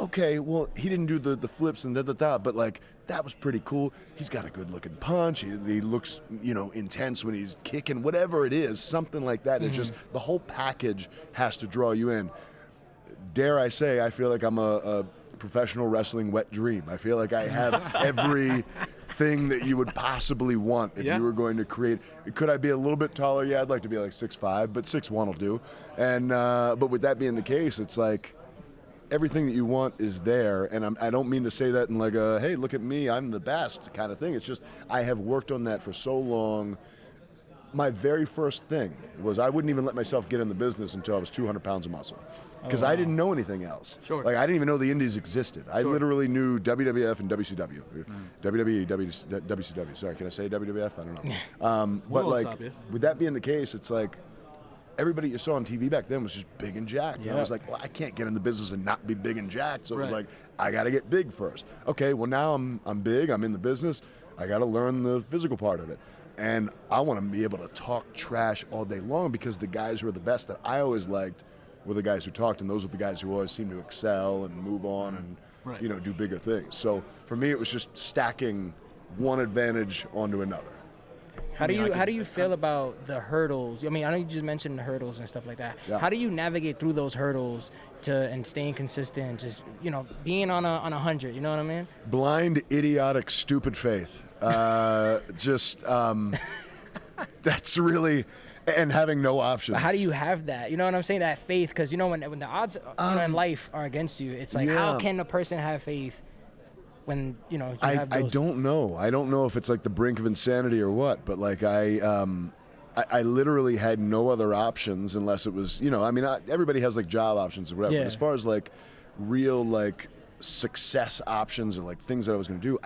okay, well, he didn't do the flips and da-da-da, but, like, that was pretty cool. He's got a good-looking punch. He looks, intense when he's kicking, whatever it is, something like that. It's just the whole package has to draw you in. Dare I say, I feel like I'm a professional wrestling wet dream. I feel like I have everything that you would possibly want if you were going to create. Could I be a little bit taller? Yeah, I'd like to be like 6'5", but 6'1" will do. And but with that being the case, it's like, everything that you want is there, and I don't mean to say that in like a, hey, look at me, I'm the best kind of thing. It's just I have worked on that for so long. My very first thing was I wouldn't even let myself get in the business until I was 200 pounds of muscle because I didn't know anything else. Sure. Like I didn't even know the indies existed. I literally knew WWF and WCW. WWE, WCW. Sorry, can I say WWF? I don't know. But like with that being the case, it's like, everybody you saw on TV back then was just big and jacked. And I was like, well, I can't get in the business and not be big and jacked. So it was like, I got to get big first. Okay, well, now I'm big. I'm in the business. I got to learn the physical part of it. And I want to be able to talk trash all day long because the guys who are the best that I always liked were the guys who talked, and those were the guys who always seemed to excel and move on and do bigger things. So for me, it was just stacking one advantage onto another. How do you feel about the hurdles? I mean, I know you just mentioned the hurdles and stuff like that. Yeah. How do you navigate through those hurdles and staying consistent? Just being on 100. You know what I mean? Blind, idiotic, stupid faith. That's really, and having no options. But how do you have that? You know what I'm saying? That faith, because when the odds in life are against you, it's like how can a person have faith? When I don't know. I don't know if it's like the brink of insanity or what, but like I literally had no other options unless it was, everybody has like job options or whatever. Yeah. But as far as like real like success options and like things that I was going to do,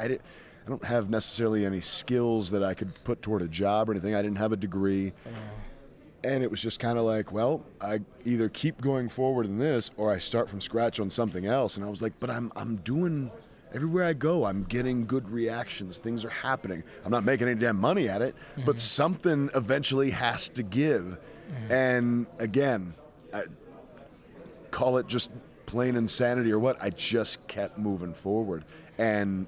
don't have necessarily any skills that I could put toward a job or anything. I didn't have a degree. And it was just kind of like, well, I either keep going forward in this or I start from scratch on something else. And I was like, but I'm doing, everywhere I go, I'm getting good reactions. Things are happening. I'm not making any damn money at it, but something eventually has to give. And again, I call it just plain insanity or what, I just kept moving forward. And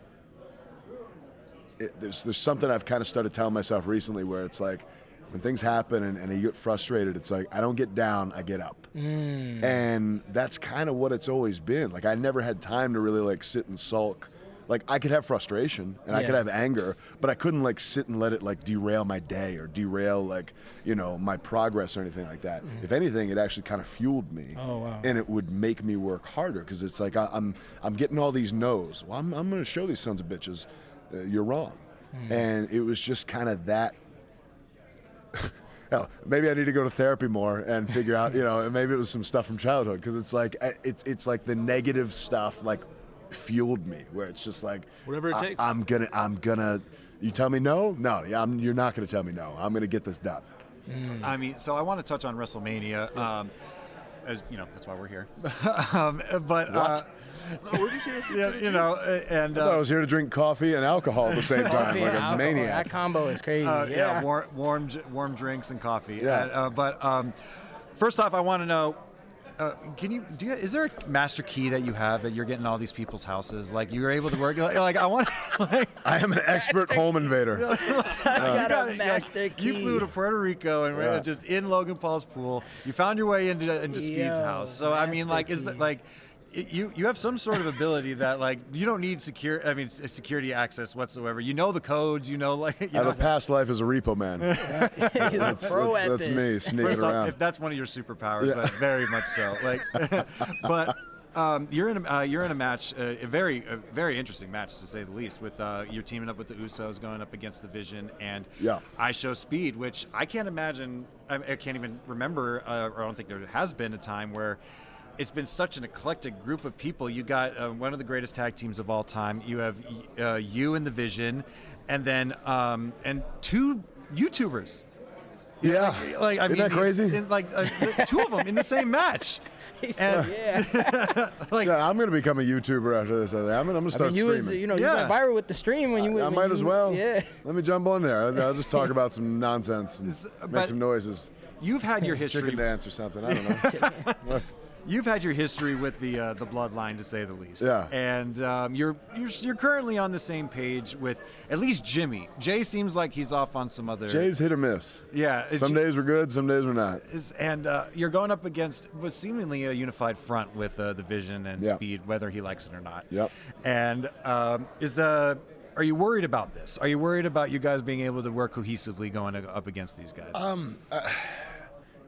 there's something I've kind of started telling myself recently where it's like, when things happen and you get frustrated, it's like, I don't get down, I get up. And that's kind of what it's always been. Like, I never had time to really, like, sit and sulk. Like, I could have frustration and I could have anger, but I couldn't, like, sit and let it, like, derail my day or derail, like, you know, my progress or anything like that. If anything, it actually kind of fueled me. Oh, wow. And it would make me work harder because it's like, I'm getting all these no's. Well, I'm going to show these sons of bitches you're wrong. And it was just kind of that. Hell, maybe I need to go to therapy more and figure out, you know, and maybe it was some stuff from childhood because it's like it's like the negative stuff like fueled me where it's just like whatever it takes. I'm gonna. You tell me no, you're not gonna tell me no. I'm gonna get this done. I mean, so I want to touch on WrestleMania. As you know, that's why we're here. But no, we're just here to you know, and I thought I was here to drink coffee and alcohol at the same time, like a maniac. That combo is crazy. Warm drinks and coffee. Yeah. First off, I want to know. Is there a master key that you have that you're getting all these people's houses? Like you're able to work. Like I want. Like, I am an expert home invader. I got a master key. You flew to Puerto Rico and just in Logan Paul's pool. You found your way into Speed's house. So I mean, like, is that like? You have some sort of ability that like you don't need security access whatsoever. You know the codes. You know like. I have a past life as a repo man. That's me sneaking around. If that's one of your superpowers, then very much so. Like, but you're in a match, a very interesting match to say the least. With you're teaming up with the Usos, going up against the Vision and I Show Speed, which I can't imagine. I can't even remember, or I don't think there has been a time where. It's been such an eclectic group of people. You got one of the greatest tag teams of all time. You have you and the Vision, and then and two YouTubers. Yeah, like I isn't mean, that crazy? Two of them in the same match. I'm going to become a YouTuber after this. I'm going to start streaming. You went viral with the stream when you. I might as well. Yeah. Let me jump on there. I'll just talk about some nonsense and make some noises. You've had your history. Chicken dance or something. I don't know. You've had your history with the bloodline, to say the least. Yeah. And you're currently on the same page with at least Jimmy. Jay seems like he's off on some other. Jay's hit or miss. Yeah. Some days we're good, some days we're not. And you're going up against what's seemingly a unified front with the Vision and Speed, whether he likes it or not. Yep. And are you worried about this? Are you worried about you guys being able to work cohesively going up against these guys?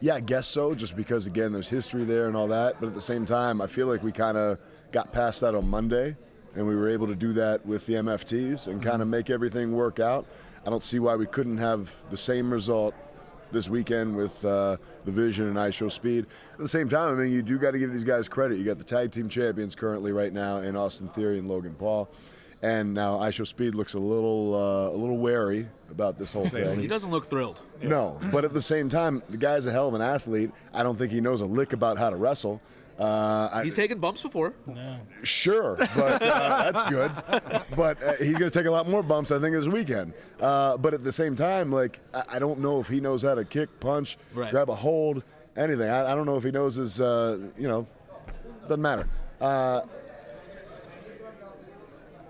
Yeah, I guess so, just because, again, there's history there and all that. But at the same time, I feel like we kind of got past that on Monday, and we were able to do that with the MFTs and kind of make everything work out. I don't see why we couldn't have the same result this weekend with the Vision and I Show Speed. At the same time, I mean, you do got to give these guys credit. You got the tag team champions currently right now in Austin Theory and Logan Paul. And now I Show Speed looks a little wary about this whole thing. He doesn't look thrilled. No, but at the same time, the guy's a hell of an athlete. I don't think he knows a lick about how to wrestle. He's taken bumps before. Yeah. Sure, but that's good. But he's going to take a lot more bumps, I think, this weekend. But at the same time, like, I don't know if he knows how to kick, punch, grab a hold, anything. I don't know if he knows his, doesn't matter.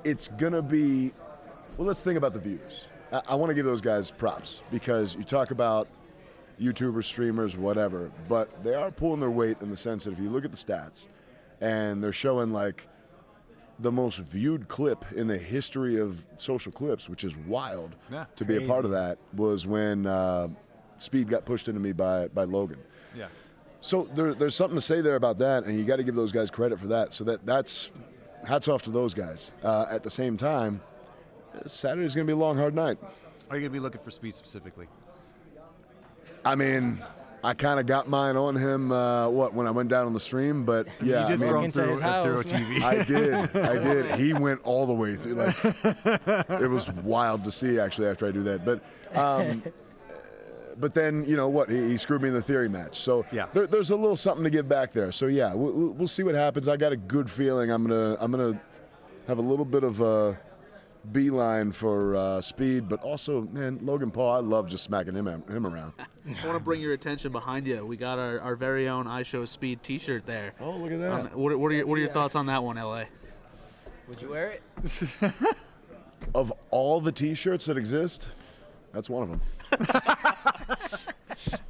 It's going to be, well, let's think about the views. I want to give those guys props because you talk about YouTubers, streamers, whatever, but they are pulling their weight in the sense that if you look at the stats and they're showing like the most viewed clip in the history of social clips, which is wild to be a part of that, was when Speed got pushed into me by Logan. Yeah. So there's something to say there about that, and you got to give those guys credit for that. So that's hats off to those guys. At the same time, Saturday's going to be a long, hard night. Are you going to be looking for Speed specifically? I mean, I kind of got mine on him when I went down on the stream, but yeah, you did throw him through a TV. I did. He went all the way through. Like, it was wild to see actually after I do that. But then he screwed me in the theory match. So yeah, there's a little something to give back there. So yeah, we'll see what happens. I got a good feeling I'm gonna have a little bit of a beeline for speed, but also, man, Logan Paul, I love just smacking him around. I want to bring your attention behind you. We got our very own I Show Speed T-shirt there. Oh, look at that. What are your thoughts on that one, LA? Would you wear it? Of all the T-shirts that exist, that's one of them.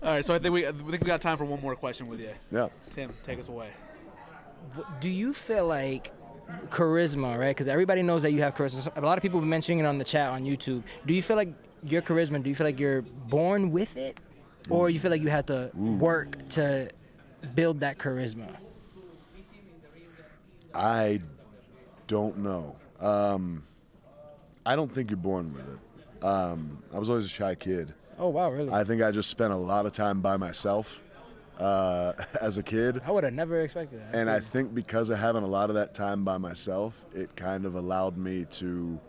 All right, so I think we got time for one more question with you. Yeah. Tim, take us away. Do you feel like charisma, right? Because everybody knows that you have charisma. A lot of people have been mentioning it on the chat on YouTube. Do you feel like your charisma, do you feel like you're born with it? Or you feel like you had to work to build that charisma? I don't know. I don't think you're born with it. I was always a shy kid. Oh, wow, really? I think I just spent a lot of time by myself as a kid. I would have never expected that. And I think because of having a lot of that time by myself, it kind of allowed me to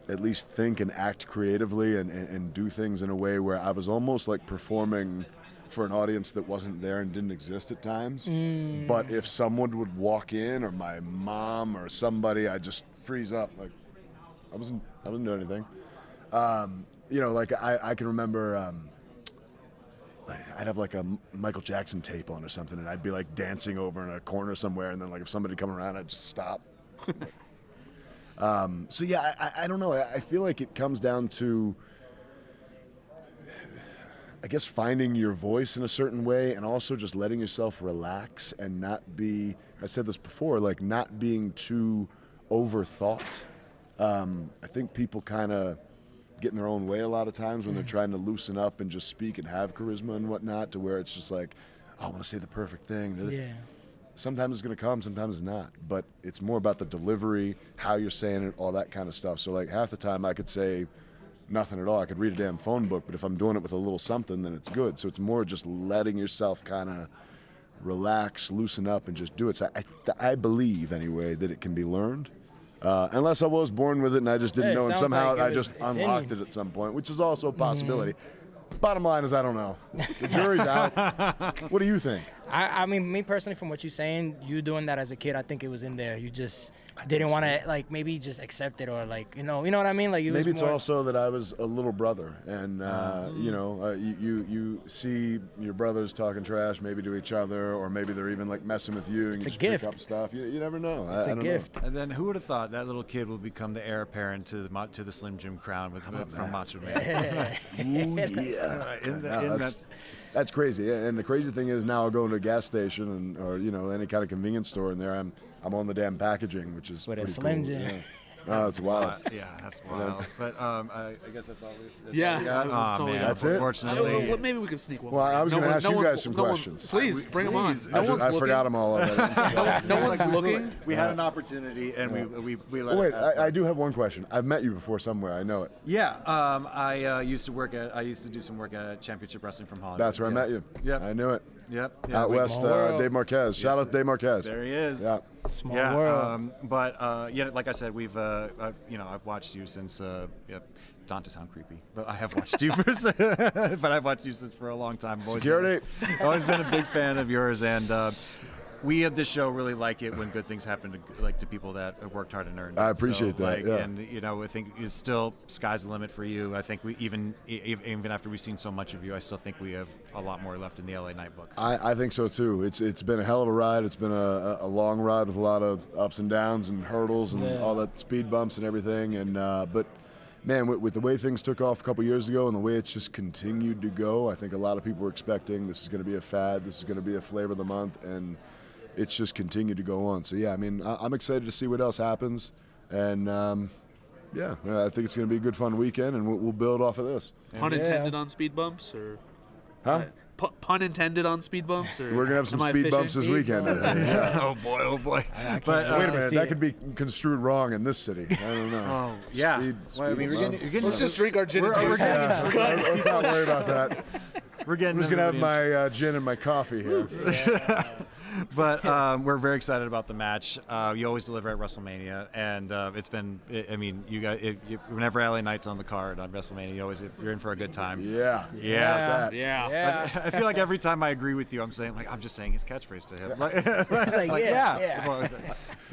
at least think and act creatively and do things in a way where I was almost like performing for an audience that wasn't there and didn't exist at times. But if someone would walk in, or my mom or somebody, I'd just freeze up. Like, I wasn't doing anything. Like I can remember I'd have like a Michael Jackson tape on or something, and I'd be like dancing over in a corner somewhere, and then like if somebody come around, I'd just stop. So yeah, I don't know. I feel like it comes down to, I guess, finding your voice in a certain way, and also just letting yourself relax and not be, I said this before, like not being too overthought. I think people kind of get in their own way a lot of times when they're trying to loosen up and just speak and have charisma and whatnot, to where it's just like, oh, I want to say the perfect thing. Yeah. Sometimes it's going to come, sometimes it's not. But it's more about the delivery, how you're saying it, all that kind of stuff. So like half the time I could say nothing at all. I could read a damn phone book, but if I'm doing it with a little something, then it's good. So it's more just letting yourself kind of relax, loosen up, and just do it. So I believe, anyway, that it can be learned. Unless I was born with it and I just didn't know, and somehow I just unlocked it at some point, which is also a possibility. Bottom line is, I don't know. The jury's out. What do you think? I mean, me personally, from what you're saying, you doing that as a kid, I think it was in there. You just didn't want to, like, maybe just accept it, or like, you know what I mean? Like, maybe it's also that I was a little brother, and you see your brothers talking trash maybe to each other, or maybe they're even like messing with you, and you just pick up stuff. You never know. It's a gift. And then who would have thought that little kid will become the heir apparent to the Slim Jim crown from Macho Man? That's crazy. And the crazy thing is, now I'll go into a gas station or any kind of convenience store, and there I'm on the damn packaging, which is pretty Slim cool. Jim. Yeah. Oh, that's wild. Yeah, that's wild. But I guess that's all we got. Oh, man. That's it? Unfortunately. Well, maybe we can sneak one. Well, I was going to ask you guys some questions. Please, bring them on. I forgot them all already. No one's looking. We had an opportunity, and we let Wait, it pass. I do have one question. I've met you before somewhere. I know it. Yeah, I used to do some work at Championship Wrestling from Hollywood. That's where I met you. Yep. I knew it. Yep. Out west, Dave Marquez. Shout out to Dave Marquez. There he is. Yeah. Small world. But like I said, I've watched you since. Not to sound creepy, but I have watched you but I've watched you since for a long time. Security. Always been a big fan of yours, and we at this show really like it when good things happen to people that have worked hard and earned it. I appreciate that. Yeah. And I think it's still sky's the limit for you. I think we even after we've seen so much of you, I still think we have a lot more left in the LA Night book. I think so too. It's been a hell of a ride. It's been a long ride with a lot of ups and downs and hurdles and all that speed bumps and everything. And but man, with the way things took off a couple years ago and the way it's just continued to go, I think a lot of people were expecting this is going to be a fad. This is going to be a flavor of the month, and it's just continued to go on. So yeah, I mean, I'm excited to see what else happens, and I think it's going to be a good, fun weekend, and we'll build off of this. Pun intended on speed bumps, or? Huh? Pun intended on speed bumps, or? We're gonna have some speed bumps this weekend. Yeah. Oh boy! But wait a minute, that could be construed wrong in this city. I don't know. Oh yeah. Speed Let's just drink our gin and juice. Let's not worry about that. We're getting. I'm just gonna have my gin and my coffee here. But we're very excited about the match. You always deliver at WrestleMania, and it's been. I mean, you guys. Whenever LA Knight's on the card on WrestleMania, you're in for a good time. Yeah. I feel like every time I agree with you, I'm just saying his catchphrase to him. It's like, yeah.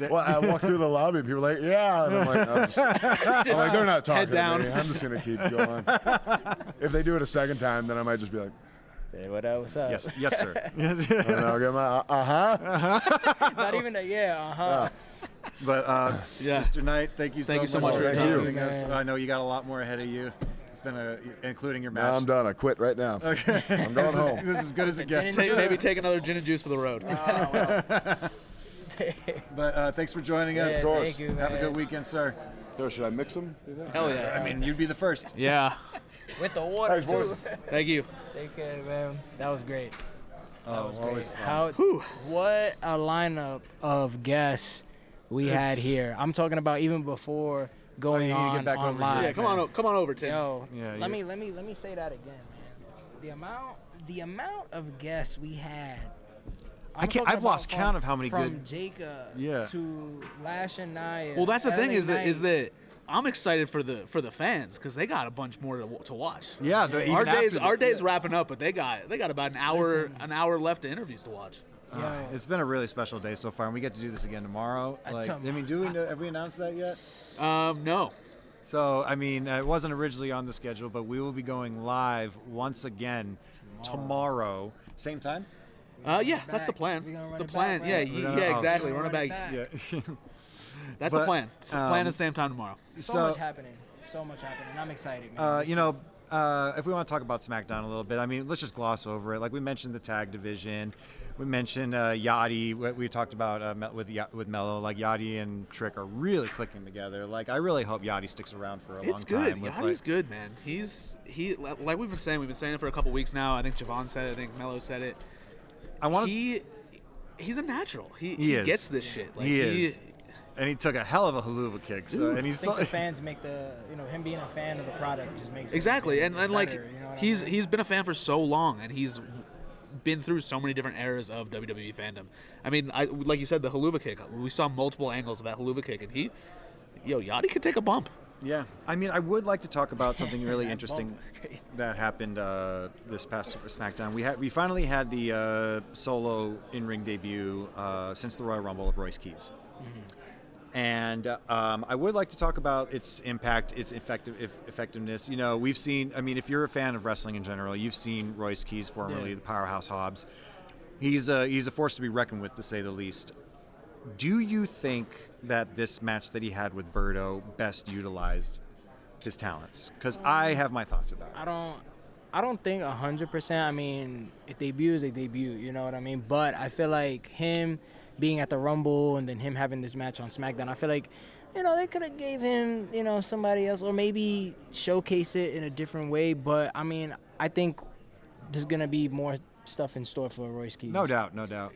Well, I walk through the lobby, and people are like, yeah, and I'm like, they're not talking Head down. to me. I'm just gonna keep going. If they do it a second time, then I might just be like, hey, what's up? Yes, sir. and I'll get my Not even a But Mr. Knight, thank you so much for joining us. I know you got a lot more ahead of you. It's been including your match. No, I'm done. I quit right now. Okay. I'm going home. This is as good as it gets. Maybe take another gin and juice for the road. But thanks for joining us. Yeah, thank you, man. Have a good weekend, sir. So should I mix them? Hell yeah. I mean, you'd be the first. Yeah. With the water, Thanks, boys. too. Thank you. Take care, man. That was great. That was always great. fun. What a lineup of guests we had here. I'm talking about even before going you need to get back over live. here. Yeah, come on over, Tim. Yo, Yeah, let me say that again, man. The amount of guests we had. I've lost count of how many from good. Jacob to Lash and Nia. Well, that's the thing is Knight. that I'm excited for the fans because they got a bunch more to watch. Yeah, our day's wrapping up, but they got about an hour left of interviews to watch. It's been a really special day so far, and we get to do this again tomorrow. Have we announced that yet? No. So, I mean, it wasn't originally on the schedule, but we will be going live once again tomorrow. Same time? Yeah, that's the plan. The plan, back, yeah, right? yeah, exactly. Run it back. Yeah. That's the plan. It's the plan at the same time tomorrow. So much happening. I'm excited, man. If we want to talk about SmackDown a little bit, I mean, let's just gloss over it. Like we mentioned the tag division. We mentioned Yachty. We talked about with Melo. Like Yachty and Trick are really clicking together. Like I really hope Yachty sticks around for a long time. It's good. Yachty's good, man. He like we've been saying it for a couple weeks now. I think Javon said it. I think Melo said it. He's a natural. He gets this shit. Like, he is. And he took a hell of a haluva kick. So, and he's I think the fans make him being a fan of the product just makes exactly. it And better, like you know what he's I mean? he's been a fan for so long, and he's been through so many different eras of WWE fandom. I mean, like you said, the haluva kick. We saw multiple angles of that haluva kick, and Yachty could take a bump. Yeah, I mean, I would like to talk about something really interesting that happened this past SmackDown. We finally had the solo in-ring debut since the Royal Rumble of Royce Keys. Mm-hmm. And I would like to talk about its impact, its effectiveness. You know, we've seen, I mean, if you're a fan of wrestling in general, you've seen Royce Keys, formerly the Powerhouse Hobbs. He's a force to be reckoned with, to say the least. Do you think that this match that he had with Berto best utilized his talents? Because I have my thoughts about it. I don't think 100%. I mean, a debut is a debut, you know what I mean? But I feel like him being at the Rumble and then him having this match on SmackDown, I feel like, you know, they could have gave him, you know, somebody else or maybe showcase it in a different way. But, I mean, I think there's going to be more stuff in store for Royce Keys. No doubt.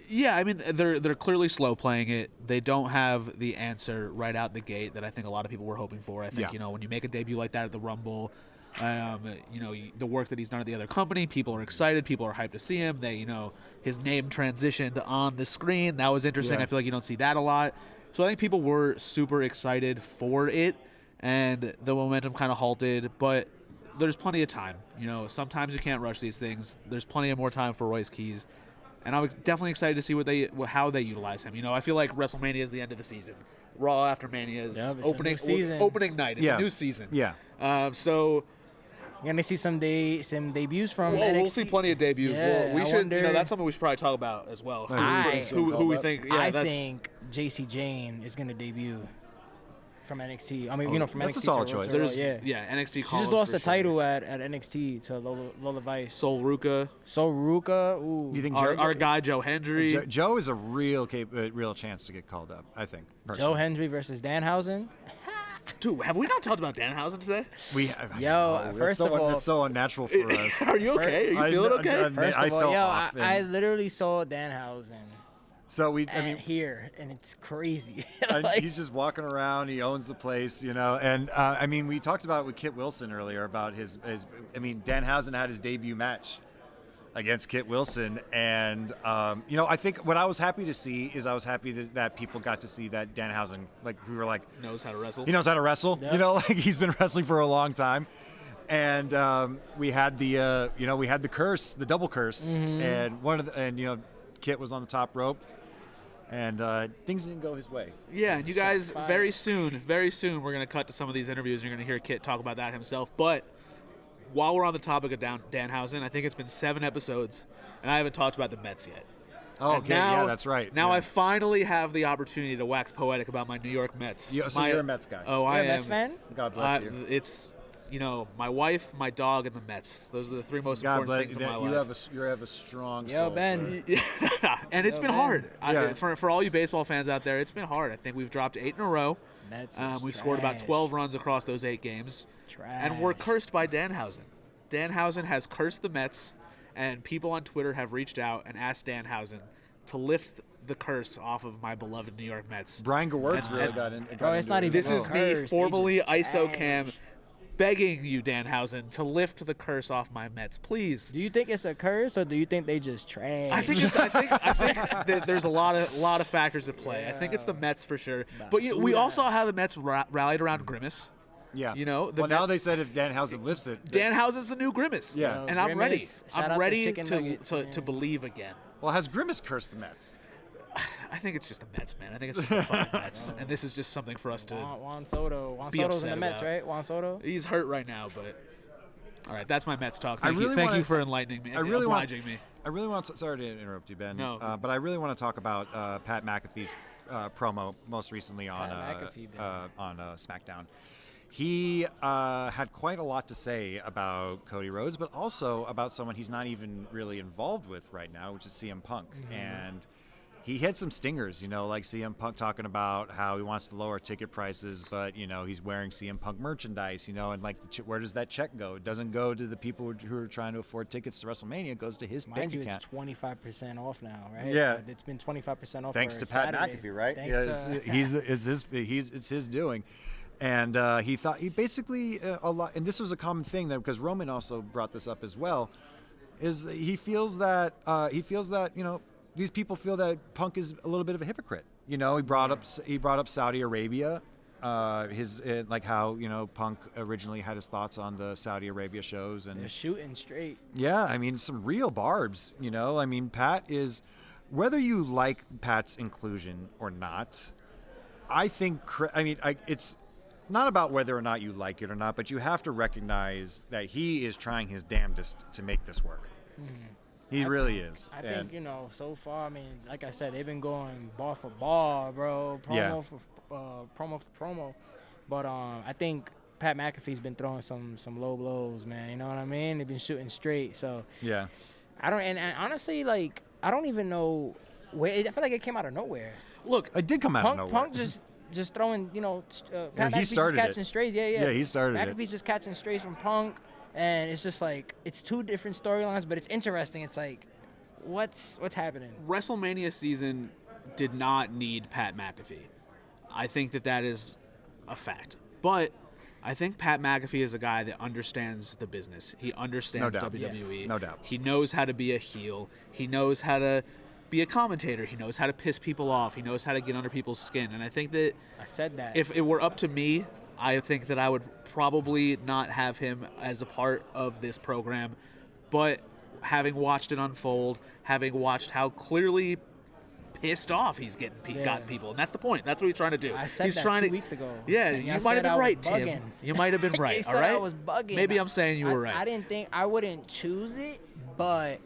Yeah, I mean, they're clearly slow playing it. They don't have the answer right out the gate that I think a lot of people were hoping for. I think, you know, when you make a debut like that at the Rumble, you know, the work that he's done at the other company, people are excited, people are hyped to see him. You know, his name transitioned on the screen. That was interesting. Yeah. I feel like you don't see that a lot. So I think people were super excited for it, and the momentum kind of halted, but there's plenty of time. You know, sometimes you can't rush these things. There's plenty of more time for Royce Keys, and I'm definitely excited to see how they utilize him. You know, I feel like WrestleMania is the end of the season. Raw after Mania is opening night. It's a new season. Yeah. So you're gonna see some debuts from NXT. We'll see plenty of debuts. Yeah, we should. You know, that's something we should probably talk about as well. Who we think? Yeah, I think JC Jane is gonna debut from NXT. I mean, you know, from that's NXT. a solid to choice. NXT. She just lost the title at NXT to Lola Vice. Sol Ruka. Ooh. You think our guy Joe Hendry? Joe is a real chance to get called up, I think. Personally. Joe Hendry versus Danhausen. Dude, have we not talked about Danhausen today? We have. Yo, first of all, that's so unnatural for us. Are you okay? Are you feeling okay? First of all, I literally saw Danhausen. So here, and it's crazy. He's just walking around. He owns the place, you know. And I mean, we talked about it with Kit Wilson earlier about his. I mean, Danhausen had his debut match against Kit Wilson. And, I think what I was happy to see is that people got to see that Danhausen, like, we were like, knows how to wrestle. He knows how to wrestle. Yep. Like he's been wrestling for a long time. And we had the curse, the double curse. Mm-hmm. And Kit was on the top rope. And things didn't go his way. Yeah, and you guys, very soon, we're going to cut to some of these interviews, and you're going to hear Kit talk about that himself. But while we're on the topic of Danhausen, I think it's been 7 episodes, and I haven't talked about the Mets yet. Oh, okay, yeah, that's right. Now yeah. I finally have the opportunity to wax poetic about my New York Mets. So you're a Mets guy. Oh, You're I a am. Mets fan? God bless you. It's, my wife, my dog, and the Mets. Those are the 3 most important things in my life. You have a strong Yo, soul, Ben. sir. And it's been Ben. hard. Yeah. For all you baseball fans out there, it's been hard. I think we've dropped 8 in a row. Mets is We've scored about trash. 12 runs across those 8 games. And we're cursed by Danhausen. Danhausen has cursed the Mets, and people on Twitter have reached out and asked Danhausen to lift the curse off of my beloved New York Mets. Brian Gewirtz really got in. Bro, it's not even This is me, cursed, formerly they just ISOCAM, trash. begging you, Danhausen, to lift the curse off my Mets, please. Do you think it's a curse, or do you think they just trash? I think that there's a lot of factors at play. I think it's the Mets for sure. But we all saw how the Mets rallied around Grimace. Yeah. Now they said if Danhausen lifts it. Danhausen's the new Grimace. Yeah. And I'm ready. Grimace, shout out I'm to ready Chicken Nuggets, to man. believe again. Well, has Grimace cursed the Mets? I think it's just the Mets, man. I think it's just the fucking Mets. And this is just something for us to Juan Soto. Juan be Soto's in upset the Mets, about. right? Juan Soto? He's hurt right now, but all right, that's my Mets talk. I really Thank wanna- you for enlightening me. Obliging me. I really want to, sorry to interrupt you, Ben. No. But I really want to talk about Pat McAfee's promo most recently on Pat McAfee, Ben. SmackDown. He had quite a lot to say about Cody Rhodes, but also about someone he's not even really involved with right now, which is CM Punk. Mm-hmm. And he had some stingers, like CM Punk talking about how he wants to lower ticket prices, but, he's wearing CM Punk merchandise, and like, where does that check go? It doesn't go to the people who are trying to afford tickets to WrestleMania. It goes to his Mind bank you, account. it's 25% off now, right? Yeah. It's been 25% off. Thanks for to Pat Saturday. McAfee, right? Thanks It's his doing. And he basically a lot, and this was a common thing that because Roman also brought this up as well, is he feels that these people feel that Punk is a little bit of a hypocrite. He brought up Saudi Arabia, like how Punk originally had his thoughts on the Saudi Arabia shows and They're shooting straight. yeah, I mean some real barbs. I mean Pat is, whether you like Pat's inclusion or not, I think it's not about whether or not you like it or not, but you have to recognize that he is trying his damnedest to make this work. Mm-hmm. He really is. I think, so far, like I said, they've been going ball for ball, bro. Promo for promo. But I think Pat McAfee's been throwing some low blows, man. You know what I mean? They've been shooting straight. So yeah. and honestly, like, I don't even know where. I feel like it came out of nowhere. Look, it did come out of nowhere. Punk just throwing, Pat he McAfee's just started catching it. strays. Yeah. Yeah, he started it. McAfee's just catching strays from Punk. And it's just like, it's 2 different storylines, but it's interesting. It's like, what's happening? WrestleMania season did not need Pat McAfee. I think that is a fact. But I think Pat McAfee is a guy that understands the business. He understands No doubt. WWE. Yeah, no doubt. He knows how to be a heel. He knows how to be a commentator. He knows how to piss people off. He knows how to get under people's skin. And I think that I said that. if it were up to me, I think that I would probably not have him as a part of this program. But having watched it unfold, having watched how clearly pissed off he's gotten people, and that's the point. That's what he's trying to do. I said he's that trying 2 weeks ago. Yeah, And you y'all might have said I been was right, Tim. bugging. You might have been right. They all said right. I was bugging. Maybe I'm saying you were right. I didn't think I wouldn't choose it, but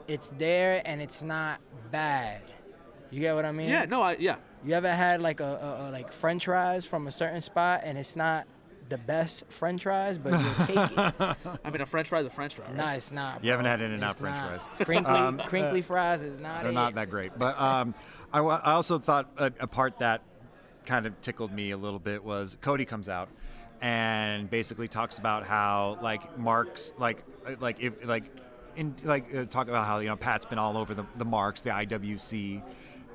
it's there and it's not bad. You get what I mean? Yeah. No. Yeah. You ever had like a like French fries from a certain spot and it's not the best French fries, but you'll take it? I mean, a French fry is a French fry. Right? Nah, it's not. You haven't bro. had In-N-Out It's French not. fries. Crinkly fries is not They're it. not that great. But I also thought a part that kind of tickled me a little bit was Cody comes out and basically talks about how marks talk about how Pat's been all over the marks, the IWC,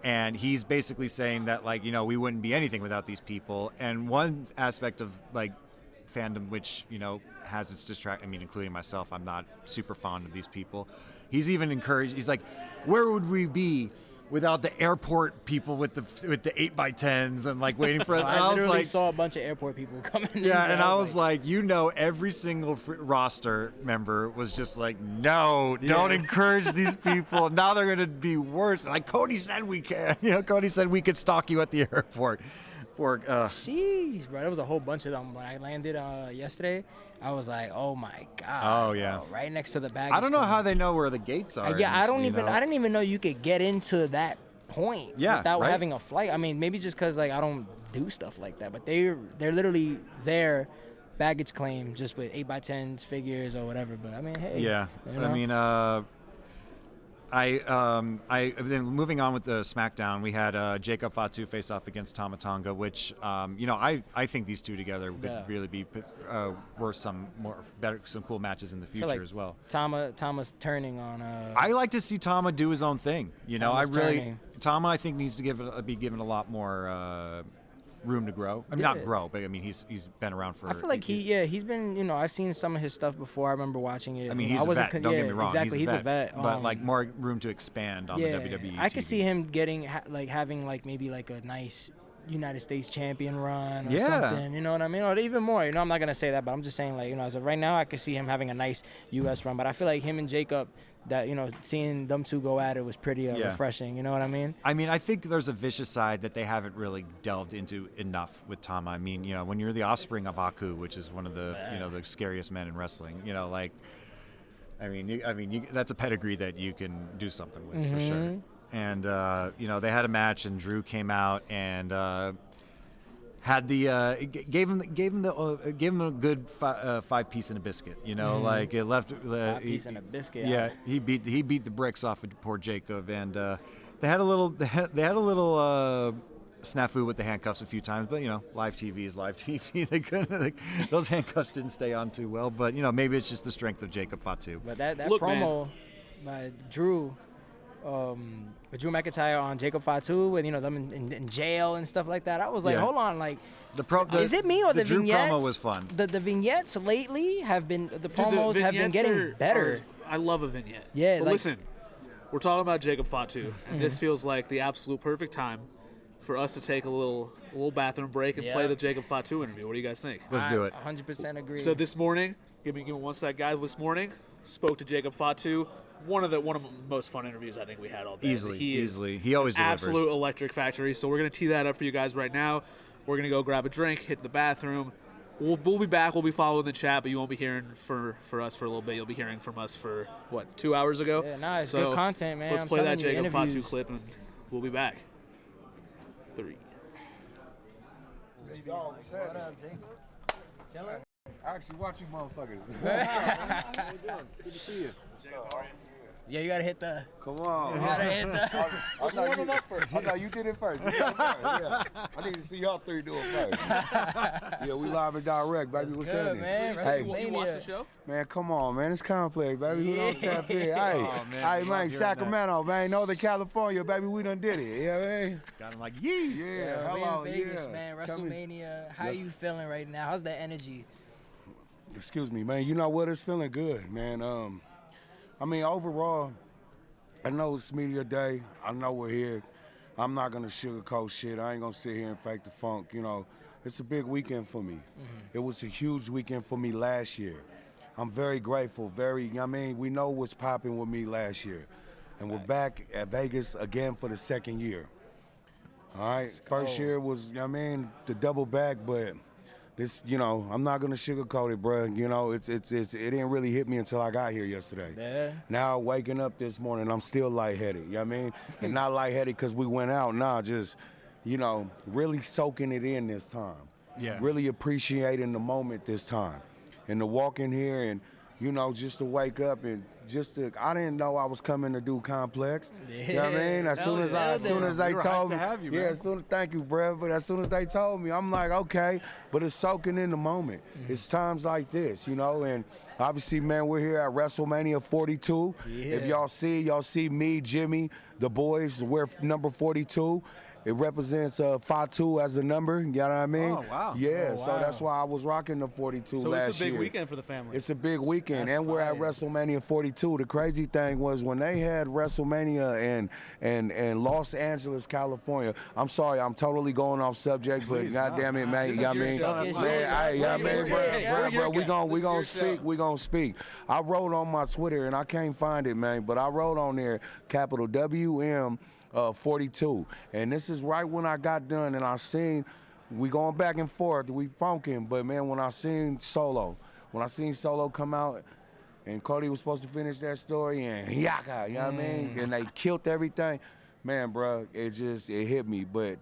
and he's basically saying that we wouldn't be anything without these people. And one aspect of fandom, which, you know, has its including myself, I'm not super fond of these people. He's even encouraged, he's like, where would we be without the airport people with the 8x10s and like waiting for us? I literally saw a bunch of airport people coming in. Yeah, and I was like, you know, every single roster member was just like, no, don't encourage these people. Now they're going to be worse. Like Cody said we can. You know, Cody said we could stalk you at the airport. Sheesh, bro. There was a whole bunch of them. When I landed yesterday, I was like, oh my God. Oh, yeah. Bro, right next to the baggage. I don't know how they know where the gates are. I didn't even know you could get into that point without having a flight. I mean, maybe just because, like, I don't do stuff like that. But they're literally there, baggage claim, just with 8x10s, figures, or whatever. But, I mean, hey. Yeah. You know? I mean, then moving on with the SmackDown, we had Jacob Fatu face off against Tama Tonga, which you know, I think these two together could really be worth some cool matches in the future as well. Tama's turning on. I like to see Tama do his own thing. You know, Tama I think needs to be given a lot more room to grow. I mean, not grow, but I mean, he's been around for. I feel like he's been, you know, I've seen some of his stuff before. I remember watching it. I mean, he's a vet. Don't get me wrong. Exactly, he's a vet. But like more room to expand on the WWE. I could see him getting having like maybe like a nice United States champion run or something. You know what I mean? Or even more. You know, I'm not gonna say that, but I'm just saying, like, you know, as of right now, I could see him having a nice U.S. run. But I feel like him and Jacob, that, you know, seeing them two go at it was pretty refreshing. You know what I mean? I mean, I think there's a vicious side that they haven't really delved into enough with Tama. I mean, you know, when you're the offspring of Aku, which is one of the you know, the scariest men in wrestling, you know, like, I mean, that's a pedigree that you can do something with for sure. And you know, they had a match, and Drew came out and had the gave him a good 5-piece and a biscuit. You know, like it left 5-piece and a biscuit. Yeah, he beat the bricks off of poor Jacob, and they had a little snafu with the handcuffs a few times, but you know, live TV is live TV. They couldn't. Those handcuffs didn't stay on too well, but you know, maybe it's just the strength of Jacob Fatu. But that promo by Drew. With Drew McIntyre on Jacob Fatu, with, you know, them in jail and stuff like that. I was like, hold on, like, is it me or the Drew vignettes? Promo was fun. The vignettes lately have been promos have been getting better. I love a vignette. Yeah, but listen, we're talking about Jacob Fatu, and this feels like the absolute perfect time for us to take a little bathroom break and play the Jacob Fatu interview. What do you guys think? Let's do it. 100% agree. So this morning, give me one sec, guys. This morning, spoke to Jacob Fatu. One of the most fun interviews I think we had all day. Easily. He always delivers. Absolute electric factory. So we're gonna tee that up for you guys right now. We're gonna go grab a drink, hit the bathroom. We'll be back. We'll be following the chat, but you won't be hearing for us for a little bit. You'll be hearing from us for 2 hours ago. Yeah, nice. Good content, man. Let's play that Jacob Fatu clip, and we'll be back. 3. What up, Jacob? Chilling? I actually watch you motherfuckers. Good to see you. Yeah, you gotta hit the. Come on. You gotta hit the. I thought you did it first. Yeah. I need to see y'all three do it first. Yeah, we live and direct, baby. What's happening? Hey, you watch the show? Man, come on, man. It's complex, baby. We don't tap in. Hey, man, Sacramento, man. Northern California, baby. We done did it. Yeah, man. Got him like, yeah. Hello, we in Vegas, man. WrestleMania. How you feeling right now? How's that energy? Excuse me, man. You know what? It's feeling good, man. I mean, overall, I know it's media day. I know we're here. I'm not going to sugarcoat shit. I ain't going to sit here and fake the funk. You know, it's a big weekend for me. It was a huge weekend for me last year. I'm very grateful. We know what's popping with me last year. And we're back at Vegas again for the second year. All right? First year was, the double back, but this, I'm not gonna sugarcoat it, bro. It didn't really hit me until I got here yesterday. Yeah. Now waking up this morning, I'm still lightheaded. You know what I mean? And not lightheaded because we went out. Nah, just, really soaking it in this time. Yeah. Really appreciating the moment this time, and to walk in here and, just to wake up and I didn't know I was coming to do Complex. Yeah. You know what I mean? As soon as they told me, have you, man. thank you, bro. But as soon as they told me, I'm like, okay. But it's soaking in the moment. It's times like this, and obviously, man, we're here at WrestleMania 42. Yeah. If y'all see me, Jimmy, the boys, we're number 42. It represents Fatu as a number, you know what I mean? Oh, wow. Yeah, Oh, so wow. that's why I was rocking the 42 So last it's a big year. weekend for the family. It's a big weekend, That's and we're at fire. WrestleMania 42. The crazy thing was when they had WrestleMania in Los Angeles, California. I'm sorry, I'm totally going off subject, but goddamn it, man, you know what I mean? show. It's Man, your hey, you know what I mean, show. bro, we gonna speak, we gonna speak. I wrote on my Twitter, and I can't find it, man, but I wrote on there, capital WM 42, and this is right when I got done, and I seen. We going back and forth, we funking, but man, when I seen Solo come out, and Cody was supposed to finish that story, and yaka, you know what I mean? And they killed everything, man, bro, it hit me. But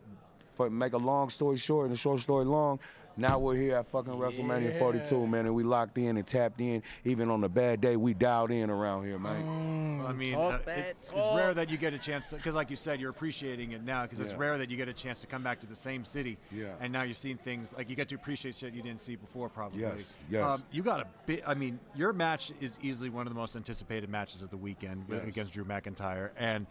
for make a long story short and a short story long, now we're here at fucking WrestleMania 42, man, and we locked in and tapped in. Even on a bad day, we dialed in around here, man. Well, I mean, it's rare that you get a chance to, because like you said, you're appreciating it now, because it's rare that you get a chance to come back to the same city. Yeah. And now you're seeing things, like you get to appreciate shit you didn't see before, probably. Yes, yes. You got a bit, I mean, your match is easily one of the most anticipated matches of the weekend against Drew McIntyre. And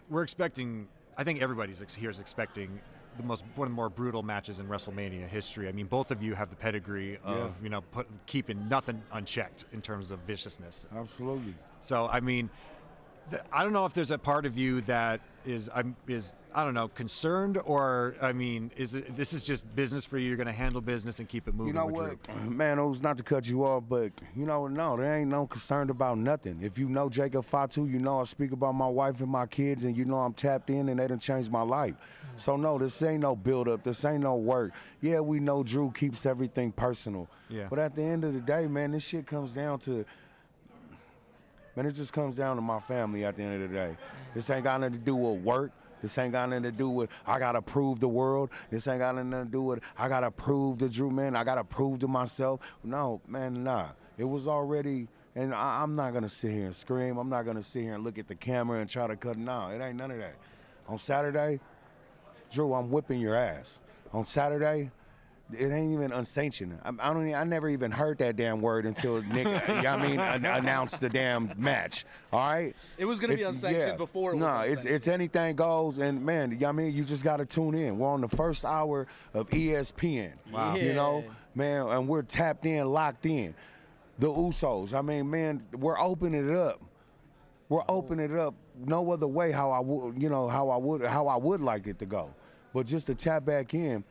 we're expecting, I think everybody here is expecting one of the more brutal matches in WrestleMania history. I mean, both of you have the pedigree of keeping nothing unchecked in terms of viciousness. Absolutely. So I mean, I don't know if there's a part of you that is I don't know, concerned, or I mean, this is just business for you? You're going to handle business and keep it moving. You know with what, Drew? man, it was not to cut you off, but no, there ain't no concern about nothing. If you know Jacob Fatu, you know I speak about my wife and my kids, and you know I'm tapped in, and they done changed my life. So no, this ain't no build-up, this ain't no work. Yeah, we know Drew keeps everything personal. Yeah. But at the end of the day, man, this shit comes down to, man, it just comes down to my family at the end of the day. This ain't got nothing to do with work. This ain't got nothing to do with I gotta prove the world. This ain't got nothing to do with I gotta prove to Drew, man. I gotta prove to myself. No, man, nah. It was already, and I'm not gonna sit here and scream. I'm not gonna sit here and look at the camera and try to cut. No, it ain't none of that. On Saturday, Drew, I'm whipping your ass. On Saturday, it ain't even unsanctioned. I never even heard that damn word until Nick, announced the damn match. All right. It was gonna be unsanctioned before. It's anything goes, and man, you just got to tune in. We're on the first hour of ESPN. Wow. You know, man, and we're tapped in, locked in. The Usos. I mean, man, we're opening it up. We're opening it up. No other way how I would like it to go, but just to tap back in.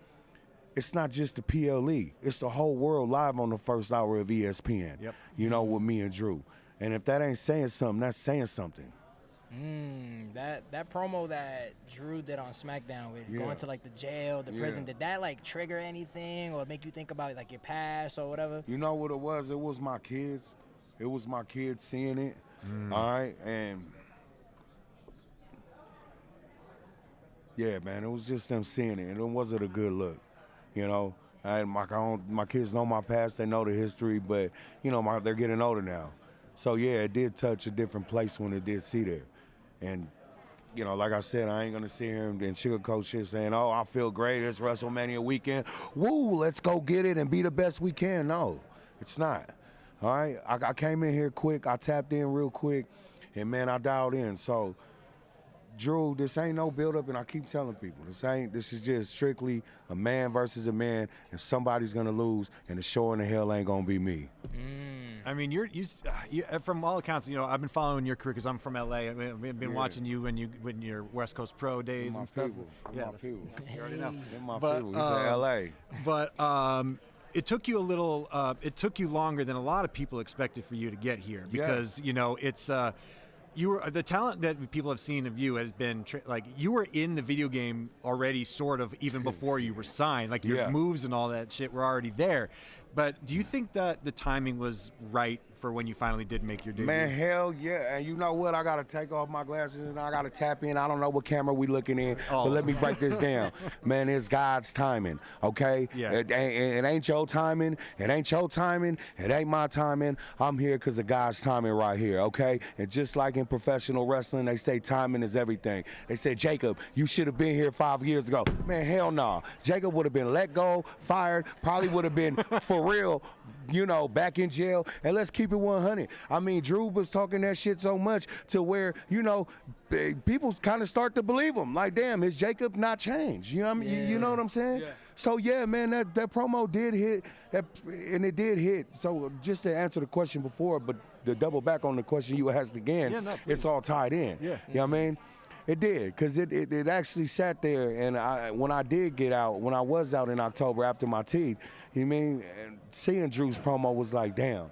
It's not just the PLE. It's the whole world live on the first hour of ESPN. Yep. You know, with me and Drew. And if that ain't saying something, that's saying something. That promo that Drew did on SmackDown with going to like the jail, the prison, did that like trigger anything or make you think about like your past or whatever? You know what it was? It was my kids. It was my kids seeing it. All right, and yeah, man, it was just them seeing it, and it wasn't a good look. You know, my kids know my past, they know the history, but you know, they're getting older now. So yeah, it did touch a different place when it did see there. And you know, like I said, I ain't gonna sit here and sugarcoat shit saying, oh, I feel great, it's WrestleMania weekend. Woo, let's go get it and be the best we can. No, it's not. All right, I came in here quick, I tapped in real quick, and man, I dialed in. So Drew, this ain't no build-up, and I keep telling people, this is just strictly a man versus a man, and somebody's gonna lose, and the show in the hell ain't gonna be me. I mean, you from all accounts, you know, I've been following your career because I'm from LA. I've been watching you when your West Coast Pro days and stuff. You already know. My people. He's in LA. But it took you it took you longer than a lot of people expected for you to get here because you know it's. The talent that people have seen of you has been like you were in the video game already, sort of, even before you were signed. Like your moves and all that shit were already there. But do you think that the timing was right for when you finally did make your debut? Man, hell yeah. And you know what? I got to take off my glasses and I got to tap in. I don't know what camera we looking in, but let me break this down. Man, it's God's timing, okay? Yeah. It ain't your timing. It ain't your timing. It ain't my timing. I'm here because of God's timing right here, okay? And just like in professional wrestling, they say timing is everything. They said, Jacob, you should have been here 5 years ago. Man, hell no. Jacob would have been let go, fired, probably would have been for for real, you know, back in jail. And let's keep it 100. I mean, Drew was talking that shit so much to where, you know, people kind of start to believe him. Like, damn, is Jacob not changed? You know what I mean? Yeah. You know what I'm saying? Yeah. So, yeah, man, that promo did hit, and it did hit. So just to answer the question before, but to double back on the question you asked again, it's all tied in. Yeah. You know what I mean? It did, because it actually sat there, and when I did get out, when I was out in October after my teeth, you mean, seeing Drew's promo was like, damn,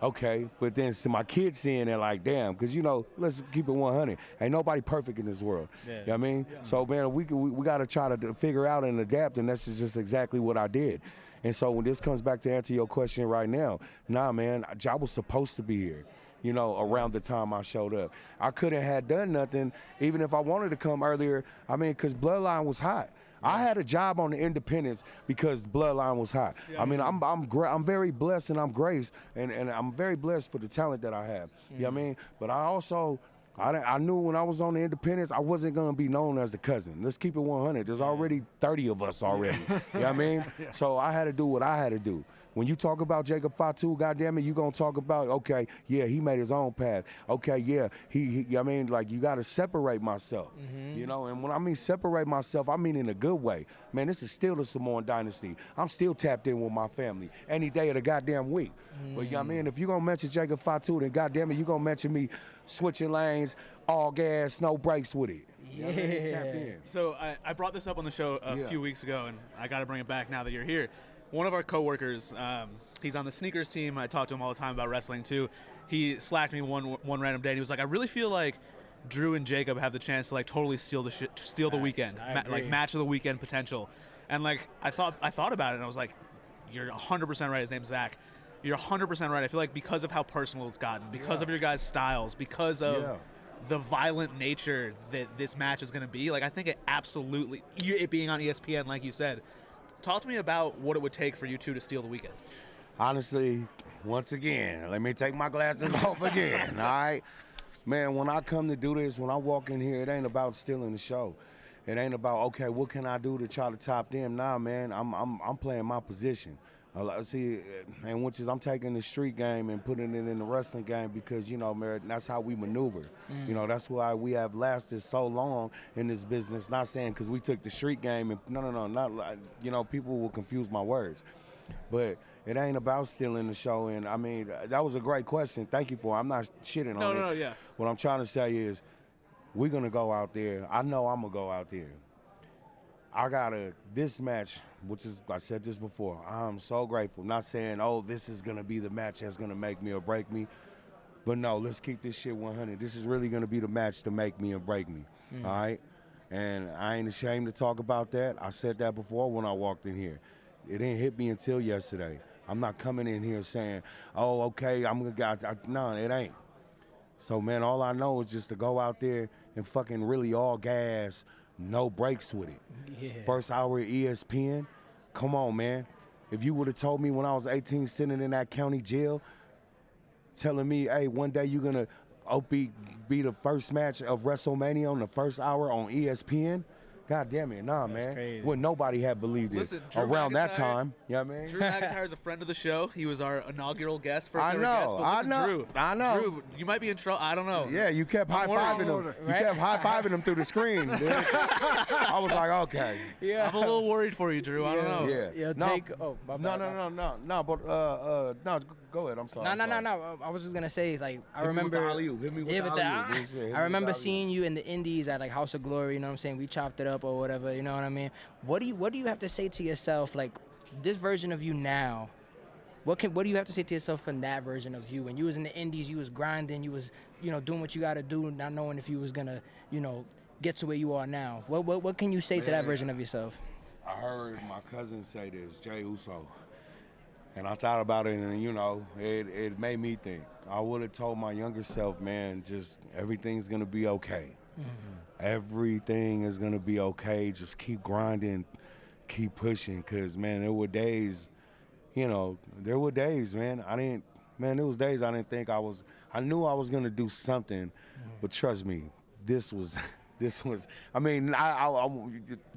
okay. But then my kids seeing it like, damn, because, you know, let's keep it 100. Ain't nobody perfect in this world. Yeah. You know what I mean? Yeah. So, man, we got to try to figure out and adapt, and that's just exactly what I did. And so when this comes back to answer your question right now, nah, man, I was supposed to be here, you know, around the time I showed up. I couldn't have done nothing, even if I wanted to come earlier, I mean, because Bloodline was hot. I had a job on the Independence because Bloodline was hot. Yeah, I mean, I'm very blessed and I'm graced, and I'm very blessed for the talent that I have. You know what I mean? But I also, I knew when I was on the Independence, I wasn't going to be known as the cousin. Let's keep it 100. There's already 30 of us already. You know what I mean? So I had to do what I had to do. When you talk about Jacob Fatu, goddamn it, you gonna talk about, okay, yeah, he made his own path. Okay, yeah, he I mean, like, you gotta separate myself, you know. And when I mean separate myself, I mean in a good way. Man, this is still the Samoan dynasty. I'm still tapped in with my family any day of the goddamn week. But you know what I mean? If you gonna mention Jacob Fatu, then goddamn it, you gonna mention me switching lanes, all gas, no brakes with it. You know what I mean? Tapped in. So I brought this up on the show a few weeks ago, and I got to bring it back now that you're here. One of our coworkers, he's on the sneakers team. I talk to him all the time about wrestling too. He slacked me one random day, and he was like, "I really feel like Drew and Jacob have the chance to like totally steal the weekend, like match of the weekend potential." And like I thought about it, and I was like, "You're 100% right." His name's Zach. You're 100% right. I feel like because of how personal it's gotten, because of your guys' styles, because of the violent nature that this match is going to be, like I think it absolutely, it being on ESPN, like you said. Talk to me about what it would take for you two to steal the weekend. Honestly, once again, let me take my glasses off again, all right? Man, when I come to do this, when I walk in here, it ain't about stealing the show. It ain't about, okay, what can I do to try to top them? Nah, man, I'm playing my position. See, and which is I'm taking the street game and putting it in the wrestling game because, you know, man, that's how we maneuver. You know, that's why we have lasted so long in this business. Not saying because we took the street game and no, not like, you know, people will confuse my words. But it ain't about stealing the show. And I mean, that was a great question. Thank you for it. I'm not shitting on it. No, yeah. What I'm trying to say is we're going to go out there. I know I'm going to go out there. This match, which is, I said this before, I'm so grateful. Not saying, oh, this is going to be the match that's going to make me or break me. But no, let's keep this shit 100. This is really going to be the match to make me and break me, all right? And I ain't ashamed to talk about that. I said that before when I walked in here. It didn't hit me until yesterday. I'm not coming in here saying, oh, okay, I'm going to no, it ain't. So, man, all I know is just to go out there and fucking really all gas, no breaks with it. Yeah. First hour at ESPN, come on, man. If you would have told me when I was 18 sitting in that county jail, telling me, hey, one day you're going to be the first match of WrestleMania on the first hour on ESPN, God damn it, nah, That's man. crazy. Well, nobody had believed it around that time. You know what I mean? Drew McIntyre's a friend of the show. He was our inaugural guest, first ever know, guest. But listen, I know, Drew, I know. Drew, you might be in trouble. I don't know. Yeah, you kept high-fiving them. Right? You kept high-fiving them through the screen, dude. I was like, okay. Yeah. I'm a little worried for you, Drew. I don't know. Yeah. Yeah, No, Jake. Oh, my bad. No, but no, go ahead. I'm sorry. No. I was just gonna say, like, I Hit me with the remember. alley-oop. Hit me with Yeah, the but alley-oop. Hit me with I remember the seeing you in the Indies at like House of Glory. You know what I'm saying? We chopped it up or whatever. You know what I mean? What do you have to say to yourself, like, this version of you now? What do you have to say to yourself from that version of you? When you was in the Indies, you was grinding, you was, you know, doing what you got to do, not knowing if you was gonna, you know, get to where you are now. What can you say to that version of yourself? I heard my cousin say this, Jay Uso, and I thought about it, and you know, it made me think. I would have told my younger self, man, just everything's gonna be okay. Everything is gonna be okay. Just keep grinding, keep pushing, cause man, there were days, man. There was days I didn't think I knew I was gonna do something, but trust me, this was. I mean, I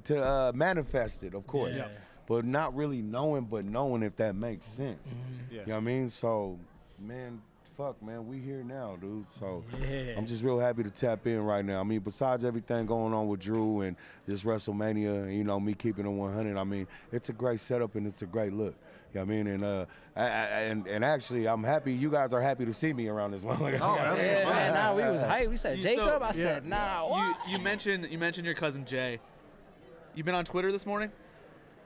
to manifest it, of course. Yeah. but not really knowing, but knowing if that makes sense. Yeah. You know what I mean? So, man, fuck, man, we here now, dude. So Yeah. I'm just real happy to tap in right now. I mean, besides everything going on with Drew and this WrestleMania, you know, me keeping it 100, I mean, it's a great setup and it's a great look. You know what I mean? And actually, I'm happy you guys are happy to see me around this one. Oh, absolutely. Yeah, man, nah, we was hyped. We said Jacob. I said, yeah. nah. What? You mentioned your cousin Jay. You been on Twitter this morning?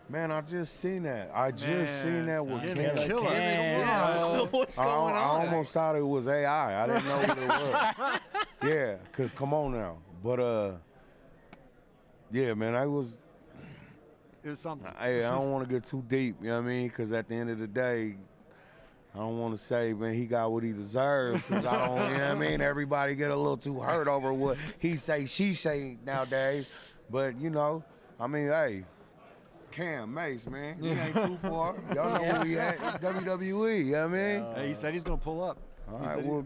Man, I just seen that. I just seen that with Cam. Killer. What's going on? I almost thought it was AI. I didn't know what it was. Yeah, because come on now. But, yeah, man, it was something. I don't want to get too deep, you know what I mean? Because at the end of the day, I don't want to say, man, he got what he deserves. Because I don't, you know what I mean? Everybody get a little too hurt over what he say, she say nowadays. But, you know, I mean, hey, Cam Mace, man, he ain't too far. Y'all know where he at. It's WWE, you know what I mean? Hey, he said he's going to pull up. All right, well,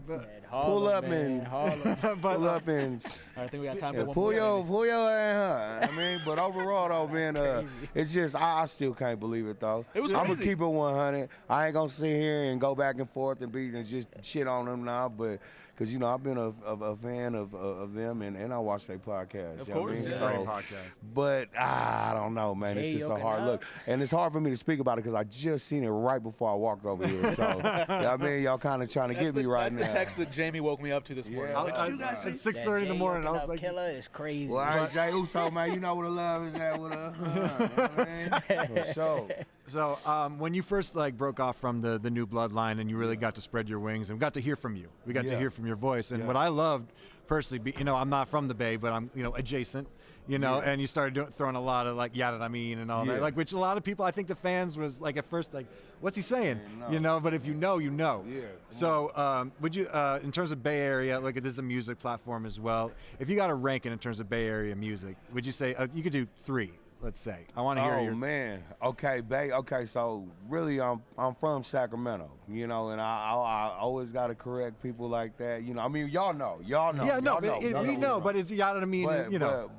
Harlem, pull up man, and pull up and I think we got time for one pull more. your ass. I mean, but overall though, man, it's just I still can't believe it though. It was I'm gonna crazy. keep it 100. I ain't gonna sit here and go back and forth and just shit on them now, but because you know I've been a fan of them and I watch their podcast. Of you know course, what I mean? yeah. So, Great podcast. but I don't know, man. It's just a hard look, and it's hard for me to speak about it because I just seen it right before I walked over here. So, you know what I mean, y'all kind of trying to get me right now. That's the text that Jamie woke me up to this morning. Yeah. I was like, It's 6:30 in the morning. I was like, Killer is crazy. Well, all right, Jay Uso, man, you know where the love is at with her. You know what I mean? For sure. So when you first broke off from the new bloodline and you really got to spread your wings and got to hear from you, we got to hear from your voice. And what I loved personally, I'm not from the Bay, but I'm adjacent, and you started throwing a lot of like yada I mean and all that, like which a lot of people, I think the fans was like at first like, what's he saying? But if you know, you know. Yeah. So would you, in terms of Bay Area, look, this is a music platform as well. If you got to rank it in terms of Bay Area music, would you say you could do 3? Let's say. I want to hear your. Oh man. Okay, Bay. Okay, so really, I'm from Sacramento, and I always got to correct people like that. I mean, y'all know. Yeah, no, we know, but it's yada I mean,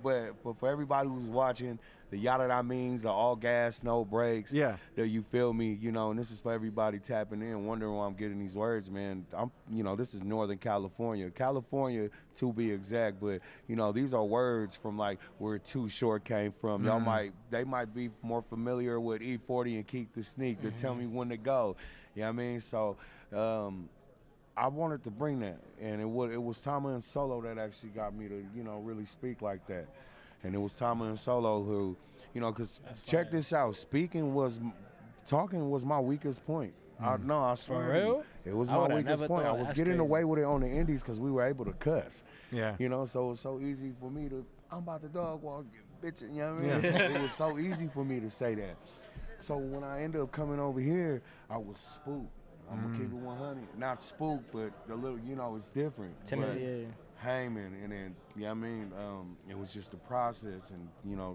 But for everybody who's watching, the yada I means are all gas, no brakes. Yeah. You feel me? And this is for everybody tapping in, wondering why I'm getting these words, man. This is Northern California, to be exact. But these are words from like where Too Short came from. They might be more familiar with E40 and Keep the Sneak to tell me when to go. You know what I mean? So. I wanted to bring that, and it was Tama and Solo that actually got me to really speak like that. And it was Tama and Solo who, because check this out, talking was my weakest point. I swear. For real? It was my weakest point. I was getting away with it on the indies because we were able to cuss. Yeah. So it was so easy for me to, I'm about to dog walk, bitch, you know what I mean? Yeah. So it was so easy for me to say that. So when I ended up coming over here, I was spooked. I'm going to keep it 100. Not spooked, but a little, it's different. Timid, Heyman, and then, it was just a process, and,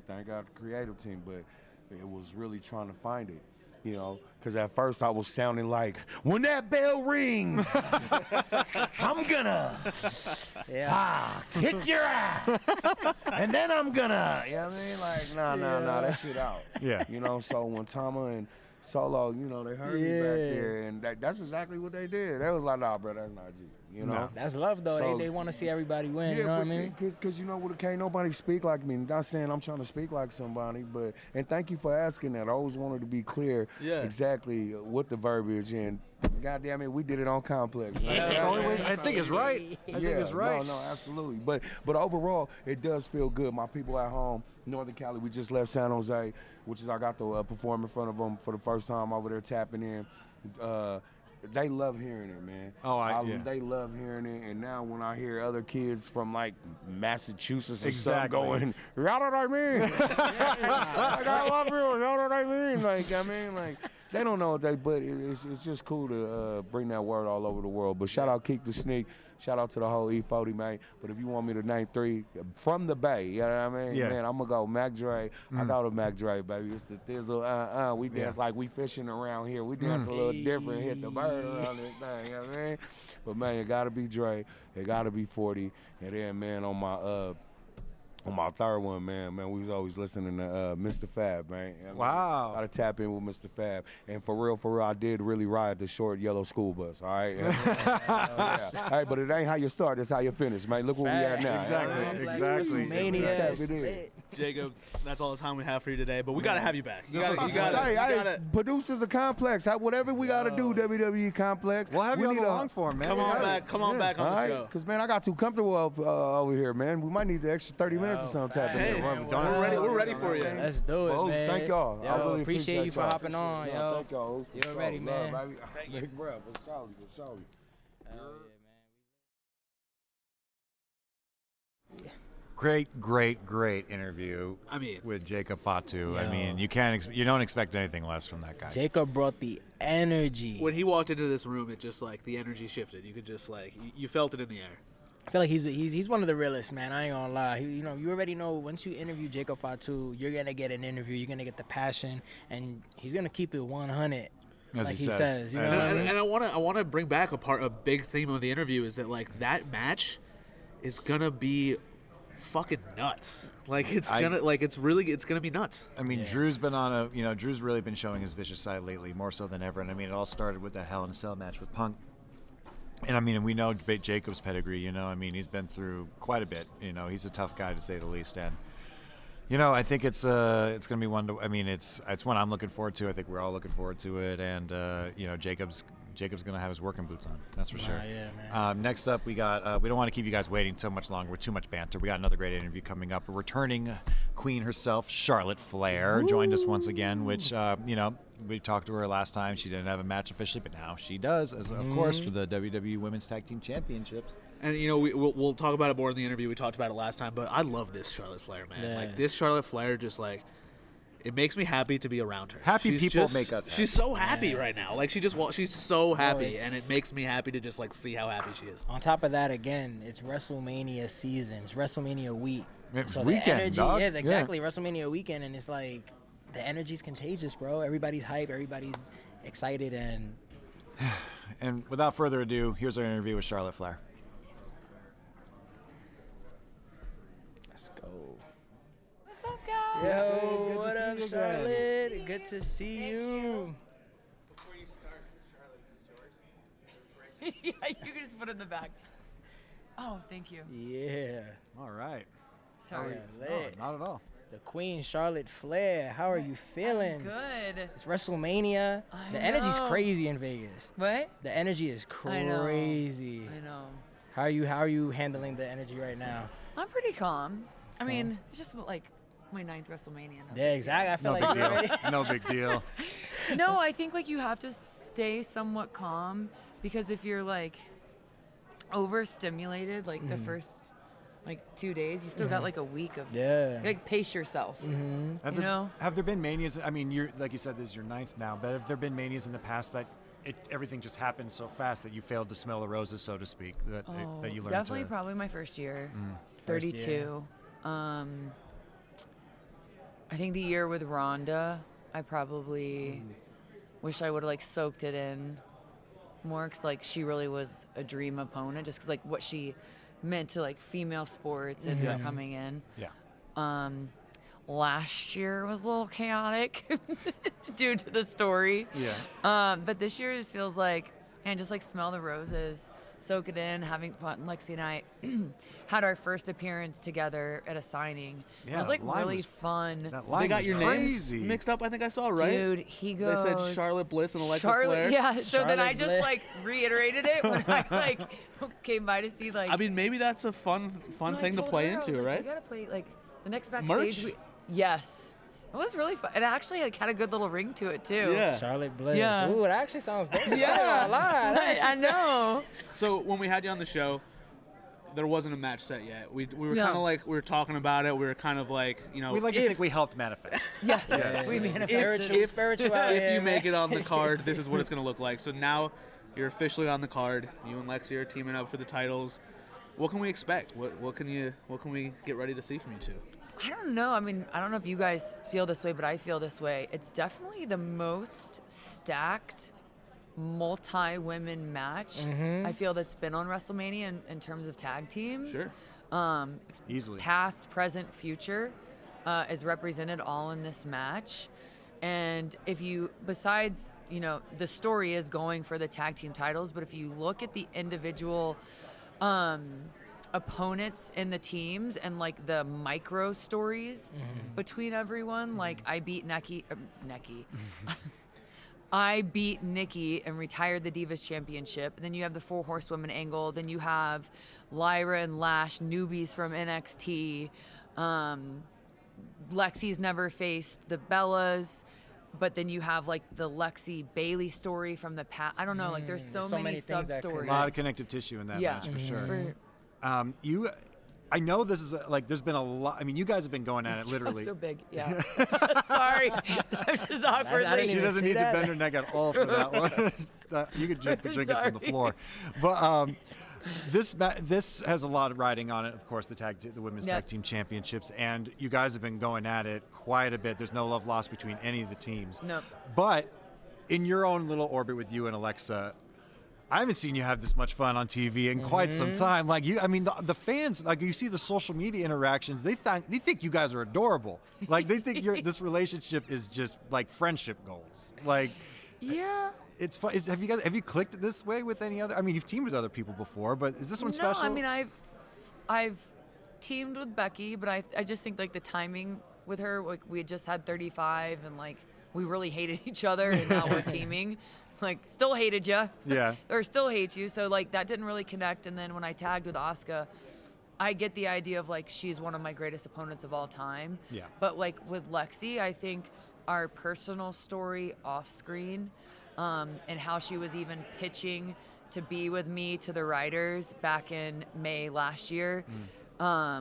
thank God the creative team, but it was really trying to find it, because at first I was sounding like, when that bell rings, I'm gonna kick your ass, and then I'm gonna, like, nah, that shit out. Yeah. So when Tama and Solo, they heard me back there, and that's exactly what they did. They was like, nah, bro, that's not you. No. That's love, though. So, they want to see everybody win, yeah, you know what I mean? Because can't nobody speak like me. Not saying I'm trying to speak like somebody, and thank you for asking that. I always wanted to be clear exactly what the verbiage, and goddamn it, we did it on Complex. Right? That's the only way. I think it's right. I think it's right. No, absolutely. But overall, it does feel good. My people at home, Northern Cali, we just left San Jose, which is I got to perform in front of them for the first time over there tapping in. They love hearing it, man. They love hearing it, and now when I hear other kids from like Massachusetts or something going, you know what I mean? I love you, you know what I mean? Like they don't know what but it's just cool to bring that word all over the world. But shout out Keep the Sneak. Shout out to the whole E40, man. But if you want me to name 3 from the Bay, you know what I mean? Yeah. Man, I'm going to go Mac Dre. I go to Mac Dre, baby. It's the Thizzle. We dance like we fishing around here. We dance a little different, hit the bird around this thing, you know what I mean? But, man, it got to be Dre. It got to be 40. And then, man, on my On my third one, man, we was always listening to Mr. Fab, man. Wow. Gotta tap in with Mr. Fab. And for real, I did really ride the short yellow school bus, all right? Yeah. Hey, but it ain't how you start, it's how you finish, man. Look where we at now. Exactly. Jacob, that's all the time we have for you today, but we got to have you back. Producers are complex. Whatever we got to do, WWE complex. We'll have you on the long form, man. Come on back on the show. Because, man, I got too comfortable over here, man. We might need the extra 30 minutes or something. Hey, we're ready for you. Let's do it, man. Thank y'all. Yo, I really appreciate you for hopping on, yo. Thank y'all. You're ready, man. Big breath. For sure. Great interview. I mean, with Jacob Fatu. I mean, you don't expect anything less from that guy. Jacob brought the energy. When he walked into this room, it just like the energy shifted. You could just like you felt it in the air. I feel like he's one of the realest, man. I ain't gonna lie. You already know once you interview Jacob Fatu, you're gonna get an interview. You're gonna get the passion, and he's gonna keep it 100. As like he says. You know and I want to bring back a big theme of the interview is that like that match is gonna be fucking nuts. Like it's gonna be nuts. I mean, Drew's been on Drew's really been showing his vicious side lately, more so than ever. And I mean, it all started with that Hell in a Cell match with Punk. And I mean, we know Jacob's pedigree. I mean, he's been through quite a bit. He's a tough guy to say the least. And I think it's gonna be one. I mean, it's one I'm looking forward to. I think we're all looking forward to it. And Jacob's gonna have his working boots on. That's for sure. Yeah, man. Next up, we got. We don't want to keep you guys waiting so much longer with too much banter. We got another great interview coming up. A returning queen herself, Charlotte Flair, joined us once again. Which we talked to her last time. She didn't have a match officially, but now she does, of course, for the WWE Women's Tag Team Championships. And we'll talk about it more in the interview. We talked about it last time, but I love this Charlotte Flair, man. Yeah. Like this Charlotte Flair, just like it makes me happy to be around her. Happy people make us happy. She's so happy right now. Like she's so happy, and it makes me happy to just like see how happy she is. On top of that, again, it's WrestleMania season. It's WrestleMania week. It's so weekend, the energy, dog. yeah, exactly. WrestleMania weekend, and it's like the energy's contagious, bro. Everybody's hype. Everybody's excited, and And without further ado, here's our interview with Charlotte Flair. let's go. What's up, guys? Yo, Good what to up, see you Charlotte? Good to see you. Before you start, Charlotte, this is yours. Yeah, you can just put it in the back. Oh, thank you. Yeah. All right. Sorry. Charlotte. Not at all. The Queen Charlotte Flair. How are you feeling? Good. It's WrestleMania. The energy's know. crazy in Vegas. What? The energy is crazy. I know. How are you handling the energy right now? I'm pretty calm. I mean, it's just like my 9th WrestleMania. Yeah, exactly. I feel No like big you're ready. deal. No big deal. No, I think like you have to stay somewhat calm because if you're like overstimulated, like the first like 2 days, you still got like a week of like pace yourself. Have there been manias? I mean, you're like you said, this is your 9th now, but have there been manias in the past that everything just happened so fast that you failed to smell the roses, so to speak, that you learned Definitely to... probably my first year. First 32. year. I think the year with Rhonda, I probably wish I would have like soaked it in more because like she really was a dream opponent just because like what she meant to like female sports and coming in. Yeah. Last year was a little chaotic due to the story. Yeah. But this year just feels like, and just like smell the roses, soak it in, having fun. Lexi and I had our first appearance together at a signing. Yeah, it was like line really was- fun. That line They got was your crazy. names mixed up. I think I saw right. Dude, he goes. They said Charlotte Bliss and Alexa Charlotte, Flair. yeah. So then I Charlotte just Bliss. like reiterated it when I like came by to see like. I mean, maybe that's a fun No, I thing to told play her, I was into, like, right? We gotta play like the next backstage. Merch? Yes, it was really fun. It actually like had a good little ring to it too. Yeah. Charlotte Bliss. Yeah. Ooh, that actually sounds dope. Yeah. Lie. I know. So when we had you on the show, there wasn't a match set yet. We were No. kind of like we were talking about it. We were kind of like We like to think we helped manifest. Yes, we manifested. if you make it on the card, this is what it's going to look like. So now you're officially on the card. You and Lexi are teaming up for the titles. What can we expect? What can we get ready to see from you two? I don't know. I mean, I don't know if you guys feel this way, but I feel this way. It's definitely the most stacked multi-women match I feel that's been on WrestleMania in terms of tag teams. Sure. Easily. Past, present, future is represented all in this match. And if you, besides, the story is going for the tag team titles, but if you look at the individual opponents in the teams and like the micro stories between everyone, like I beat I beat Nikki and retired the Divas Championship. Then you have the 4 Horsewomen angle. Then you have Lyra and Lash, newbies from NXT. Lexi's never faced the Bellas. But then you have like the Lexi Bailey story from the past. I don't know. Like there's so many sub stories. A lot of connective tissue in that match for sure. I know this is there's been a lot. I mean, you guys have been going at it literally. So big, yeah. Sorry, I'm just awkwardly. She doesn't need to bend her neck at all for that one. You could drink it from the floor. But this has a lot of riding on it. Of course, the women's tag team championships, and you guys have been going at it quite a bit. There's no love lost between any of the teams. No. But in your own little orbit with you and Alexa, I haven't seen you have this much fun on TV in quite some time. Like the fans, like you see the social media interactions, they think you guys are adorable. Like they think this relationship is just like friendship goals. Like, yeah, it's fun. Have you clicked this way with any other? I mean, you've teamed with other people before, but is this one special? No, I mean I've teamed with Becky, but I just think like the timing with her, like we had just had 35 and like we really hated each other, and now we're teaming. Like, still hated you. Yeah. Or still hate you. So, like, that didn't really connect. And then when I tagged with Asuka, I get the idea of, like, she's one of my greatest opponents of all time. Yeah. But, like, with Lexi, I think our personal story off screen and how she was even pitching to be with me to the writers back in May last year to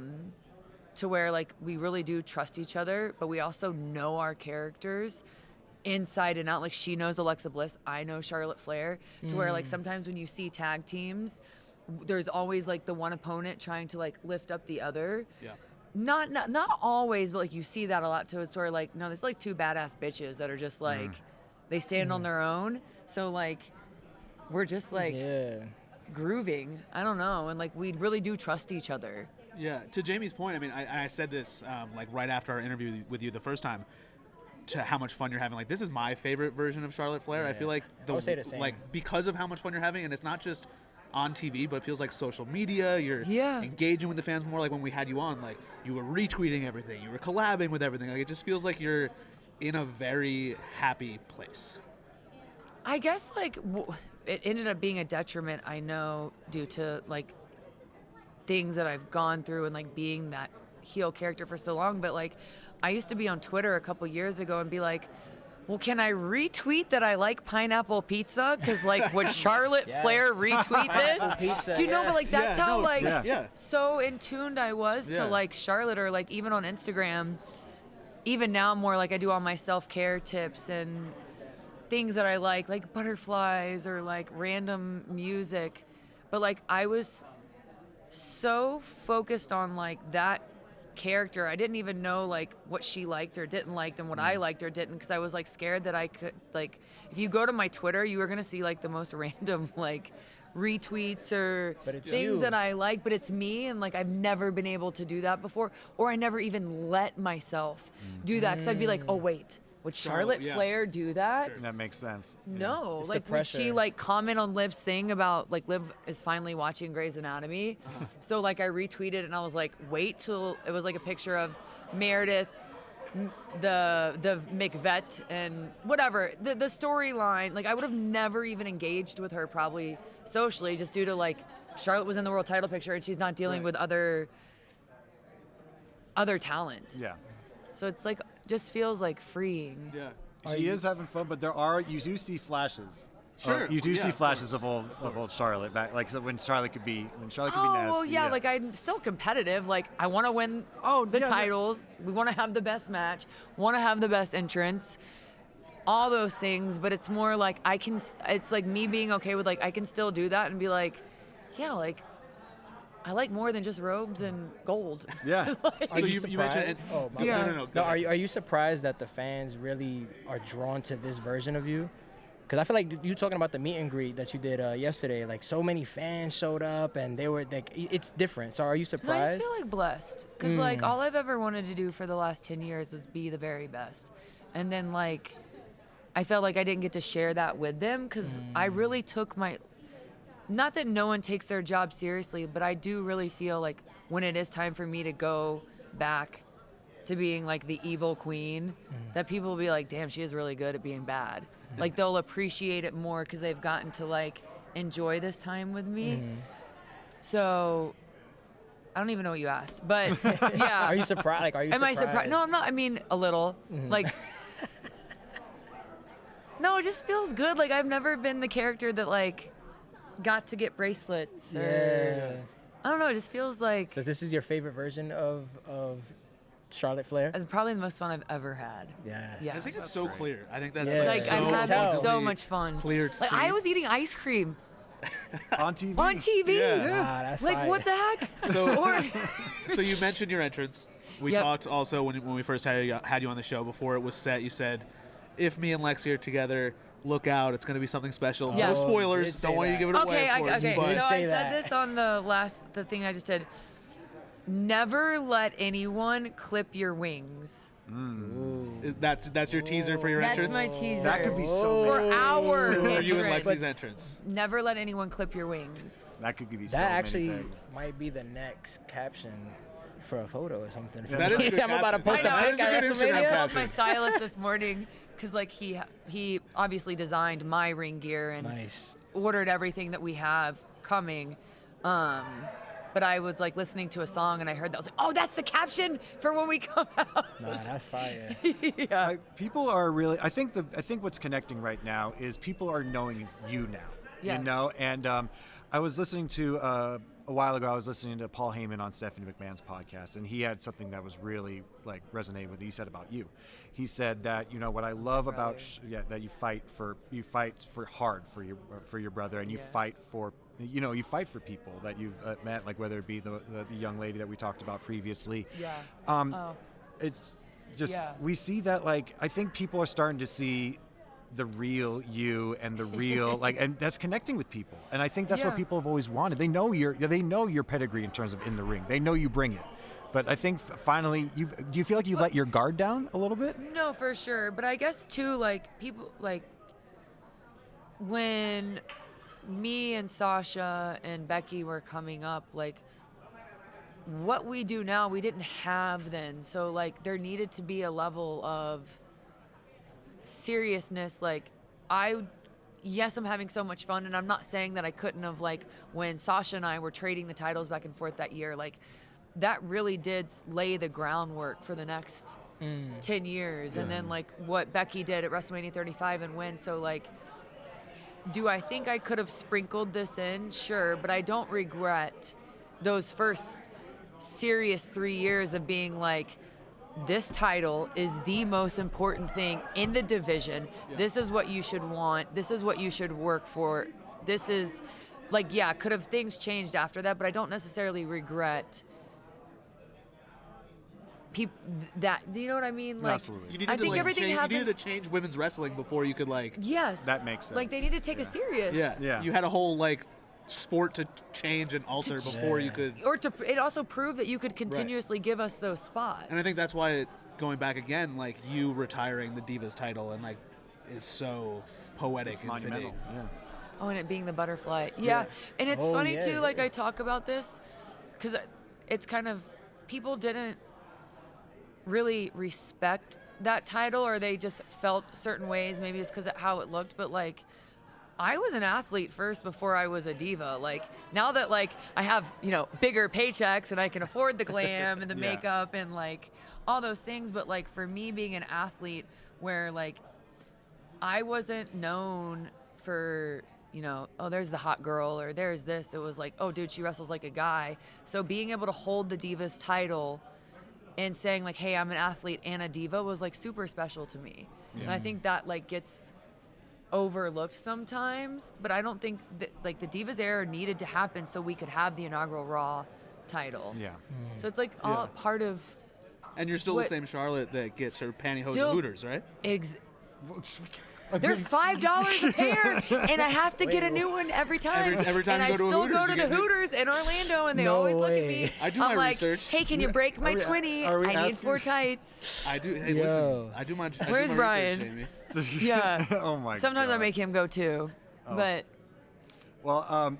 where, like, we really do trust each other, but we also know our characters inside and out. Like she knows Alexa Bliss, I know Charlotte Flair, to where like sometimes when you see tag teams, there's always like the one opponent trying to like lift up the other. Yeah. Not always, but like you see that a lot. So it's sort of like, no, there's like 2 badass bitches that are just like they stand on their own. So like we're just like grooving. I don't know, and like we really do trust each other. Yeah. To Jamie's point, I mean, I said this like right after our interview with you the first time. To how much fun you're having. Like, this is my favorite version of Charlotte Flair. Yeah. I feel like I would say the same. Like because of how much fun you're having, and it's not just on TV, but it feels like social media. You're engaging with the fans more. Like when we had you on, like you were retweeting everything, you were collabing with everything. Like it just feels like you're in a very happy place. I guess like it ended up being a detriment, I know, due to like things that I've gone through and like being that heel character for so long. But like I used to be on Twitter a couple years ago and be like, well, can I retweet that I like pineapple pizza? Because, like, would Charlotte Flair retweet this? Pizza, do you know? But, like, that's how, so in tuned I was to, like, Charlotte, or, like, even on Instagram. Even now, more like I do all my self-care tips and things that I like butterflies or, like, random music. But, like, I was so focused on, like, that character. I didn't even know like what she liked or didn't like and what I liked or didn't, because I was like scared that I could, like, if you go to my Twitter, you were gonna see like the most random like retweets or things that I like, but it's me, and like I've never been able to do that before, or I never even let myself do that, because I'd be like, oh wait, would Charlotte Flair do that? Sure. That makes sense. No, like would she like comment on Liv's thing about like Liv is finally watching Grey's Anatomy? So like I retweeted and I was like, wait till it was like a picture of Meredith, the McVet and whatever the storyline. Like I would have never even engaged with her probably socially, just due to like Charlotte was in the world title picture and she's not dealing with other talent. Yeah. So it's like just feels like freeing. Yeah. She is having fun, but you do see flashes. Sure. You do see flashes of old Charlotte back, like so when Charlotte could be nasty. Well, yeah, like I'm still competitive. Like I want to win the titles. We want to have the best match. Want to have the best entrance. All those things, but it's more like it's like me being okay with like I can still do that and be like, yeah, like I like more than just robes and gold. Yeah. Are you mentioned No. Are you surprised that the fans really are drawn to this version of you? Because I feel like you talking about the meet and greet that you did yesterday, like so many fans showed up and they were like, it's different. So are you surprised? No, I just feel like blessed because like all I've ever wanted to do for the last 10 years was be the very best. And then like, I felt like I didn't get to share that with them because I really took not that no one takes their job seriously, but I do really feel like when it is time for me to go back to being like the evil queen, that people will be like, damn, she is really good at being bad. Like they'll appreciate it more because they've gotten to like enjoy this time with me. So I don't even know what you asked, but yeah. Are you surprised? Like, Am I surprised? No, I'm not. I mean, a little. Like, no, it just feels good. Like I've never been the character that like got to get bracelets. Or, I don't know. It just feels like. So this is your favorite version of Charlotte Flair? Probably the most fun I've ever had. Yes. Yeah. I think it's so clear. I think that's like so I'm having so much fun. Clear to see. I was eating ice cream. On TV. On TV. Yeah. Ah, that's like fire. what the heck? So you mentioned your entrance. We talked also when we first had you on the show before it was set. You said, if me and Lexi are together, look out. It's going to be something special. Yeah. No spoilers. Don't want you to give it away. Okay. But So I said this on the thing I just did. Never let anyone clip your wings. That's your teaser for your entrance? That's my teaser. That could be so for our for you and entrance. Lexi's entrance. Never let anyone clip your wings. That could give you so That many actually things. might be the next caption for a photo or something. That is a good I'm about to post I know, a pic at That is a good WrestleMania. I told my stylist this morning because like he obviously designed my ring gear and Nice. ordered everything that we have coming. But I was like listening to a song and I heard that. I was like, oh, that's the caption for when we come out. Nah, that's fire. Yeah. People are really. I think what's connecting right now is people are knowing you now. Yeah. You know, and I was listening to a while ago. I was listening to Paul Heyman on Stephanie McMahon's podcast, and he had something that was really like resonated with. He said about you. He said that what I love about that you fight hard for your brother, and you fight for. You fight for people that you've met, like whether it be the young lady that we talked about previously. Yeah. It's just we see that like I think people are starting to see the real you and the real and that's connecting with people. And I think that's what people have always wanted. They know your pedigree in terms of in the ring. They know you bring it. But I think finally do you feel like you let your guard down a little bit? No, for sure. But I guess too, like people like when me and Sasha and Becky were coming up, like what we do now we didn't have then. So like there needed to be a level of seriousness. Like yes, I'm having so much fun, and I'm not saying that I couldn't have, like when Sasha and I were trading the titles back and forth that year, like that really did lay the groundwork for the next 10 years. And then like what Becky did at WrestleMania 35 and win. So like, do I think I could have sprinkled this in? Sure, but I don't regret those first serious 3 years of being like, this title is the most important thing in the division. This is what you should want. This is what you should work for. This is like, could have things changed after that, but I don't necessarily regret that. Do you know what I mean? Like, absolutely. I think everything happens. You needed to change women's wrestling before you could Yes. That makes sense. Like they need to take it serious. Yeah. You had a whole sport to change and alter before you could. Or it also proved that you could continuously give us those spots. And I think that's why going back again, like you retiring the Divas title and is so poetic and monumental. fitting. Oh, and it being the butterfly. Yeah. And it's funny too, like I talk about this because it's kind of, people didn't really respect that title, or they just felt certain ways. Maybe it's because of how it looked, but like I was an athlete first before I was a diva. Like now that like I have, bigger paychecks and I can afford the glam and the makeup and like all those things. But like for me being an athlete where like I wasn't known for, oh, there's the hot girl or there's this. It was like, oh, dude, she wrestles like a guy. So being able to hold the Divas title and saying like, hey, I'm an athlete and a diva was like super special to me. And I think that like gets overlooked sometimes, but I don't think that like the Divas era needed to happen so we could have the inaugural Raw title. Yeah. So it's like all part of. And you're still the same Charlotte that gets her pantyhose at Hooters, right? They're $5 a pair, and I have to get a new one every time. Every time and you go I to a still Hooters, go to you the get Hooters in Orlando, and they No always look at way. me. I do I'm my like, research. hey, can you break my 20? are we I need asking? 4 tights. I do. Hey, Yo. listen. I do my. Where's Brian? Research, Jamie. Yeah. Oh my god. Sometimes I make him go too, but Well,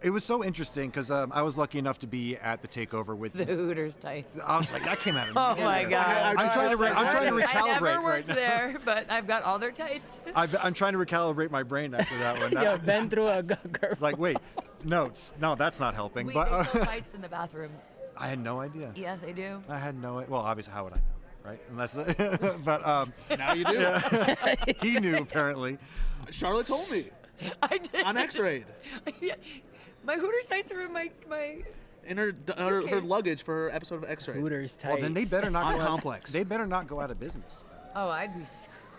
it was so interesting because I was lucky enough to be at the takeover with. the Hooters tights. I was like, that came out of Oh nowhere. my God. I'm trying to I recalibrate never right worked now. there, but I've got all their tights. I'm trying to recalibrate my brain after that one. Yo, Ben threw a curve. Like, wait, no, that's not helping. They But sell tights in the bathroom. I had no idea. Yeah, they do. I had no. Well, obviously, how would I know, right? Unless, but Now you do. he knew apparently. Charlotte told me I did. on X-rayed. Yeah. My Hooters tights are in my In her Suitcase. luggage for her episode of X-ray. Hooters tights. Well, then they better not On go out- Complex. They better not go out of business Oh, I'd be.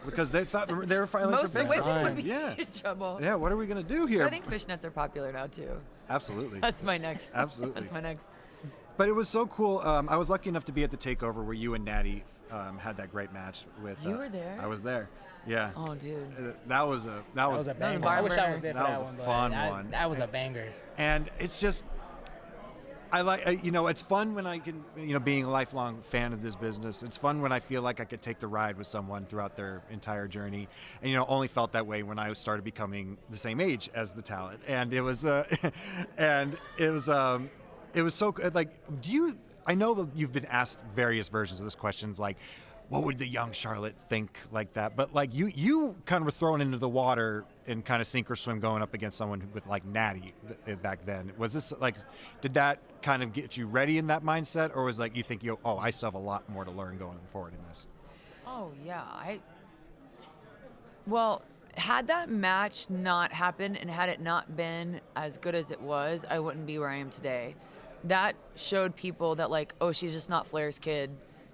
because they thought they were filing Most for of the women bankruptcy. would be Yeah. in trouble. Yeah. What are we gonna do here? I think fishnets are popular now too. Absolutely. That's my next. Absolutely. That's my next. But it was so cool. I was lucky enough to be at the takeover where you and Natty had that great match with. You were there? I was there. Yeah. Oh, dude. That was a That was a banger. I wish I was there for That that was a one. but fun that, one. That was a banger. And it's just, I like, it's fun when I can, being a lifelong fan of this business, it's fun when I feel like I could take the ride with someone throughout their entire journey. And, only felt that way when I started becoming the same age as the talent. And it was, it was so, like, I know you've been asked various versions of this questions, like, what would the young Charlotte think like that? But like you kind of were thrown into the water and kind of sink or swim going up against someone with like Natty back then. Was this like, did that kind of get you ready in that mindset, or was like you think I still have a lot more to learn going forward in this? Oh yeah, Well, had that match not happened and had it not been as good as it was, I wouldn't be where I am today. That showed people that like, oh, she's just not Flair's kid.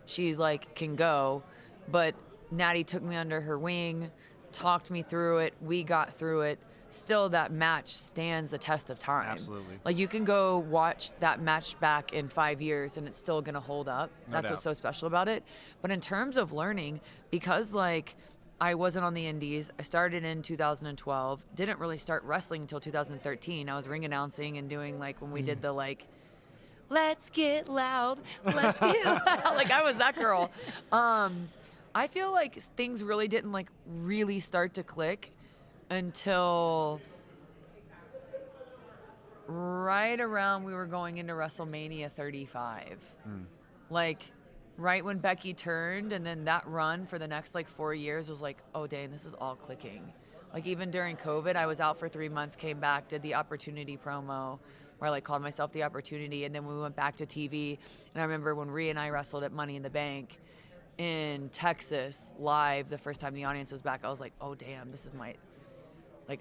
She's like, can go. But Natty took me under her wing, talked me through it. We got through it. Still, that match stands the test of time. Absolutely. Like, you can go watch that match back in 5 years and it's still going to hold up. That's what's so special about it. But in terms of learning, because like I wasn't on the indies, I started in 2012, didn't really start wrestling until 2013. I was ring announcing and doing like when we did the like, let's get loud, let's get loud. Like I was that girl. I feel like things really didn't like really start to click until right around we were going into WrestleMania 35. Like right when Becky turned, and then that run for the next like 4 years was like, oh dang, this is all clicking. Like even during COVID, I was out for 3 months, came back, did the Opportunity promo, where I like called myself the Opportunity, and then we went back to TV. And I remember when Rhea and I wrestled at Money in the Bank in Texas live the first time the audience was back, I was like, oh damn, this is like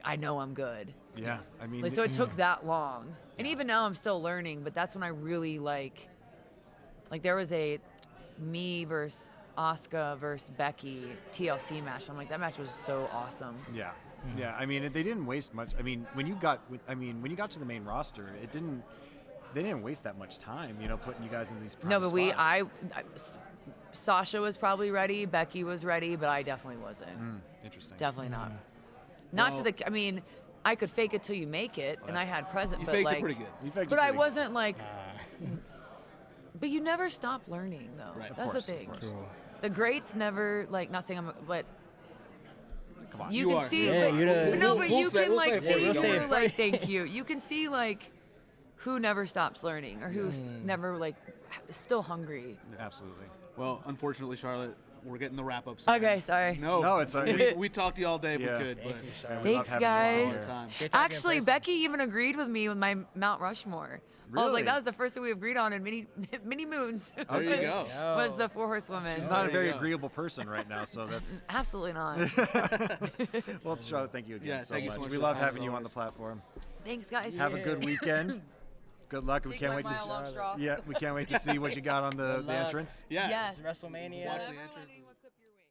I know I'm good. Yeah, I mean, Like, so it took that long. And even now I'm still learning, but that's when I really like there was a me versus Asuka versus Becky TLC match. I'm like, that match was so awesome. Yeah. Yeah, I mean, they didn't waste much. I mean, when you got to the main roster, they didn't waste that much time, putting you guys in these prime No, but spots. Sasha was probably ready, Becky was ready, but I definitely wasn't. Interesting. Definitely not. Not to the, I mean, I could fake it till you make it, and I had present, You but faked like, it pretty good. You faked it but I pretty wasn't like, but you never stop learning though. Right. That's course, the thing. of course. The greats never, like, not saying but Come on. you You can are. see, Yeah, but, you're the- but no, but We'll you say- can we'll like say it for you. see We'll say who, it for like, thank you. You can see like who never stops learning or who's never like still hungry. Absolutely. Well, unfortunately, Charlotte, we're getting the wrap up. soon. Okay, sorry. No, it's all right. we talked to you all day if Yeah. we could, Thank but you, Charlotte. We love Thanks, having you all guys. here. time. Good talking in Actually, person. Becky even agreed with me with my Mount Rushmore. I was Really? like, that was the first thing we agreed on in many moons. There you go. Was the Four Horsewomen. She's not a There very you go. agreeable person right now, so that's. Absolutely not. Well, Charlotte, thank you again Yeah, so thank you much. so much We for love the time, having as you on the always. platform. Thanks, guys. Have a good weekend. Good luck. We Take can't my wait to mile long straw. Yeah, we can't wait to see what you got on the Good luck. entrance. Yeah. Yes. WrestleMania. Watch the Whatever entrance. lining will clip your wings.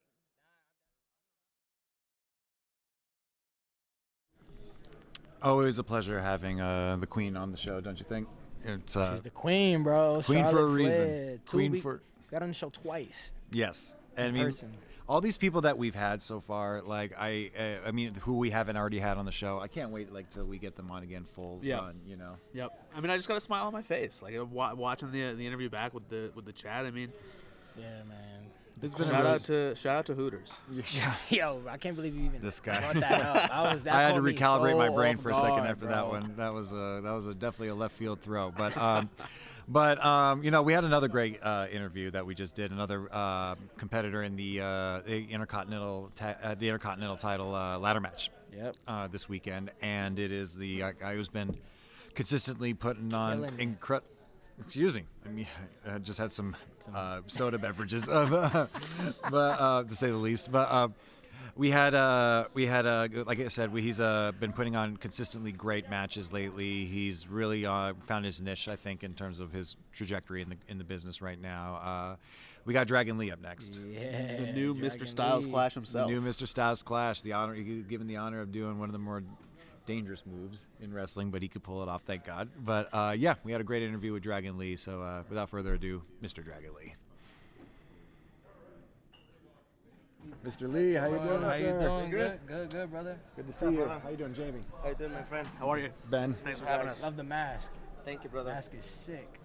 Always a pleasure having the Queen on the show, don't you think? It's She's the queen, bro. Queen for a Charlotte reason. Flair. Queen for got on the show twice. yes. In And I mean, person. all these people that we've had so far, like I mean, who we haven't already had on the show. I can't wait like till we get them on again full run. You know. Yep. I mean, I just got a smile on my face, like watching the interview back with the chat. I mean, yeah, man. Shout out to Hooters. Yo, I can't believe you even this guy brought that up. I had to recalibrate so my brain for a second guard, after bro. that one. That was definitely a left field throw. But you know, we had another great interview that we just did. Another competitor in the Intercontinental title ladder match. Yep. This weekend, and it is the guy who's been consistently putting on incredible. Excuse me. I mean, I just had some soda beverages, but to say the least. But we had like I said, he's been putting on consistently great matches lately. He's really found his niche, I think, in terms of his trajectory in the business right now. We got Dragon Lee up next. Yeah, the new Dragon Mr. Styles Lee. Clash himself. The new Mr. Styles Clash. Given the honor of doing one of the more dangerous moves in wrestling, but he could pull it off, thank God. But yeah, we had a great interview with Dragon Lee. So without further ado, Mr. Dragon Lee. Mr. Lee, how you doing, How sir? you doing? Good? Good, brother. Good to see you. How you doing, Jamie? How you doing, my friend? How are you? Ben. Thanks for having us. Love the mask. Thank you, brother. Mask is sick.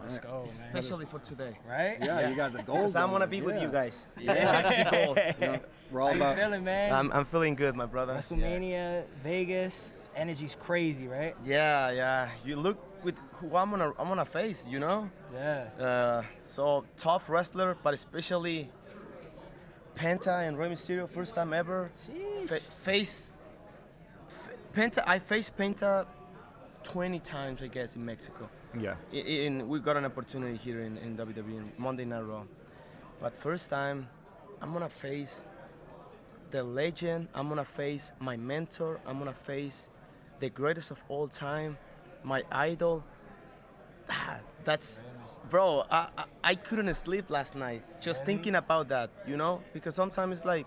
Let's go, man. Especially for today. Right? Yeah, you got the gold. Because I want to be with you guys. Yeah. We're all How about. you feeling, man? I'm feeling good, my brother. WrestleMania, Vegas, energy's crazy, right? Yeah. You look with who I'm gonna face, you know? Yeah. So tough wrestler, but especially Penta and Rey Mysterio, first time ever. Penta. I faced Penta 20 times, I guess, in Mexico. Yeah. We got an opportunity here in WWE in Monday Night Raw. But first time, I'm gonna face the legend. I'm gonna face my mentor. I'm gonna face the greatest of all time, my idol. That's, bro, I couldn't sleep last night just thinking about that, you know? Because sometimes it's like,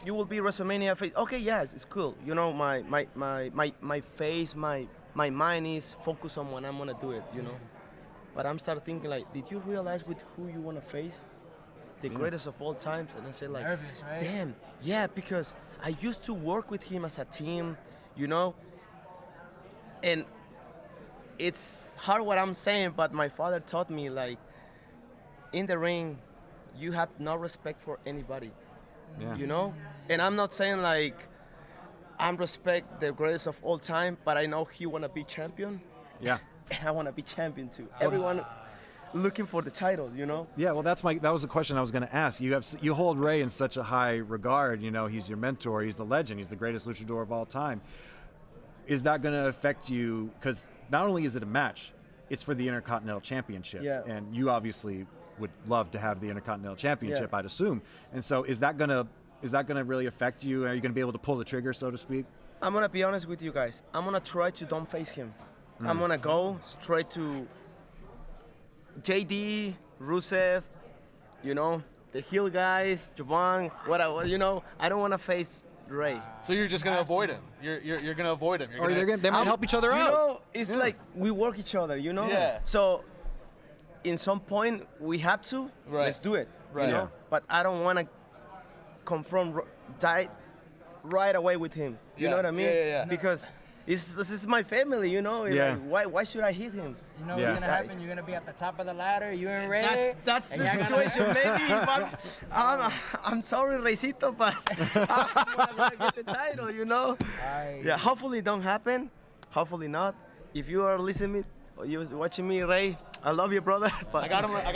you will be WrestleMania face. Okay, yes, it's cool. You know, my face, my mind is focused on when I'm gonna do it, you know? But I'm starting thinking like, did you realize with who you wanna face? The greatest of all times? And I said like, nervous, right? damn, yeah, because I used to work with him as a team, you know? And it's hard what I'm saying, but my father taught me like, in the ring, you have no respect for anybody, you know? And I'm not saying like, I respect the greatest of all time, but I know he wanna be champion. Yeah. And I wanna be champion too. Everyone looking for the title, you know? Yeah, well, that was the question I was going to ask. You hold Rey in such a high regard. You know, he's your mentor. He's the legend. He's the greatest luchador of all time. Is that going to affect you? Because not only is it a match, it's for the Intercontinental Championship. Yeah. And you obviously would love to have the Intercontinental Championship, I'd assume. And so is that going to really affect you? Are you going to be able to pull the trigger, so to speak? I'm gonna be honest with you guys. I'm gonna try to don't face him. I'm gonna go straight to JD, Rusev, you know, the heel guys, Jabon, whatever, you know. I don't wanna face Rey. So you're just gonna avoid him. You're gonna avoid him. They might help each other out. You know, it's like we work each other, you know? Yeah. So in some point we have to, let's do it. Right. You know? Yeah. But I don't wanna confront right away with him. You know what I mean? Yeah. Because this is my family, you know? Yeah. Like, why should I hit him? You know Yeah. what's gonna happen? You're gonna be at the top of the ladder. You and Ray. That's and the y'all gonna- situation. Maybe if I'm sorry, Reycito, but I'm gonna get the title, you know? Yeah, hopefully it don't happen. Hopefully not. If you are listening, or you're watching me, Ray, I love you, brother. But I got him right here. I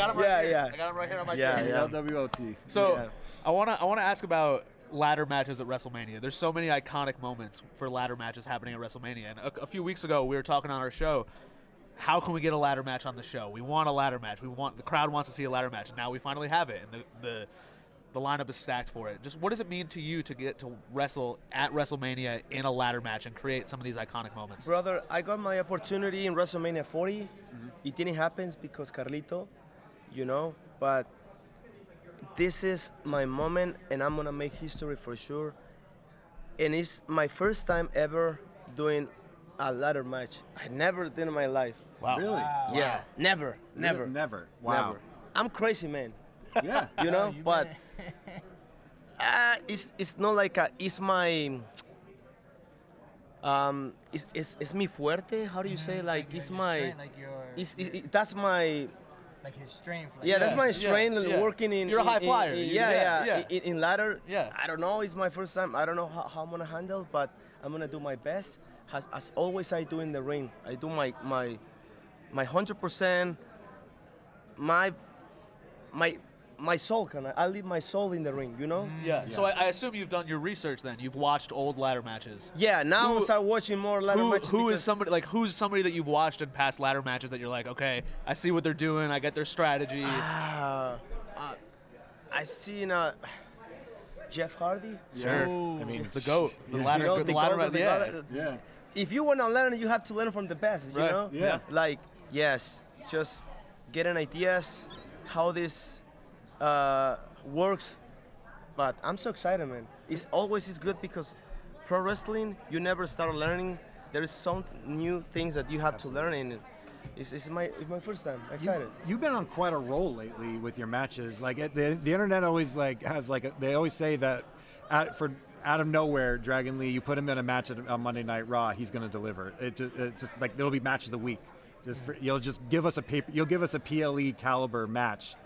got him right here on my screen. LWOT. So Yeah. I wanna ask about ladder matches at WrestleMania. There's so many iconic moments for ladder matches happening at WrestleMania. And a few weeks ago, we were talking on our show, how can we get a ladder match on the show? We want a ladder match. The crowd wants to see a ladder match. And now we finally have it, and the lineup is stacked for it. Just what does it mean to you to get to wrestle at WrestleMania in a ladder match and create some of these iconic moments? Brother, I got my opportunity in WrestleMania 40. It didn't happen because Carlito, you know, but this is my moment, and I'm gonna make history for sure. And it's my first time ever doing a ladder match. I never did in my life. Wow. Really? Yeah, never. Never. Wow. Never. I'm crazy, man. Yeah. You know, but it's not like it's my it's mi fuerte. How do you say? Like it's my that's my. Like his strength. Like that's my strength working in. You're a high flyer. In ladder. Yeah. I don't know. It's my first time. I don't know how I'm gonna handle, but I'm gonna do my best. As always, I do in the ring. I do my 100%. My soul, I leave my soul in the ring, you know? Yeah. So I assume you've done your research then. You've watched old ladder matches. Yeah, now I start watching more ladder matches. Who's somebody that you've watched in past ladder matches that you're like, okay, I see what they're doing, I get their strategy. I seen Jeff Hardy. Sure. I mean, the GOAT. The ladder, you know, the ladder, ladder, yeah. If you want to learn, you have to learn from the best, you know? Yeah. Like, yes, just getting ideas, how this works. But I'm so excited, man. It's always good because pro wrestling, you never start learning. There is some new things that you have to learn, and it's my first time. Excited. You've been on quite a roll lately with your matches. Like the internet always has they always say that out of nowhere, Dragon Lee, you put him in a match on Monday Night Raw, he's going to deliver. It just like it'll be match of the week. You'll just give us you'll give us a PLE caliber match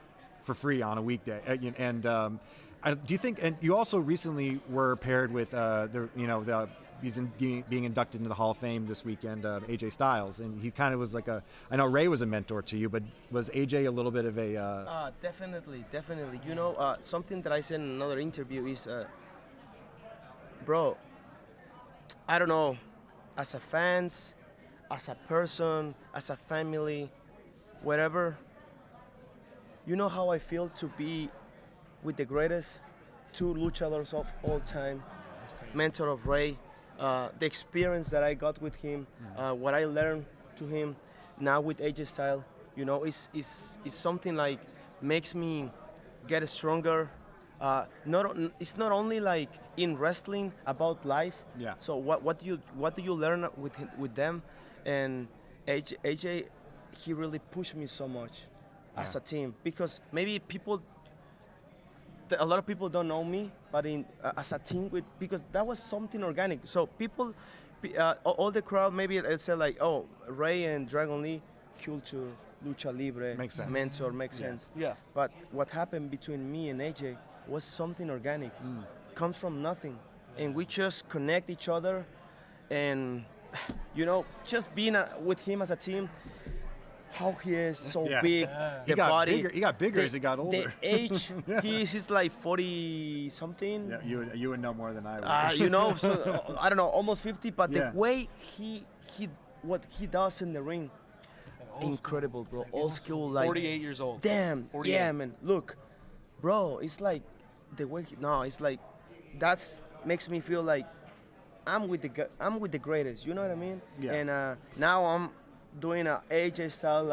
for free on a weekday. And do you think? And you also recently were paired with he's being inducted into the Hall of Fame this weekend, AJ Styles, and he kind of was like I know Ray was a mentor to you, but was AJ a little bit of a? Definitely. You know, something that I said in another interview is, bro, I don't know, as a fans, as a person, as a family, whatever, you know how I feel to be with the greatest two luchadors of all time, mentor of Ray, the experience that I got with him, what I learned to him, now with AJ Styles, you know, is something like makes me get stronger. It's not only like in wrestling about life. Yeah. So what do you learn with them? And AJ, he really pushed me so much as a team, because maybe a lot of people don't know me, but as a team because that was something organic. So people, all the crowd maybe say like, oh, Ray and Dragon Lee, culture, lucha libre, makes sense. mentor, makes sense. Yeah. But what happened between me and AJ was something organic, comes from nothing, and we just connect each other, and you know, just being with him as a team. How he is so big, the body. He got bigger as he got older. The age, he's like 40 something. Yeah, you would know more than I would. You know, so, I don't know, almost 50. But the way what he does in the ring, incredible, bro. Old school, like 48 years old. Damn, 48. Yeah, man. Look, bro, it's like the way. It's like that's makes me feel like I'm with the greatest. You know what I mean? Yeah. And now I'm doing a AJ style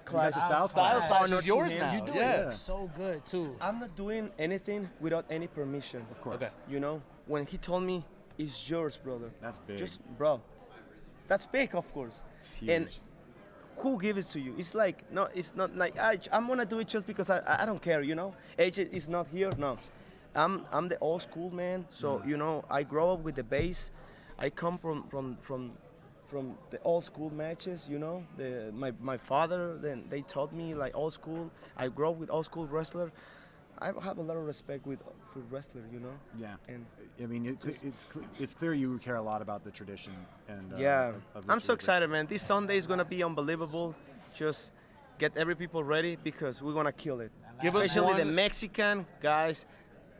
class. Styles class is yours now. You do it so good too. I'm not doing anything without any permission. Of course. Okay. You know, when he told me it's yours, brother. That's big. Just bro, that's big, of course. It's huge. And who gives it to you? It's like no, it's not like I'm gonna do it just because I don't care. You know, AJ is not here. No, I'm the old school man. So you know, I grow up with the base. I come from the old school matches, you know. My father, then they taught me like old school. I grew up with old school wrestler. I have a lot of respect for wrestler, you know. Yeah. And I mean, it's clear you care a lot about the tradition and. I'm so excited, man. This Sunday is gonna be unbelievable. Just get every people ready because we're gonna kill it. Especially the Mexican guys,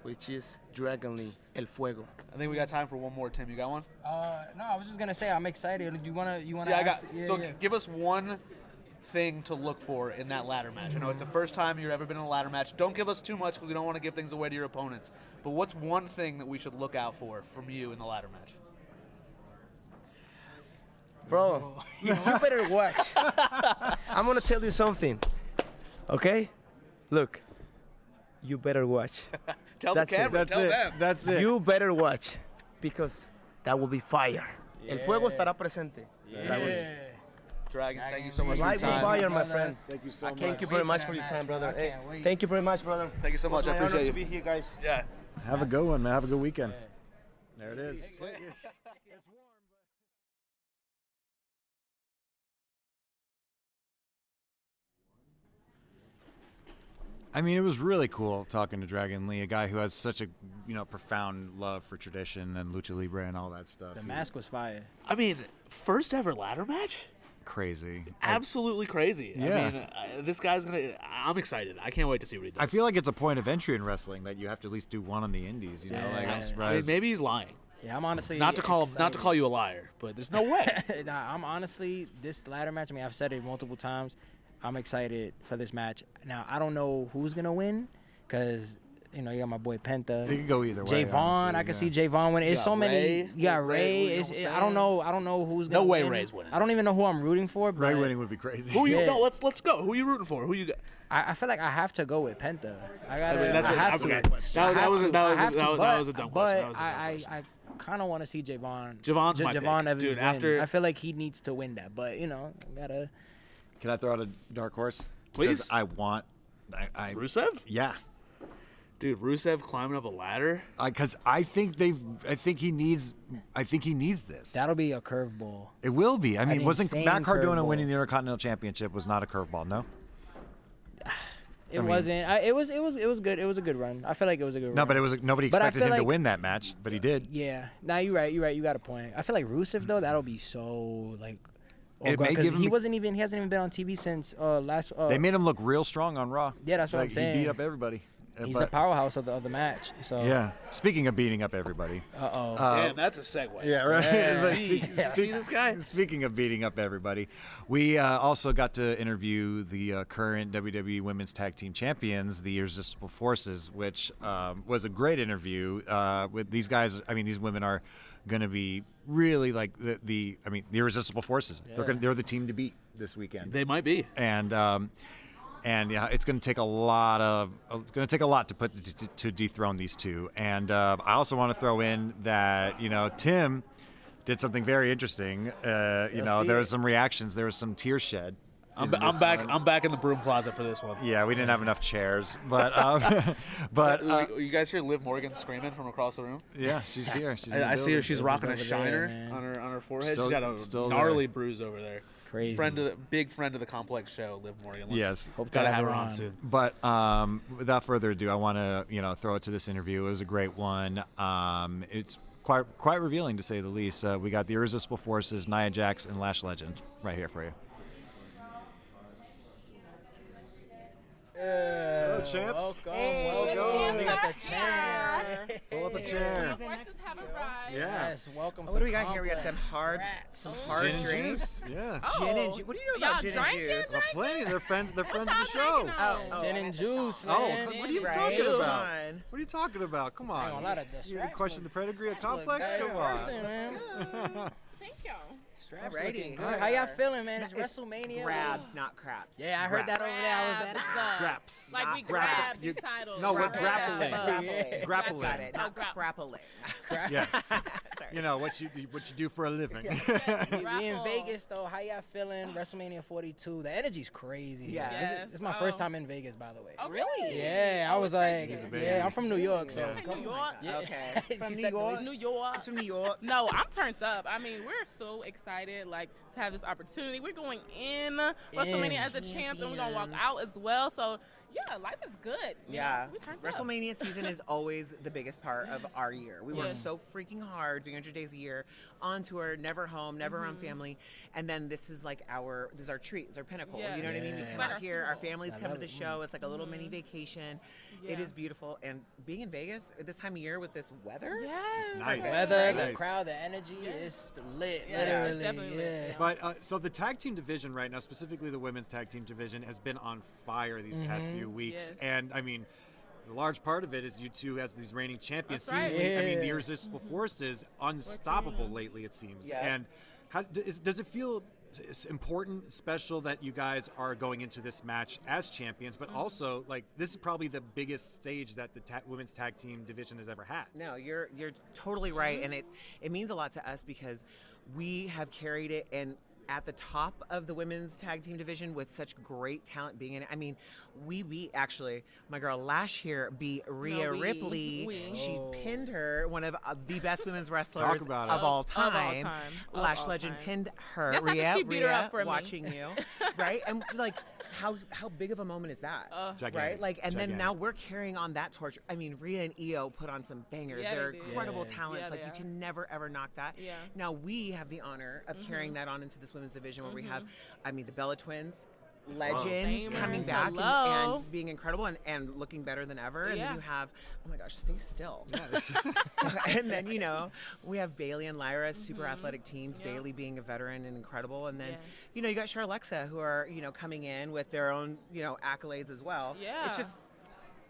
which is Dragon Lee, El Fuego. I think we got time for one more. Tim, you got one? No, I was just gonna say I'm excited. Do you wanna? Yeah, I got. Give us one thing to look for in that ladder match. I know it's the first time you've ever been in a ladder match. Don't give us too much because we don't want to give things away to your opponents. But what's one thing that we should look out for from you in the ladder match? Bro, you better watch. I'm gonna tell you something. Okay? Look, you better watch. Tell the camera. Tell them. That's it. You better watch, because that will be fire. El Fuego estará presente. Yeah. Dragon, thank you so much for your Light time. fire, my friend. Thank you so much. Thank you very much for your time, brother. Hey, thank you very much, brother. Thank you so much. I It's my appreciate honor you. to be here, guys. Yeah. Have a good one, man. Have a good weekend. There it is. I mean, it was really cool talking to Dragon Lee, a guy who has such a profound love for tradition and lucha libre and all that stuff. The mask was fire. I mean, first ever ladder match? Crazy. Absolutely crazy. Yeah. I mean, this guy's I'm excited. I can't wait to see what he does. I feel like it's a point of entry in wrestling that you have to at least do one on the indies. You know, like I'm surprised. I mean, maybe he's lying. Yeah, I'm honestly not to call you a liar, but there's no way. Nah, I'm honestly this ladder match. I mean, I've said it multiple times. I'm excited for this match. Now, I don't know who's gonna win, cause you got my boy Penta. They could go either way. Javon, I can see Javon winning. It's so many. You got Ray. I don't know who's gonna win. No way Ray's winning. I don't even know who I'm rooting for. Ray winning would be crazy. Who you? No, let's go. Who are you rooting for? Who you got? I feel like I have to go with Penta. That was a dumb question. But I kind of want to see Javon. Javon's my pick. Evans Dude, win. after I feel like he needs to win that. But gotta. Can I throw out a dark horse? Please. Because I want. Rusev? Yeah. Dude, Rusev climbing up a ladder. Because I think he needs this. That'll be a curveball. It will be. I mean, wasn't Matt Cardona curveball. winning the Intercontinental Championship was not a curveball? No. It wasn't. It was good. It was a good run. I feel like it was a good run. No, but it was nobody But I expected him feel to like- win that match, but he did. Yeah. Nah, you're right. You got a point. I feel like Rusev though, that'll be so like. It may give him- he hasn't even been on TV since last. They made him look real strong on Raw. Yeah, that's what Like, I'm saying. He beat up everybody. He's But- the powerhouse of the match. So. Yeah. Speaking of beating up everybody. Damn, that's a segue. Yeah, right. Yeah. See this guy? Speaking of beating up everybody, we also got to interview the current WWE Women's Tag Team Champions, the Irresistible Forces, which was a great interview with these guys. I mean, these women are going to be really like the Irresistible Forces. Yeah. They're the team to beat this weekend. They might be. And yeah, it's going to take a lot to dethrone these two. And I also want to throw in that Tim did something very interesting. There was some reactions. There was some tears shed. I'm back in the broom closet for this one. Yeah, we didn't have enough chairs, but you guys hear Liv Morgan screaming from across the room? Yeah, she's here. I see her. She's rocking a over shiner there, on her forehead. Still- She's got a still gnarly there. bruise over there. Crazy. Big friend of the Complex show, Liv Morgan. Yes. Hope to Gotta have have her her on on. soon. But without further ado, I want to throw it to this interview. It was a great one. It's quite revealing to say the least. We got the Irresistible Forces, Nia Jax, and Lash Legend right here for you. Hello, champs. Welcome. We got the champs. Pull up a chair. Yes, welcome. What do we got here? We got some hard Gin and drinks. juice. Yeah. Gin and juice. What do you know about gin and juice? Well, plenty. They're friends of the show. Gin and juice, Oh, man. what are you Right. talking Come about? on. What are you talking about? Come on. I ain't gonna lie, that You straps question the pedigree of Complex? Come on. Thank you. Straps Alrighty. looking good. How y'all feeling, man? It's WrestleMania. Grabs, not craps. Yeah, I heard that over there. I was that. Graps. Like we Grapple. grab You- the title. No, we're Grab. grappling. Grappling. Got it. No, Not crappling. Yes. Sorry. What you do for a living. We in Grapple. Vegas though. How y'all feeling? WrestleMania 42. The energy's crazy. Yeah. This is my first time in Vegas, by the way. Oh, really? Yeah, I was like, He's a baby. yeah, I'm from New York, so Yeah. come New on. York? Yeah. Okay. She From New said York? New York. It's from New York. No, I'm turned up. I mean, we're so excited, like, to have this opportunity. We're going in WrestleMania as the champs, and we're gonna walk out as well. So, yeah, life is good. You Yeah. know, we turned up. WrestleMania season is always the biggest part of our year. We work Yes. so freaking hard, 300 days a year, on tour, never home, never around family. And then this is like our treat, it's our pinnacle. Yeah. You know what I mean? We Yeah. come Like out our here, our funeral. families I come to love the it. show. It's like a little mini vacation. It Yeah. is beautiful. And being in Vegas at this time of year with this weather, Yes. It's nice. Weather, Nice. the crowd, the energy is lit. Yeah, literally. it's definitely lit. Yeah. But so the tag team division right now, specifically the women's tag team division, has been on fire these past few weeks. Yes. And I mean, a large part of it is you two as these reigning champions. That's right. Seemingly, I mean, the Yeah. Irresistible Forces, unstoppable lately, it seems. Yeah. And does it feel important, special that you guys are going into this match as champions, but also like this is probably the biggest stage that the women's tag team division has ever had. No, you're totally right, and it means a lot to us because we have carried it, and at the top of the women's tag team division with such great talent being in it. I mean, we beat, actually, my girl Lash here beat Rhea Ripley. She pinned her, one of the best women's wrestlers of all time. Lash Legend pinned her. Yes, Rhea, she beat her up for watching me. you, right? And like, how big of a moment is that, right? Like, and then now we're carrying on that torch. I mean, Rhea and Io put on some bangers. They're incredible talents. Like, you can never ever knock that. Now we have the honor of carrying that on into this women's division where we have, I mean, the Bella Twins, legends coming back and being incredible and looking better than ever. And then you have, oh my gosh, stay still. And then, you know, we have Bailey and Lyra, super athletic teams, Bailey being a veteran and incredible. And then, you know, you got Charlexa, who are, you know, coming in with their own, you know, accolades as well. It's just,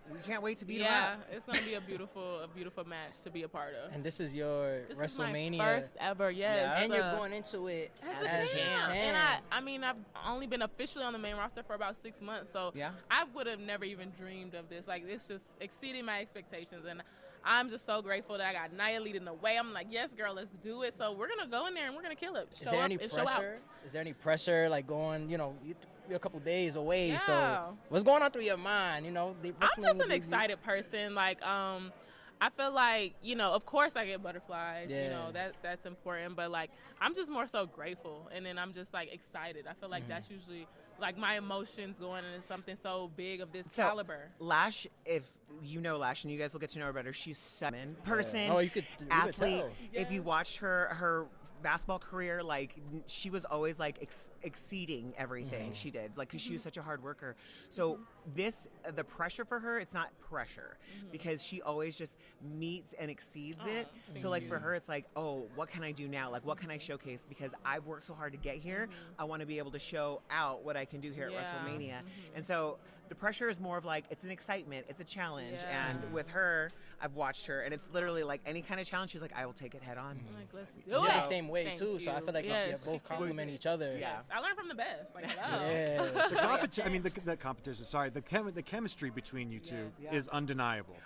we can't wait to beat them up. It's going to be a beautiful match to be a part of. And this is your WrestleMania. Is my first ever, And you're going into it as a champ. And I mean, I've only been officially on the main roster for about 6 months, so I would have never even dreamed of this. Like, it's just exceeding my expectations, and I'm just so grateful that I got Nia leading the way. I'm like, yes, girl, let's do it. So we're going to go in there and we're going to kill it. Is there any pressure? Is there any pressure, like, going, you know, you're a couple days away, so what's going on through your mind, you know? I'm just an excited person. Like, I feel like, you know, of course I get butterflies, you know, that's important, but like, I'm just more so grateful, and then I'm just like excited. I feel like that's usually like my emotions going into something so big of this caliber. Lash, if you know Lash, and you guys will get to know her better, she's seven person, you could athlete. If you watched her basketball career, like, she was always like exceeding everything she did, like, because she was such a hard worker. So the pressure for her, it's not pressure, because she always just meets and exceeds it. So like, for her, it's like, oh, what can I do now? Like, what can I showcase? Because I've worked so hard to get here. I want to be able to show out what I can do here at WrestleMania. And so the pressure is more of like, it's an excitement, it's a challenge. And with her, I've watched her, and it's literally like any kind of challenge, she's like, I will take it head on. Like, let's do You're it. the same way too, so I feel like you both complement each other. I learned from the best. Like, hello. So I mean, the competition. Sorry, the chemistry between you two is undeniable.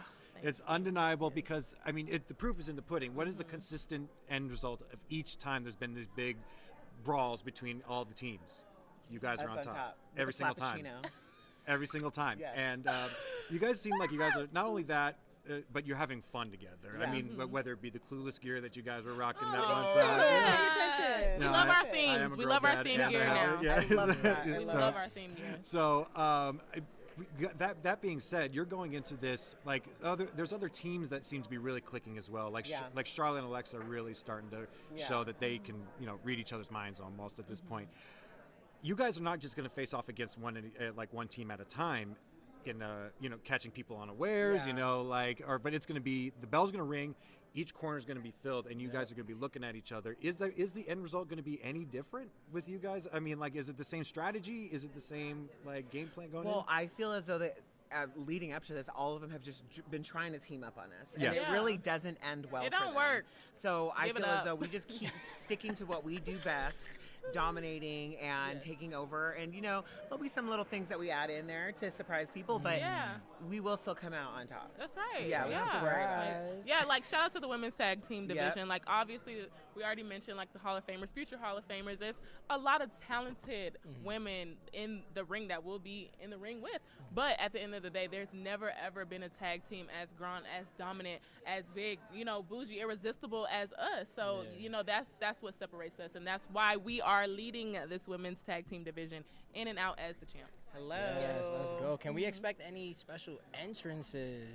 It's undeniable because, I mean, the proof is in the pudding. What is the consistent end result of each time there's been these big brawls between all the teams? You guys are on top. Every single time. Every single time. And you guys seem like you guys are not only that, but you're having fun together. I mean, whether it be the Clueless gear that you guys were rocking that one time. We love our themes. We love our theme gear now. I love that. We love our theme gear. So, that being said, you're going into this like there's other teams that seem to be really clicking as well. Like like Charlotte and Alexa are really starting to show that they can, you know, read each other's minds almost at this point. You guys are not just going to face off against one team at a time, in you know, catching people unawares, you know, like, but it's going to be, the bell's going to ring, each corner is going to be filled, and you guys are going to be looking at each other. Is the end result going to be any different with you guys? I mean, like, is it the same strategy? Is it the same like game plan going in? Well, I feel as though that leading up to this, all of them have just been trying to team up on us, and it really doesn't end well. It for don't them. work. So I feel as though we just keep sticking to what we do best, dominating and taking over. And, you know, there'll be some little things that we add in there to surprise people, but we will still come out on top. That's right. Yeah, we don't have to worry about it. Yeah, like, shout out to the women's tag team division. Like, obviously, we already mentioned, like, the Hall of Famers, future Hall of Famers. There's a lot of talented women in the ring that we'll be in the ring with. But at the end of the day, there's never, ever been a tag team as grand, as dominant, as big, you know, bougie, irresistible as us. So, you know, that's what separates us. And that's why we are leading this women's tag team division in and out as the champs. Hello. Yes, let's go. Can we expect any special entrances?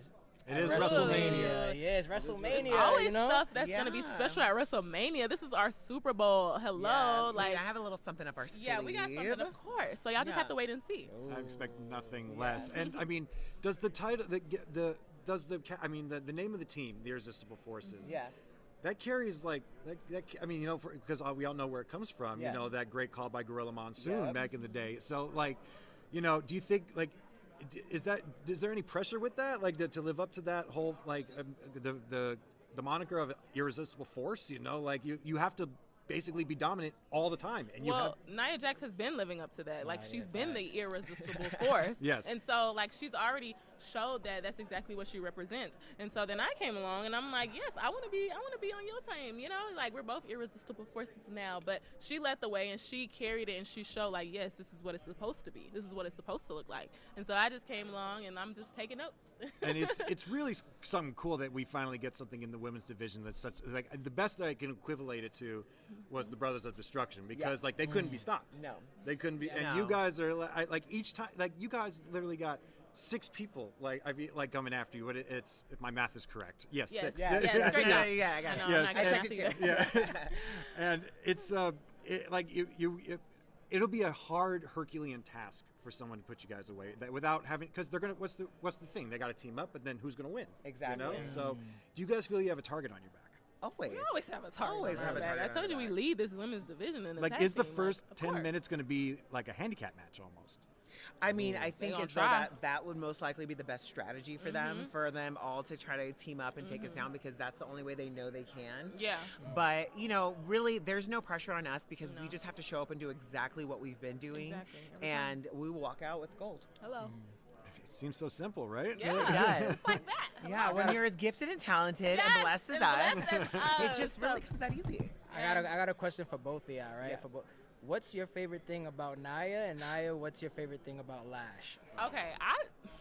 It is WrestleMania. Yeah, it's WrestleMania. There's always you know? stuff that's going to be special at WrestleMania. This is our Super Bowl. Hello. Yes, like, I have a little something up our sleeve. Yeah, we got something, of course. So y'all just have to wait and see. I expect nothing less. And I mean, does the title, the name of the team, the Irresistible Forces. Yes. That carries like that. I mean, you know, because we all know where it comes from. Yes. You know, that great call by Gorilla Monsoon back in the day. So, like, you know, do you think, like, is there any pressure with that, like, to live up to that whole, like, the moniker of Irresistible Force? You know, like, you have to basically be dominant all the time. And Nia Jax has been living up to that. Like, she's been the irresistible force. Yes. And so, like, she's already showed that that's exactly what she represents. And so then I came along and I'm like, yes, I want to be on your team, you know, like we're both irresistible forces now. But she led the way and she carried it and she showed like, yes, this is what it's supposed to be. This is what it's supposed to look like. And so I just came along and I'm just taking notes. And it's really something cool that we finally get something in the women's division that's such like the best that I can equivalate it to was the Brothers of Destruction, because like they couldn't be stopped. No, they couldn't be. And you guys are like each time, like you guys literally got 6 people like coming after you. But it's if my math is correct. Yes, 6. Yeah, yes, great yeah, I got it. Yes, I checked it too. Yeah, and it's like it'll be a hard Herculean task for someone to put you guys away that without having, because they're gonna what's the thing, they got to team up, but then who's gonna win? Exactly. You know? So do you guys feel you have a target on your back? Always. We always have a target. Always have a target. I told you we lead this women's division in the Like, tag is the team, first like, 10 minutes going to be like a handicap match almost? I mean, I think gonna as though try. that would most likely be the best strategy for them all to try to team up and take us down, because that's the only way they know they can. Yeah. But, you know, really, there's no pressure on us because we just have to show up and do exactly what we've been doing. Exactly. And we will walk out with gold. Hello. It seems so simple, right? Yeah. It does. Like that. Yeah, when you're as gifted and talented and blessed as us, it just really comes that easy. I got a question for both of y'all, right? Yes. What's your favorite thing about Nia, and Nia, what's your favorite thing about Lash? Okay,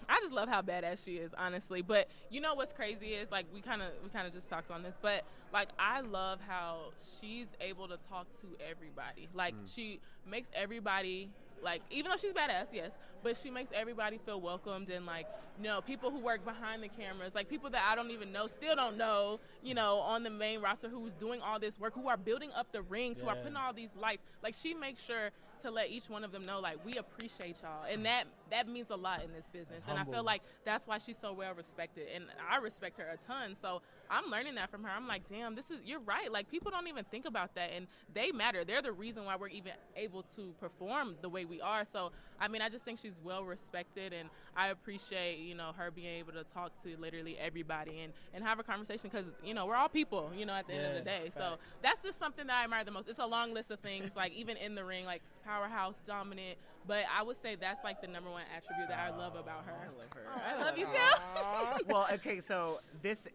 I just love how badass she is, honestly. But you know what's crazy is like we kind of just talked on this, but like I love how she's able to talk to everybody. Like she makes everybody, like, even though she's badass, yes, but she makes everybody feel welcomed, and like, you know, people who work behind the cameras, like people that I don't even know, still don't know, you know, on the main roster who's doing all this work, who are building up the rings, who are putting all these lights. Like she makes sure to let each one of them know, like, we appreciate y'all, and that means a lot in this business. And I feel like that's why she's so well respected, and I respect her a ton. So I'm learning that from her. I'm like, damn, you're right. Like, people don't even think about that, and they matter. They're the reason why we're even able to perform the way we are. So I mean, I just think she's well respected, and I appreciate, you know, her being able to talk to literally everybody and have a conversation, because, you know, we're all people, you know, at the end of the day. Facts. So that's just something that I admire the most. It's a long list of things, like even in the ring, like powerhouse, dominant, but I would say that's like the number one attribute that I love about her. I love her. I love you too. Well, okay, so this,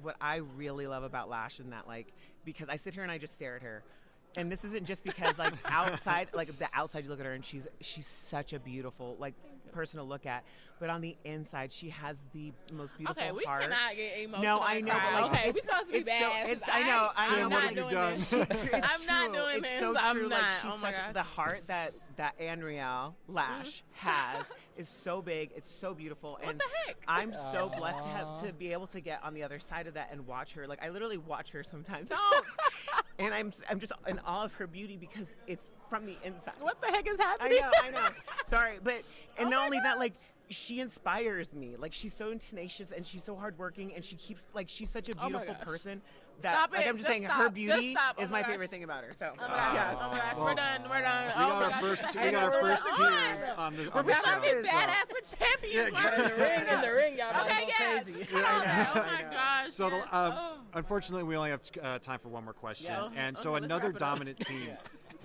what I really love about Lash, and that, like, because I sit here and I just stare at her. And this isn't just because, like, outside, like, the outside you look at her and she's such a beautiful, like, person to look at. But on the inside, she has the most beautiful heart. Okay, we cannot get emotional. No, I know. But, like, okay, we're supposed to be bad. So, I know. I'm not doing this. I'm not doing this. It's so I'm true. not. Like, she's oh my such gosh. the heart that Anriel Lash has is so big. It's so beautiful. What and the heck? I'm so blessed to be able to get on the other side of that and watch her. Like, I literally watch her sometimes. And I'm just in awe of her beauty because it's from the inside. What the heck is happening? I know. Sorry, but and not only that, like, she inspires me. Like, she's so tenacious and she's so hardworking, and she keeps, like, she's such a beautiful person that, Stop like, it. I'm just Just saying stop. her beauty Just stop. is Oh my my favorite gosh. thing about her. So Oh my gosh. yes. Oh my gosh. Well, We're done. We got our first tears on the We're about to show. be badass. We're champions. In the ring, y'all about to Okay, go yes. crazy. Come on now. Oh my gosh. So, yes. unfortunately, we only have time for one more question. Yeah. And so, Okay, let's another wrap it up. dominant team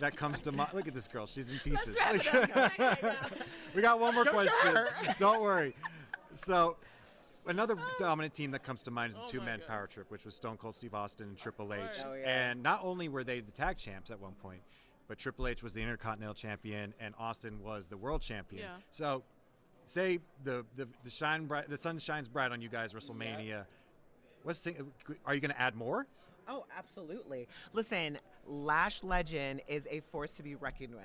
that comes to mind. Look at this girl. She's in pieces. wrap it up. Okay, We got one more Don't question. show Don't worry. So, another dominant team that comes to mind is the Oh two-man my God. Power Trip, which was Stone Cold Steve Austin and Triple H. course. Oh, yeah. And not only were they the tag champs at one point, but Triple H was the Intercontinental Champion and Austin was the World Champion. Yeah. So, say the sun shines bright on you guys, WrestleMania. Are you going to add more? Oh, absolutely. Listen, Lash Legend is a force to be reckoned with.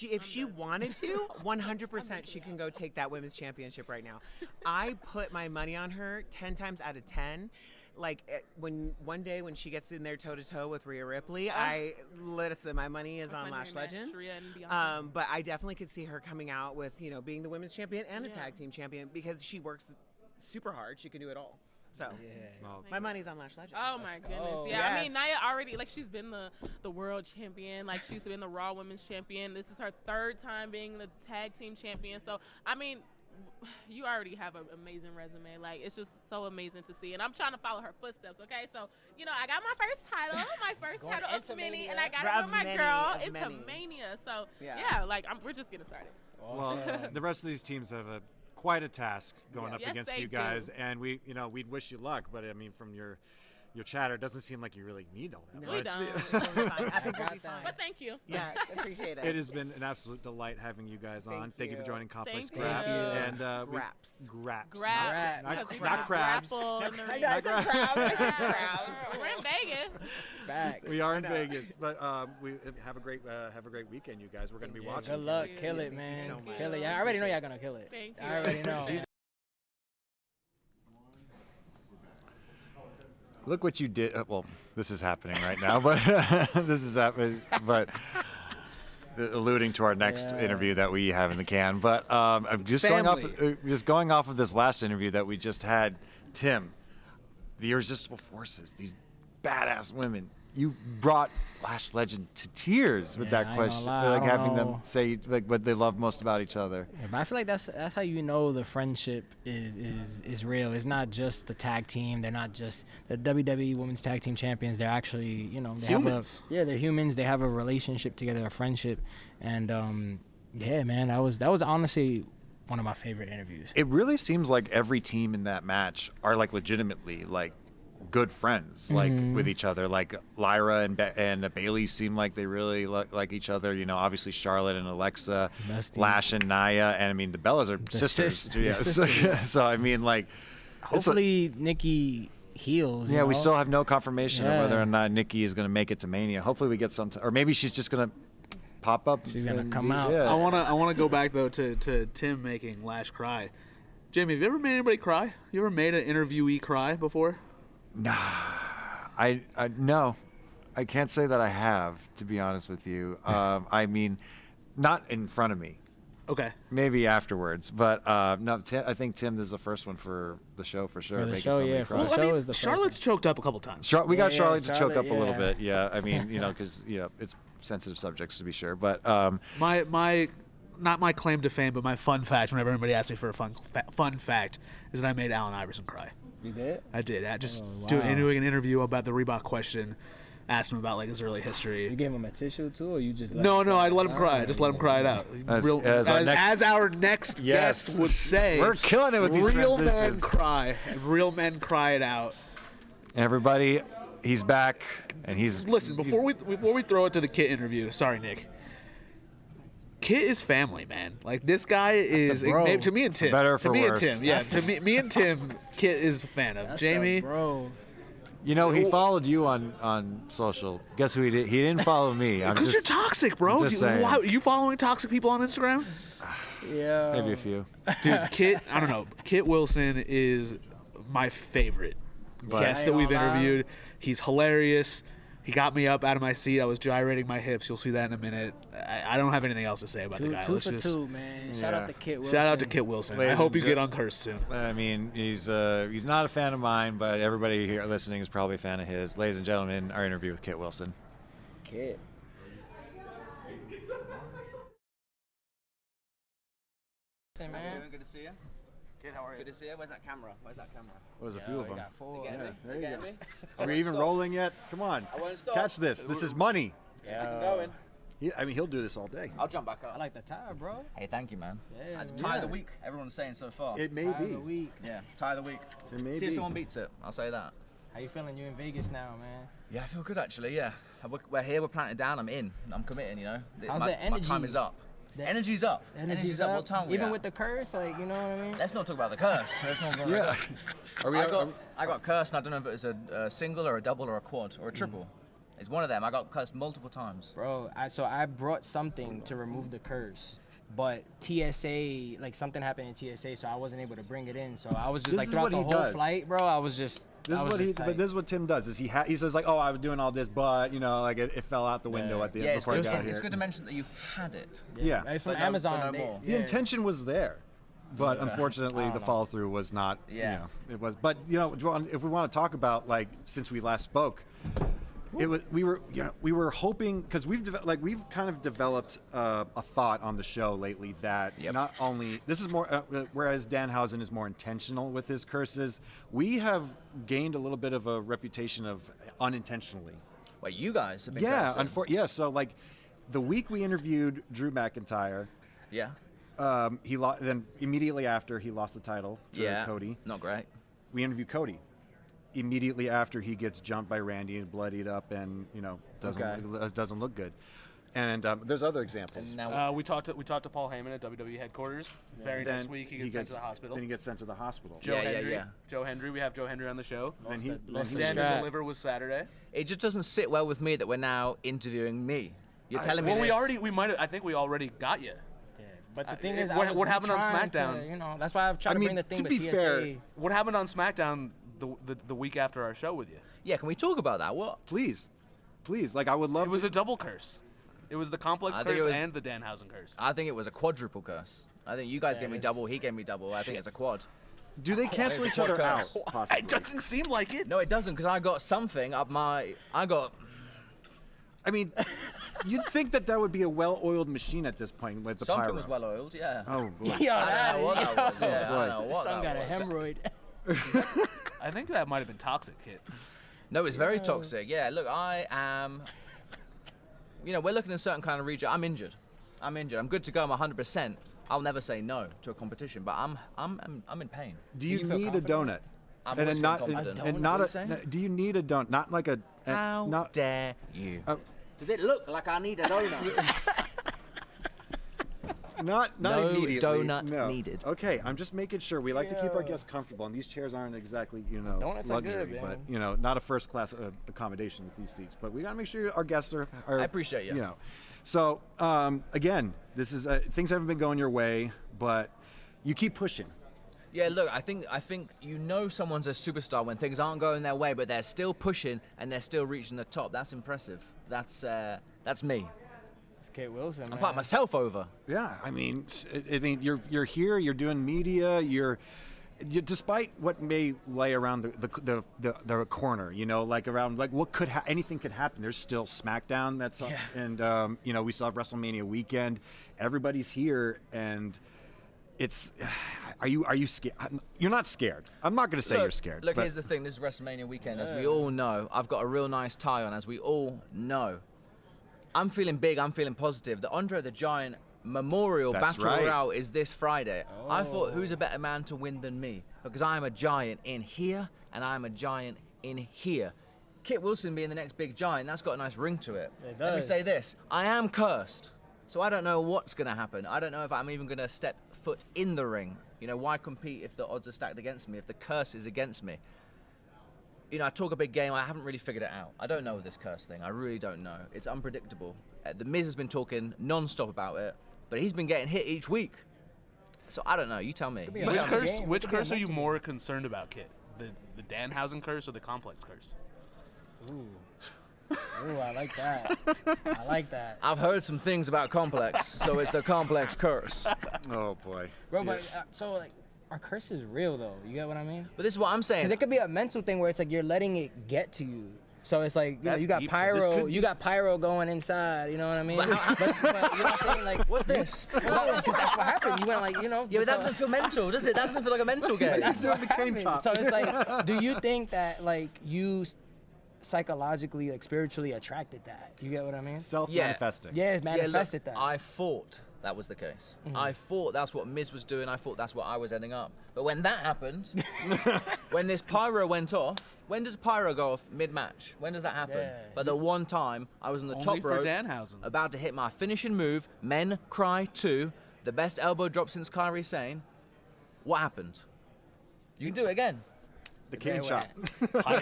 If she wanted to, 100% she can go take that women's championship right now. I put my money on her 10 times out of 10. Like, when one day when she gets in there toe to toe with Rhea Ripley, listen, my money is on Lash Legend. But I definitely could see her coming out with, you know, being the women's champion and a tag team champion, because she works super hard. She can do it all. So, Well, my money's on Lash Legend. Oh my goodness! Oh. Yeah, Yes. I mean, Nia already, like, she's been the world champion. Like, she's been the Raw Women's Champion. This is her third time being the tag team champion. So, I mean, you already have an amazing resume. Like, it's just so amazing to see. And I'm trying to follow her footsteps. Okay, so, you know, I got my first title, Going of into Mini, Mania. and I got it with my Many, girl. of It's many. a Mania. So, Yeah. yeah, like, we're just getting started. well, the rest of these teams have a quite a task going up Yes, against they you guys, do. and we'd wish you luck. But I mean, from your chatter, it doesn't seem like you really need all that We much. don't. I think we'll be fine. But thank you. Yes, appreciate it. It has been an absolute delight having you guys on. Thank you for joining Complex Thank Graps. you. And Graps. Graps. Graps. Not, Because we not got crabs. grapple in the I ring. know, I said crabs. I said crabs. We're in Vegas. Facts. We are in Vegas, but we have a great weekend, you guys. We're going to be watching. Good luck. you. Kill it, Thank you man. so much. Kill it. Yeah, I already know y'all gonna kill it. Thank you. I already know. Look what you did. Well, this is happening right now, but this is happening. But alluding to our next interview that we have in the can. But I'm just going off of this last interview that we just had. Tim, the irresistible forces, these badass women. You brought Lash Legend to tears with that question, like having them say like what they love most about each other. Yeah, but I feel like that's how you know the friendship is real. It's not just the tag team. They're not just the WWE Women's Tag Team Champions. They're actually, they humans. they're humans. They have a relationship together, a friendship, and yeah, man, that was honestly one of my favorite interviews. It really seems like every team in that match are like legitimately like good friends, like with each other. Like Lyra and Bailey seem like they really like each other. Obviously Charlotte and Alexa, Besties. Lash and Nia, and I mean the Bellas are sisters. So I mean, like, hopefully Nikki heals. Yeah, we still have no confirmation of whether or not Nikki is going to make it to Mania. Hopefully we get some, or maybe she's just going to pop up. She's gonna come out. Yeah. I wanna go back though to Tim making Lash cry. Jamie, have you ever made anybody cry? You ever made an interviewee cry before? Nah, no, I can't say that I have, to be honest with you. I mean, not in front of me. Okay. Maybe afterwards, but no. I think Tim is the first one for the show for sure. For the making show, somebody yeah, cry. for the show is the Charlotte's choked up a couple times. We got Charlotte to choke Charlotte, up a little yeah. bit. Yeah, I mean, because it's sensitive subjects to be sure. But my not my claim to fame, but my fun fact. Whenever anybody asks me for a fun fact, is that I made Allen Iverson cry. You did? I did. Doing an interview about the Reebok question. Asked him about like his early history. You gave him a tissue too, or you just No, I let him cry. I just let him cry it out. As our next guest would say, we're killing it with these real transitions. men cry. Real men cry it out. Everybody, he's back, and he's before we throw it to the Kit interview. Sorry, Nick. Kit is family, man. Like this guy is to me and Tim. Better for me worse. and Tim. Yeah, to me and Tim. Kit is a fan of. That's Jamie, bro. He followed you on social. Guess who he did? He didn't follow me. Because you're toxic, bro. Are you following toxic people on Instagram? Yeah. Maybe a few. Dude, Kit, I don't know. Kit Wilson is my favorite guest that we've interviewed. He's hilarious. He got me up out of my seat. I was gyrating my hips. You'll see that in a minute. I don't have anything else to say about the guy. Two for two, man. Shout out to Kit Wilson. Shout out to Kit Wilson. I hope you get uncursed soon. I mean, he's not a fan of mine, but everybody here listening is probably a fan of his. Ladies and gentlemen, our interview with Kit Wilson. Kit. Hey, man. Good to see you. Kid, how are you? Good to see you. Where's that camera? There's a few of them. Got four. There you go. Are we even rolling yet? Come on. I won't stop. Catch this. This is money. Yeah. Going. He'll do this all day. I'll jump back up. I like the tire, bro. Hey, thank you, man. Yeah, tie of the week. Everyone's saying so far. It may Tie be. of the week. Yeah, tie of the week. It may See be. if someone beats it. I'll say that. How you feeling? You in Vegas now, man? Yeah, I feel good actually. Yeah, we're here. We're planted down. I'm in. I'm committing. How's my, the energy? My time is up. The energy's up. Energy's up. up. What time we Even at? with the curse, like, you know what I mean? Let's not talk about the curse. Let's not. Yeah. I got cursed, and I don't know if it was a single or a double or a quad or a triple. It's one of them. I got cursed multiple times. Bro, I brought something to remove the curse, but TSA, like something happened in TSA, so I wasn't able to bring it in. So I was just like throughout the whole flight, bro. I was just. This is what Tim does. Is he says like, oh, I was doing all this, but like it fell out the window at the end before I got here. It's good to mention that you had it. Yeah. It's from Amazon. No more. The intention was there, but unfortunately the follow through was not. Yeah. It was. But if we want to talk about like since we last spoke. We were hoping because we've kind of developed a thought on the show lately that not only this is more whereas Danhausen is more intentional with his curses, we have gained a little bit of a reputation of unintentionally. Wait, you guys have been cursing. So like the week we interviewed Drew McIntyre, then immediately after he lost the title to Cody. Not great. We interview Cody. Immediately after he gets jumped by Randy and bloodied up and doesn't look good. And there's other examples. We talked to Paul Heyman at WWE headquarters. Very next week he gets sent to the hospital. Then he gets sent to the hospital. Joe Hendry. We have Joe Hendry on the show. Then he Stanley's liver was Saturday. It just doesn't sit well with me that we're now interviewing me. You're telling me this. Well, I think we already got you. Yeah, but the thing is, what happened on SmackDown? That's why I've tried to bring the thing. To be fair, what happened on SmackDown the week after our show with you? Yeah, can we talk about that? What? Please. Like I would love. It was a double curse. It was the complex curse and the Danhausen curse. I think it was a quadruple curse. I think you guys gave me double, he gave me double. I think it's a quad. Do they cancel each other out? Possibly. It doesn't seem like it. No, it doesn't, because I got something up my. I mean, you'd think that would be a well-oiled machine at this point with the Something pyro. was well-oiled, yeah. Oh, boy. I don't know what that was. Yeah, I don't know what Some that got was. a hemorrhoid. I think that might have been toxic, Kit. No, it's very toxic. Yeah, look, I am. We're looking in a certain kind of region. I'm injured. I'm good to go. I'm 100%. I'll never say no to a competition, but I'm in pain. Do you need a donut? I'm always confident. Do you need a donut? Not like a. How dare you? Does it look like I need a donut? Not no immediately. Donut needed. Okay, I'm just making sure. We like to keep our guests comfortable, and these chairs aren't exactly, Donuts luxury, are good, but not a first-class accommodation with these seats. But we gotta make sure our guests are. I appreciate you. So again, this is things haven't been going your way, but you keep pushing. Yeah, look, I think someone's a superstar when things aren't going their way, but they're still pushing and they're still reaching the top. That's impressive. That's me. Kate Wilson. I'm putting myself over. Yeah, I mean, you're here. You're doing media. You despite what may lay around the corner, around what anything could happen. There's still SmackDown that's up, and we still have WrestleMania weekend. Everybody's here, and it's. Are you scared? You're not scared. I'm not going to say you're scared. Look, here's the thing. This is WrestleMania weekend, as we all know. I've got a real nice tie on, as we all know. I'm feeling big. I'm feeling positive. The Andre the Giant Memorial Battle Royale is this Friday. I thought, who's a better man to win than me? Because I am a giant in here, and I am a giant in here. Kit Wilson being the next big giant, that's got a nice ring to it. It does. Let me say this. I am cursed. So I don't know what's going to happen. I don't know if I'm even going to step foot in the ring. Why compete if the odds are stacked against me, if the curse is against me? I talk a big game. I haven't really figured it out. I don't know this curse thing. I really don't know. It's unpredictable. The Miz has been talking non-stop about it, but he's been getting hit each week. So I don't know. You tell me. Which curse are you more concerned about, Kit? The Danhausen curse or the complex curse? Ooh, I like that. I've heard some things about complex, so it's the complex curse. Oh boy. Bro, but our curse is real though. You get what I mean? But this is what I'm saying. Because it could be a mental thing where it's like you're letting it get to you. So it's like you got pyro, you got pyro going inside. You know what I mean? But you know what I'm saying? What's this? Because that's what happened. You went Yeah, but that doesn't feel mental, does it? That doesn't feel like a mental game. That's what happened. So it's like, do you think that you psychologically, spiritually attracted that? You get what I mean? Self-manifesting. Yeah, it manifested that. I thought that was the case. I thought that's what Miz was doing. I thought that's what I was ending up. But when that happened, when this pyro went off, when does pyro go off mid-match? When does that happen? Yeah. But the one time I was on the top rope, about to hit my finishing move, Men Cry 2, the best elbow drop since Kairi Sane. What happened? You can do it again. The cane chop. But I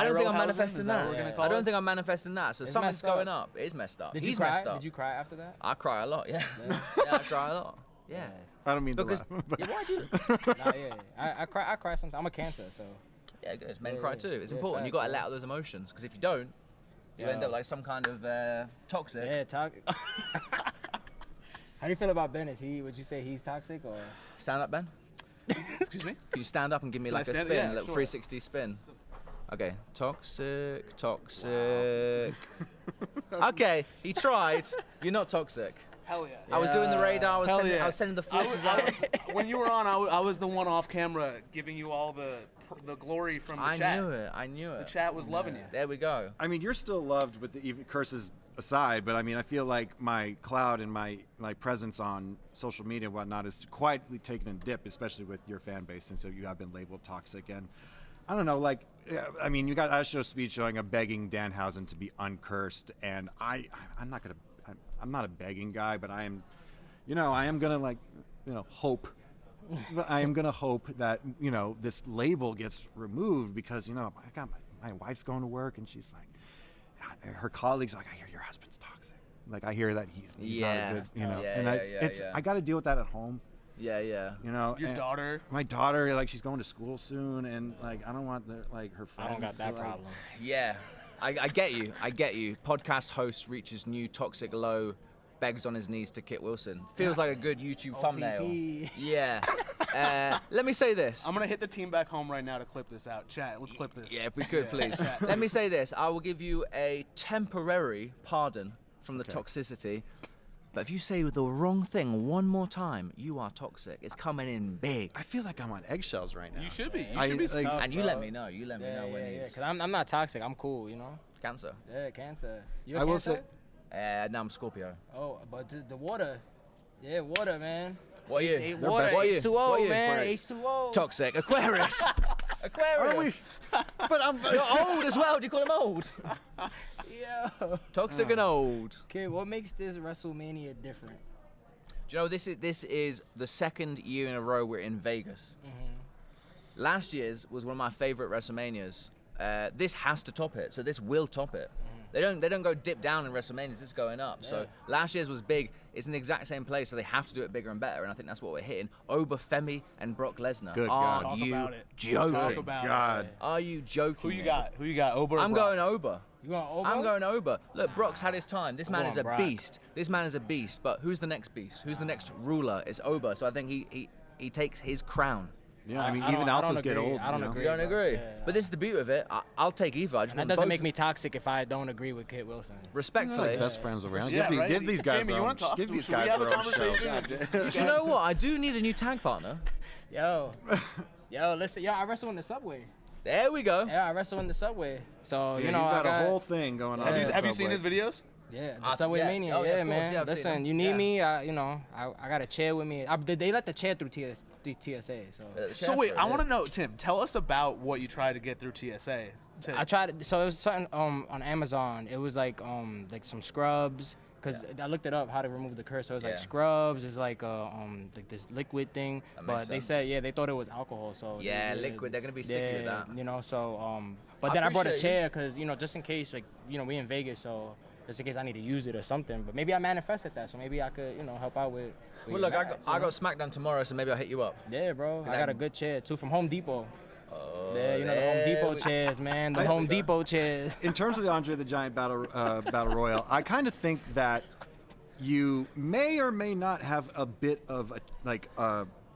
don't think I'm manifesting that. I don't think I'm manifesting that. So something's going up. It is messed up. He's messed up. Did you cry after that? I cry a lot, yeah. I cry a lot. Yeah. I don't mean because to laugh. Why'd you? I cry sometimes. I'm a Cancer, so. Yeah, good. Men cry too. It's important. You got to let out those emotions, because if you don't, you end up like some kind of toxic. Yeah, toxic. How do you feel about Ben? Would you say he's toxic or? Stand up, Ben. Excuse me? Can you stand up and give me like a spin, a little 360 spin? Okay, toxic. Okay, he tried. You're not toxic. Hell yeah. I was doing the radar. I was sending the forces out. When you were on, I was the one off camera giving you all the the glory from the chat. I knew it. The chat was loving you. There we go. I mean, you're still loved with the even curses aside, but I mean, I feel like my cloud and my presence on social media and whatnot is quietly taking a dip, especially with your fan base, and so you have been labeled toxic. And I don't know, like, I mean, you got Astro Speed showing up begging Danhausen to be uncursed, and I'm not a begging guy, but I am gonna, like, hope. I am gonna hope that this label gets removed, because I got my wife's going to work and she's like, her colleagues are like, I hear your husband's toxic. Like, I hear that he's not a good, I got to deal with that at home. Yeah. Your daughter. My daughter, like, she's going to school soon, and like, I don't want her friends. I don't got that problem. Yeah, I get you. Podcast host reaches new toxic low, begs on his knees to Kit Wilson. Feels like a good YouTube thumbnail. Yeah. Let me say this. I'm going to hit the team back home right now to clip this out. Chat, let's clip this. Yeah, if we could, please. Let me say this. I will give you a temporary pardon from the toxicity. But if you say the wrong thing one more time, you are toxic. It's coming in big. I feel like I'm on eggshells right now. You should be. And you let me know. You let me know when he's... because I'm not toxic. I'm cool, Cancer. Yeah, Cancer. You I will say... no, I'm Scorpio. Oh, but the water. Yeah, water, man. What are you? Water, H2O, man. H2O. Toxic. Aquarius. Aquarius. But You're old as well. Do you call him old? Yeah. Toxic and old. Okay, what makes this WrestleMania different? Do you know, this is the second year in a row we're in Vegas. Mm-hmm. Last year's was one of my favorite WrestleManias. This has to top it, so this will top it. Mm-hmm. They don't go dip down in WrestleManias. This is going up. Yeah. So last year's was big. It's in the exact same place, so they have to do it bigger and better. And I think that's what we're hitting. Oba Femi and Brock Lesnar. Good Are God. you Talk about it. joking? Talk about it. Are you joking? Who you got? Who you got? Oba or I'm Brock? going Oba. You want Oba? I'm going Oba. Look, Brock's had his time. This man is a Brock. beast. This man is a beast. But who's the next beast? Who's the next ruler? It's Oba. So I think he takes his crown. Yeah, I mean, even alphas get old. I don't agree. You don't agree? Yeah. But this is the beauty of it. I'll take either. I just And that want doesn't both. make me toxic if I don't agree with Kit Wilson. Respectfully. Like best friends around. Yeah, Give these guys Jamie, their you own. want to talk? Give these Should we guys have a their own conversation? show. Do you know what? I do need a new tag partner. Yo, listen, I wrestle in the subway. There we go. Yeah, I wrestle in the subway. So Yeah, you know, he's got I a whole thing going on. Have you seen his videos? Yeah, the Subway Mania. Oh, yeah, yeah, of course, man. yeah, I've seen Listen, him. you need Yeah. me. I got a chair with me. They let the chair through TSA. So wait, I want to know, Tim. Tell us about what you tried to get through TSA. I tried. So it was something on Amazon. It was like some scrubs. Cause I looked it up how to remove the curse. So it was like scrubs. It's like like this liquid thing. That But makes they sense. said they thought it was alcohol. So Liquid. They're gonna be sticky with that. So but I then I brought a appreciate chair because just in case we in Vegas, so just in case I need to use it or something. But maybe I manifested that, so maybe I could help out with. Well, look, I got SmackDown tomorrow, so maybe I'll hit you up. Yeah, bro. I I got a can- good chair too from Home Depot. Oh, Yeah, the Home Depot chairs, man. The Home Depot chairs. In terms of the Andre the Giant battle royal, I kind of think that you may or may not have a bit of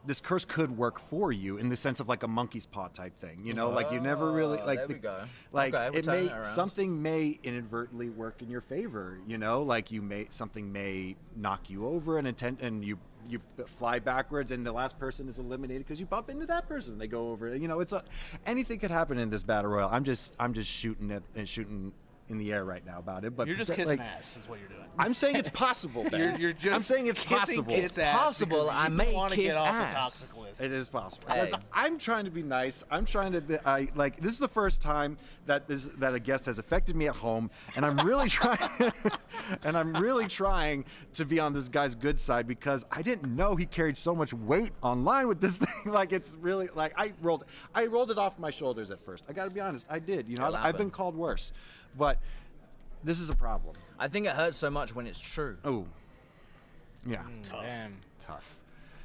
this curse could work for you in the sense of like a monkey's paw type thing. Like you never really like. There we go. Like Okay, we'll it turn may it around. something may inadvertently work in your favor. Like something may knock you over and you fly backwards and the last person is eliminated because you bump into that person. They go over. Anything could happen in this battle royal. I'm just shooting it and shooting in the air right now about it. But You're just kissing ass, is what you're doing. I'm saying it's possible, Ben. You're just I'm saying it's kissing possible. Kit's ass possible because I you may wanna kiss get off ass. the toxic list. It is possible. Hey. Because I'm trying to be nice. I'm trying to be, this is the first time that a guest has affected me at home, and I'm really trying to be on this guy's good side because I didn't know he carried so much weight online with this thing. Like it's really like I rolled it off my shoulders at first. I got to be honest, I did. I've been called worse, but this is a problem. I think it hurts so much when it's true. Oh, yeah, Tough.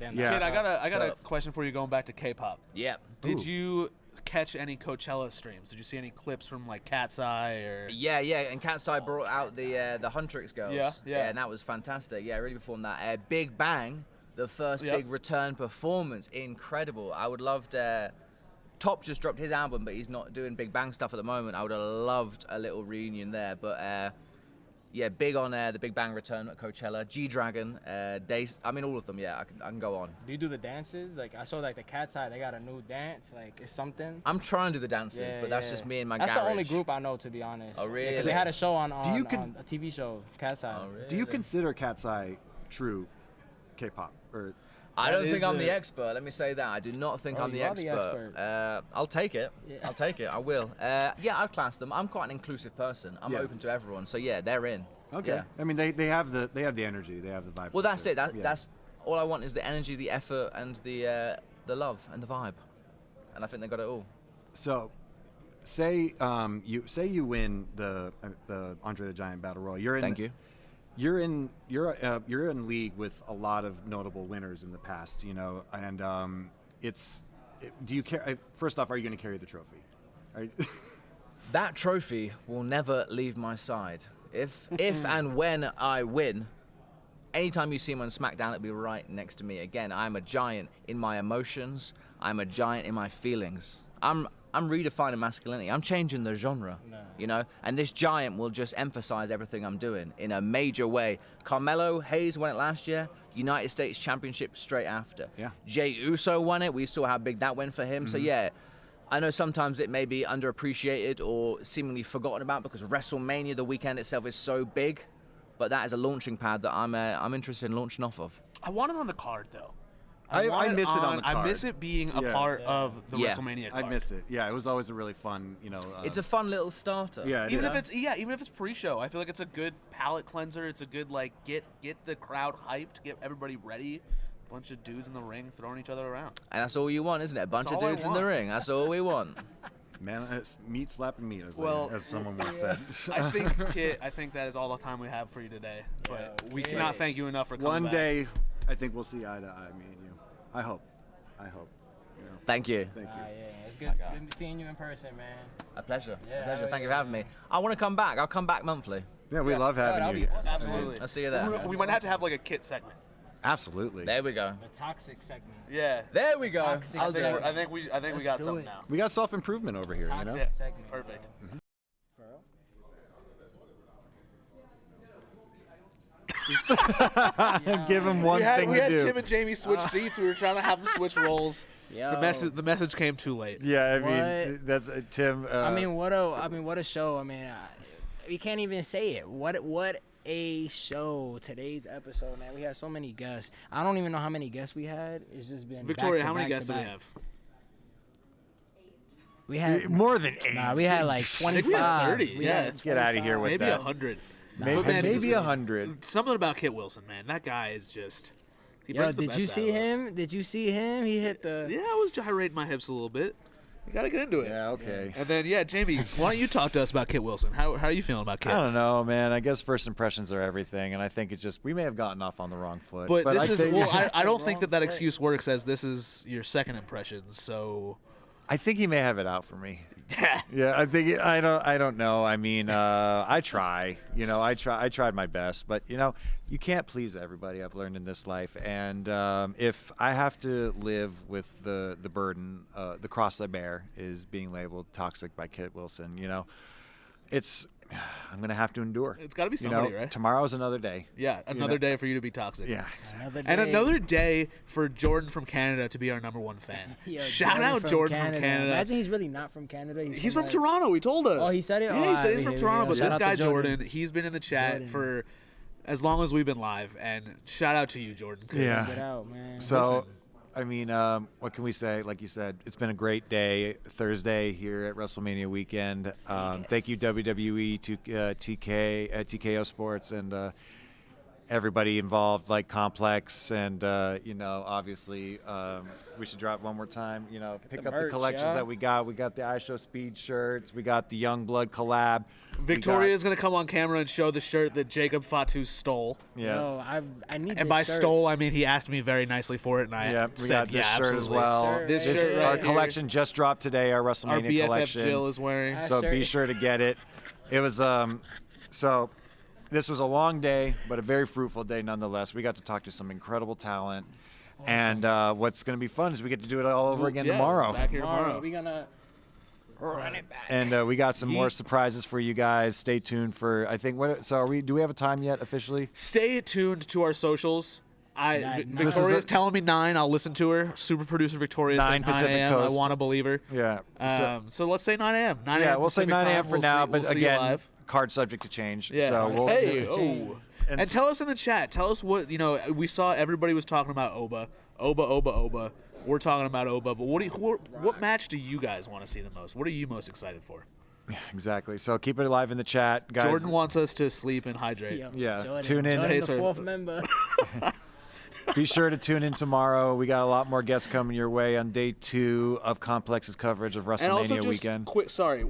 Yeah, Kid, I got a tough. question for you going back to K-pop. Yeah. Did you catch any Coachella streams? Did you see any clips from like Cat's Eye or? Yeah, and Cat's Eye brought out the Huntrix girls. Yeah. And that was fantastic. Yeah, really performed that. Big Bang, the first big return performance, incredible. I would love to. Top just dropped his album, but he's not doing Big Bang stuff at the moment. I would have loved a little reunion there, but yeah, big on the Big Bang return at Coachella, G-Dragon, I mean all of them. Yeah, I can go on. Do you do the dances? Like I saw like the Cat's Eye, they got a new dance. Like it's something. I'm trying to do the dances, but that's just me and my garage. That's the only group I know, to be honest. Oh really? Because they had a show on a TV show, Cat's Eye. Oh, really? Do you consider Cat's Eye true K-pop or? I don't think I'm the expert. Let me say that. I do not think I'm the expert. I'll take it. Yeah. I'll take it. I will. Yeah, I'd class them. I'm quite an inclusive person. I'm open to everyone. So yeah, they're in. Okay. Yeah. I mean, they have the energy. They have the vibe. Well, that's it. That's all I want is the energy, the effort, and the love and the vibe. And I think they got it all. So, say you win the Andre the Giant Battle Royal. You're in. Thank you. You're in league with a lot of notable winners in the past, you know, and do you care? First off, are you going to carry the trophy? That trophy will never leave my side. If and when I win, anytime you see me on SmackDown, it'll be right next to me. Again, I'm a giant in my emotions. I'm a giant in my feelings. I'm redefining masculinity. I'm changing the genre, you know? And this giant will just emphasize everything I'm doing in a major way. Carmelo Hayes won it last year, United States Championship straight after. Yeah. Jey Uso won it. We saw how big that went for him. So yeah, I know sometimes it may be underappreciated or seemingly forgotten about because WrestleMania, the weekend itself, is so big. But that is a launching pad that I'm interested in launching off of. I want it on the card, though. I miss it on the card. I miss it being a part of the WrestleMania card. I miss it. Yeah, it was always a really fun, you know. It's a fun little starter. Yeah, even if it's pre-show, I feel like it's a good palate cleanser. It's a good get the crowd hyped, get everybody ready. Bunch of dudes in the ring throwing each other around. And that's all you want, isn't it? A bunch of dudes in the ring. That's all we want. Man, it's meat slapping meat, as someone once said. I think, Kit, that is all the time we have for you today. But we cannot thank you enough for coming One back. day, I think we'll see eye to eye, me and you. I hope. You know. Thank you. Thank you. Yeah, it's good seeing you in person, man. A pleasure. Yeah, a pleasure. Thank you for having me. I want to come back. I'll come back monthly. Yeah, we love having you. Awesome. Absolutely. I'll see you there. We might have to have like a Kit segment. Absolutely. There we go. The toxic segment. Yeah. There we go. I think we got something now. We got self-improvement over here, you know? Segment. Perfect. Give him one thing to do. We had Tim and Jamie switch seats. We were trying to have them switch roles. The message came too late. Yeah, I mean that's Tim. I mean what a show. I mean, we can't even say it. What a show today's episode, man. We had so many guests. I don't even know how many guests we had. It's just been Victoria. back to how many back guests to do we back. have? We had more than 8. Nah, we had like 25. I think we had 30. Yeah, get out of here with maybe that. 100. Maybe 100. Something about Kit Wilson, man. That guy is just. Did you see him? Did you see him? He hit the. Yeah, I was gyrating my hips a little bit. You gotta get into it. Yeah, okay. And then, Jamie, why don't you talk to us about Kit Wilson? How are you feeling about Kit? I don't know, man. I guess first impressions are everything, and I think it's just we may have gotten off on the wrong foot. But I don't think that excuse works as this is your second impression. So I think he may have it out for me. Yeah. Yeah, I think I don't know. I mean, I try. You know, I tried my best, but you know, you can't please everybody. I've learned in this life, and if I have to live with the burden, the cross I bear is being labeled toxic by Kit Wilson. You know, I'm gonna have to endure. It's got to be somebody, right? Tomorrow's another day. Yeah, another day for you to be toxic. Yeah, exactly. Another day for Jordan from Canada to be our #1 fan. Shout out Jordan from Canada. Imagine he's really not from Canada. He's from Toronto. He told us. Oh, he said it? Yeah, he said he's from Toronto. But this guy, Jordan, he's been in the chat for as long as we've been live. And shout out to you, Jordan. Yeah. Get out, man. So, listen. I mean, what can we say? Like you said, it's been a great day. Thursday here at WrestleMania weekend. Thank you, WWE, to TKO Sports, and everybody involved, like Complex, and you know, obviously, we should drop one more time. You know, pick up the collections that we got. We got the iShow Speed shirts. We got the Youngblood collab. Victoria is going to come on camera and show the shirt that Jacob Fatu stole. Yeah. No, I need. And by stole, I mean he asked me very nicely for it, and I we got this shirt as well. This shirt right our here. collection just dropped today. Our WrestleMania our BFF collection. Jill is wearing. So be sure to get it. It was so. This was a long day, but a very fruitful day nonetheless. We got to talk to some incredible talent, and what's going to be fun is we get to do it all over again tomorrow. Back here tomorrow. Run it back. And we got some more surprises for you guys. Stay tuned for, I think, do we have a time yet officially? Stay tuned to our socials. Victoria's telling me 9. I'll listen to her. Super producer Victoria 9 says 9 a.m. I want to believe her. Yeah. So let's say 9 a.m. 9 a.m. Yeah, we'll say 9 a.m. for now, but we'll again, card subject to change. Yeah. So we'll see. And tell us in the chat. Tell us what, we saw everybody was talking about Oba. We're talking about Oba, but what match do you guys want to see the most? What are you most excited for? Yeah, exactly. So keep it alive in the chat, guys. Jordan wants us to sleep and hydrate. Yeah. Jordan, Tune in. Jordan, the fourth member. Be sure to tune in tomorrow. We got a lot more guests coming your way on day 2 of Complex's coverage of WrestleMania and also just weekend.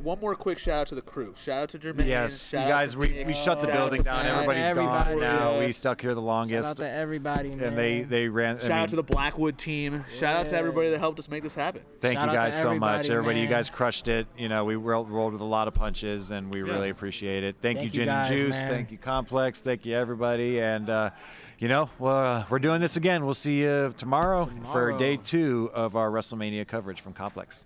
One more quick shout out to the crew. Shout out to Jermaine. Yes, you guys, we shut the building down. Everybody's gone now. We stuck here the longest. Shout out to everybody, man. And they ran. Shout out to the Blackwood team. Shout out to everybody that helped us make this happen. Thank you guys so much. Everybody, you guys crushed it. We rolled with a lot of punches, and we really appreciate it. Thank you, Gin and Juice. Man. Thank you, Complex. Thank you, everybody. And, we're doing this again. We'll see you tomorrow for day 2 of our WrestleMania coverage from Complex.